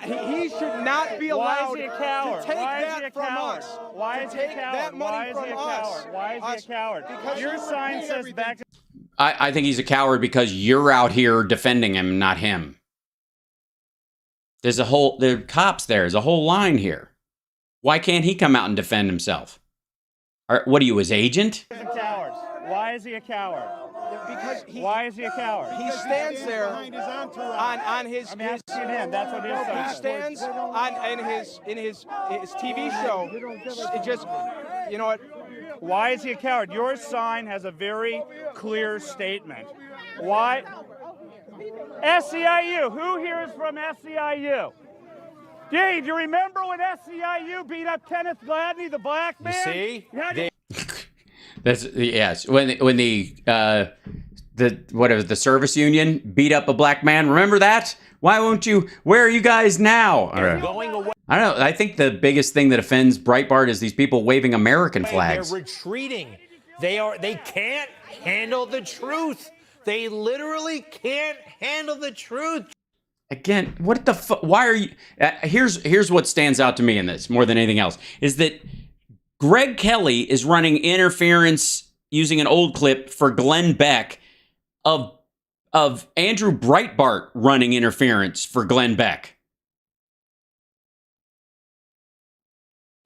Speaker 14: He should not be allowed to take that from us.
Speaker 12: Why is he a coward? Why is he a coward? Why is he a coward? Because your sign says back to...
Speaker 1: I think he's a coward because you're out here defending him, not him. There are cops there. There's a whole line here. Why can't he come out and defend himself? What are you, his agent?
Speaker 12: He's a coward. Why is he a coward?
Speaker 14: Because
Speaker 12: why is he a coward?
Speaker 14: He stands there on his.
Speaker 12: I'm asking him. That's what his sign
Speaker 14: He stands in his TV show. It just, you know what?
Speaker 12: Why is he a coward? Your sign has a very clear statement. Why? SEIU. Who here is from SEIU? Gee, do you remember when SEIU beat up Kenneth Gladney, the black man?
Speaker 6: You see?
Speaker 1: That's yes. When the service union beat up a black man. Remember that? Why won't you? Where are you guys now?
Speaker 6: Going away.
Speaker 1: I don't know. I think the biggest thing that offends Breitbart is these people waving American flags.
Speaker 6: They're retreating. They can't handle the truth. They literally can't handle the truth.
Speaker 1: Again, what the fuck? Why are you? Here's what stands out to me in this more than anything else is that Greg Kelly is running interference using an old clip for Glenn Beck of Andrew Breitbart running interference for Glenn Beck.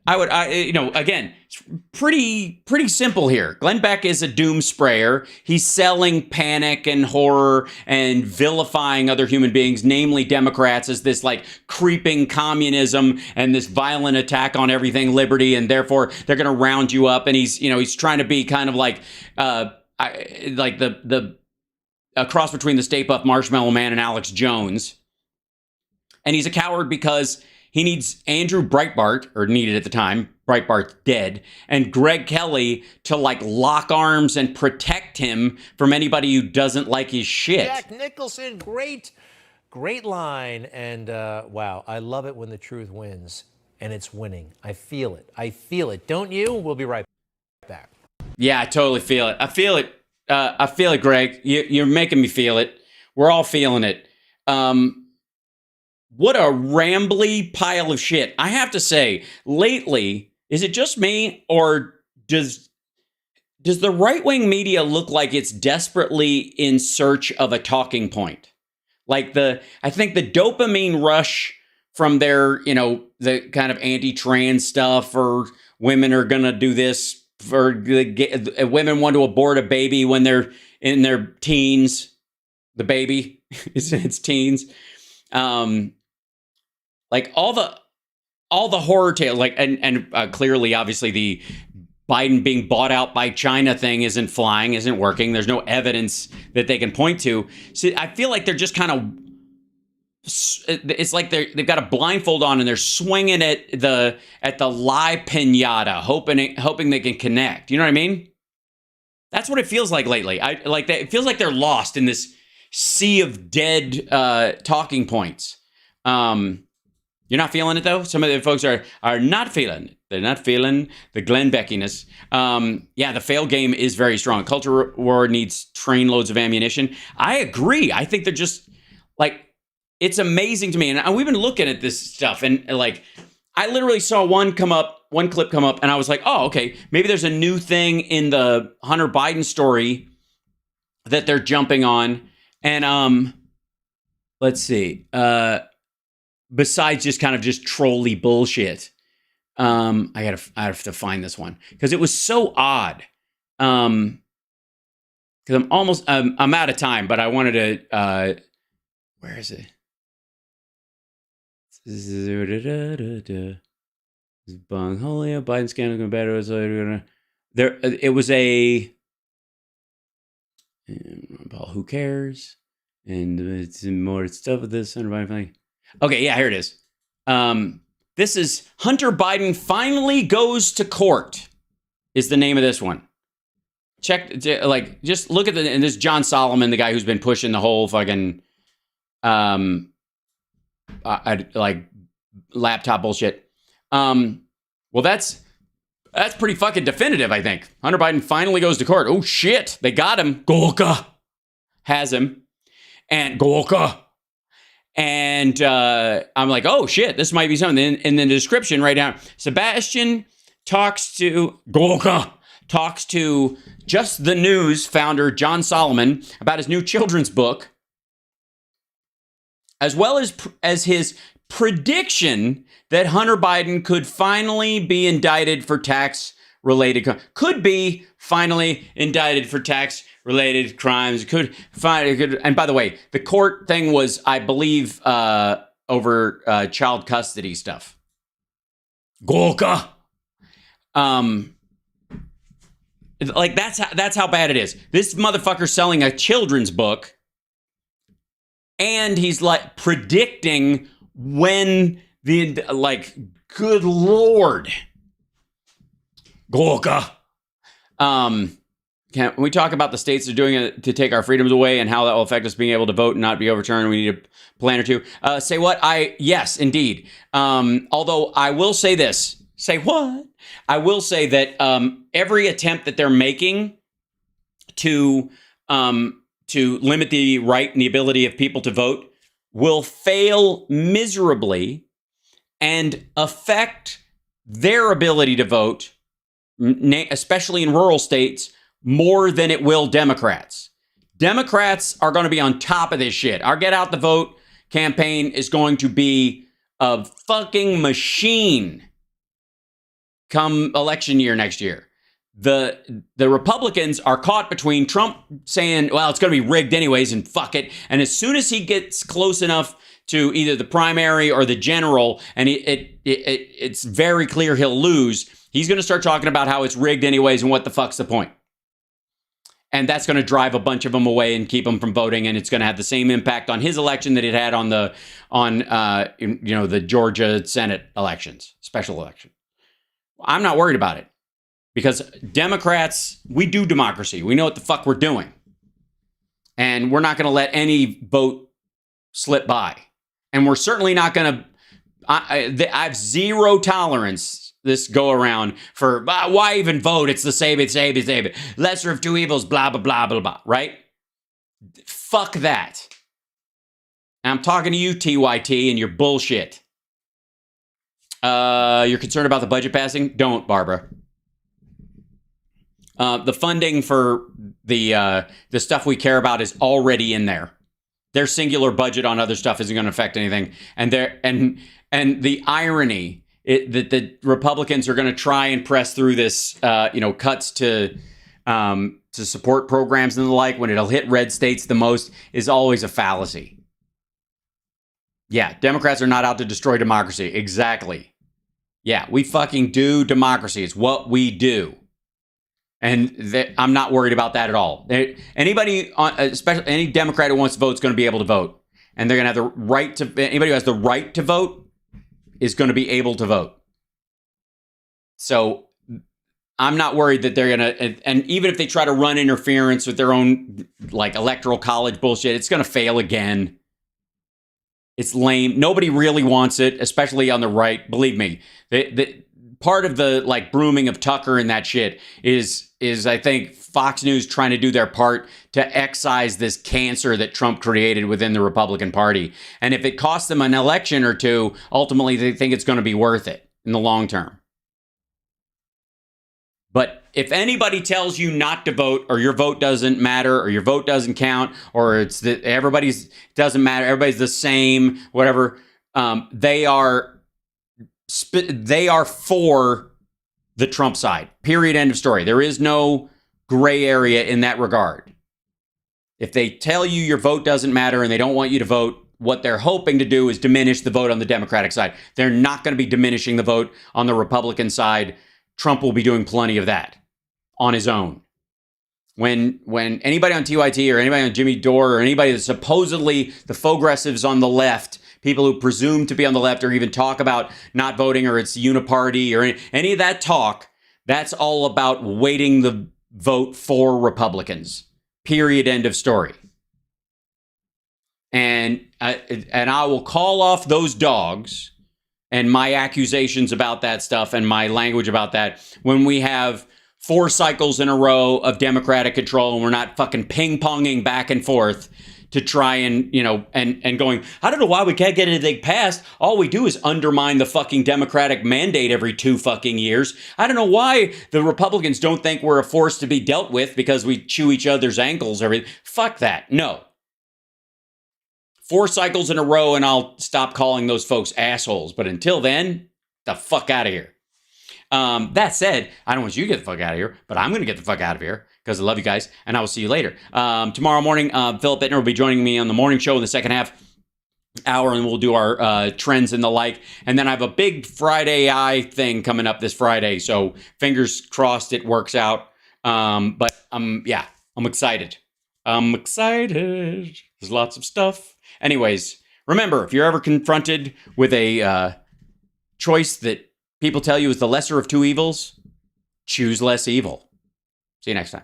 Speaker 1: Again, it's pretty simple here. Glenn Beck is a doom sprayer. He's selling panic and horror and vilifying other human beings, namely Democrats, as this like creeping communism and this violent attack on everything liberty, and therefore they're going to round you up. And he's trying to be kind of like the cross between the Stay Puft Marshmallow Man and Alex Jones. And he's a coward because he needs Andrew Breitbart, or needed at the time, Breitbart's dead, and Greg Kelly to like lock arms and protect him from anybody who doesn't like his shit.
Speaker 6: Jack Nicholson, great line. And wow, I love it when the truth wins, and it's winning. I feel it. Don't you? We'll be right back.
Speaker 1: Yeah, I totally feel it. I feel it, Greg. You're making me feel it. We're all feeling it. What a rambly pile of shit. I have to say, lately, is it just me, or does the right-wing media look like it's desperately in search of a talking point? Like I think the dopamine rush from their, the kind of anti-trans stuff, or women are going to do this, or women want to abort a baby when they're in their teens. The baby is in its teens. Like all the horror tale, like and clearly, obviously, the Biden being bought out by China thing isn't working. There's no evidence that they can point to. So I feel like they're just kind of it's like they've got a blindfold on and they're swinging at the lie pinata, hoping they can connect. You know what I mean? That's what it feels like lately. It feels like they're lost in this sea of dead talking points. You're not feeling it though? Some of the folks are not feeling it. They're not feeling the Glenn Beckiness. Yeah, the fail game is very strong. Culture war needs train loads of ammunition. I agree. I think they're just like, it's amazing to me. And we've been looking at this stuff and like, I literally saw one clip come up and I was like, oh, okay, maybe there's a new thing in the Hunter Biden story that they're jumping on. And let's see. Besides just kind of just trolly bullshit. I have to find this one because it was so odd. Because I'm out of time, but I wanted to, where is it? Bungholia, Biden scandal going better. There, it was a, who cares? And it's more stuff with this. Okay, yeah, here it is. This is Hunter Biden finally goes to court is the name of this one. Just look at and this is John Solomon, the guy who's been pushing the whole fucking, laptop bullshit. Well, that's pretty fucking definitive, I think. Hunter Biden finally goes to court. Oh, shit. They got him. Gorka has him. And Gorka. And I'm like, oh, shit, this might be something. In the description right now, Sebastian talks to Just the News founder John Solomon about his new children's book, as well as his prediction that Hunter Biden could finally be indicted for tax-related crimes. And by the way, the court thing was, I believe, over child custody stuff. Gorka. Like that's how bad it is. This motherfucker's selling a children's book, and he's like predicting when good Lord, Gorka. Can we talk about the states that are doing it to take our freedoms away and how that will affect us being able to vote and not be overturned? We need a plan or two. Say what? Yes, indeed. Although I will say this. Say what? I will say that every attempt that they're making to limit the right and the ability of people to vote will fail miserably and affect their ability to vote, especially in rural states, more than it will Democrats. Democrats are going to be on top of this shit. Our Get Out the Vote campaign is going to be a fucking machine come election year next year. The Republicans are caught between Trump saying, well, it's going to be rigged anyways and fuck it. And as soon as he gets close enough to either the primary or the general, and it's very clear he'll lose, he's going to start talking about how it's rigged anyways and what the fuck's the point. And that's going to drive a bunch of them away and keep them from voting. And it's going to have the same impact on his election that it had on the Georgia Senate elections, special election. I'm not worried about it because Democrats, we do democracy. We know what the fuck we're doing. And we're not going to let any vote slip by. And we're certainly not going to, I have zero tolerance this go around for why even vote? It's the same. Lesser of two evils, blah, blah, blah, blah, blah, right? Fuck that. And I'm talking to you, TYT, and your bullshit. You're concerned about the budget passing? Don't, Barbara. The funding for the stuff we care about is already in there. Their singular budget on other stuff isn't going to affect anything. And the irony that the Republicans are going to try and press through this, cuts to support programs and the like when it'll hit red states the most is always a fallacy. Yeah, Democrats are not out to destroy democracy. Exactly. Yeah, we fucking do democracy. It's what we do. And I'm not worried about that at all. Anybody, especially any Democrat who wants to vote, is going to be able to vote. and they're going to have the right to, anybody who has the right to vote is going to be able to vote. So I'm not worried that they're going to, and even if they try to run interference with their own like electoral college bullshit, it's going to fail again. It's lame. Nobody really wants it, especially on the right. Believe me, the part of the like brooming of Tucker and that shit is I think Fox News trying to do their part to excise this cancer that Trump created within the Republican Party. And if it costs them an election or two, ultimately they think it's going to be worth it in the long term. But if anybody tells you not to vote, or your vote doesn't matter, or your vote doesn't count, or it's that everybody's doesn't matter, everybody's the same, whatever, they are for the Trump side. Period. End of story. There is no gray area in that regard. If they tell you your vote doesn't matter and they don't want you to vote, what they're hoping to do is diminish the vote on the Democratic side. They're not going to be diminishing the vote on the Republican side. Trump will be doing plenty of that on his own. When anybody on TYT or anybody on Jimmy Dore or anybody that's supposedly the progressives on the left, people who presume to be on the left or even talk about not voting or it's uniparty or any of that talk, that's all about weighting the vote for Republicans. Period. End of story. And I will call off those dogs and my accusations about that stuff and my language about that when we have 4 cycles in a row of Democratic control and we're not fucking ping-ponging back and forth to try and, you know, and going, I don't know why we can't get anything passed. All we do is undermine the fucking Democratic mandate every 2 fucking years. I don't know why the Republicans don't think we're a force to be dealt with because we chew each other's ankles. Fuck that. No. 4 cycles in a row and I'll stop calling those folks assholes. But until then, the fuck out of here. That said, I don't want you to get the fuck out of here, but I'm going to get the fuck out of here because I love you guys and I will see you later. Tomorrow morning, Philip Bittner will be joining me on the morning show in the second half hour and we'll do our trends and the like. And then I have a big Friday Eye thing coming up this Friday. So fingers crossed it works out. But I'm excited. I'm excited. There's lots of stuff. Anyways, remember, if you're ever confronted with a choice that people tell you is the lesser of 2 evils, choose less evil. See you next time.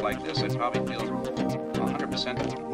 Speaker 15: Like this, it probably feels 100%.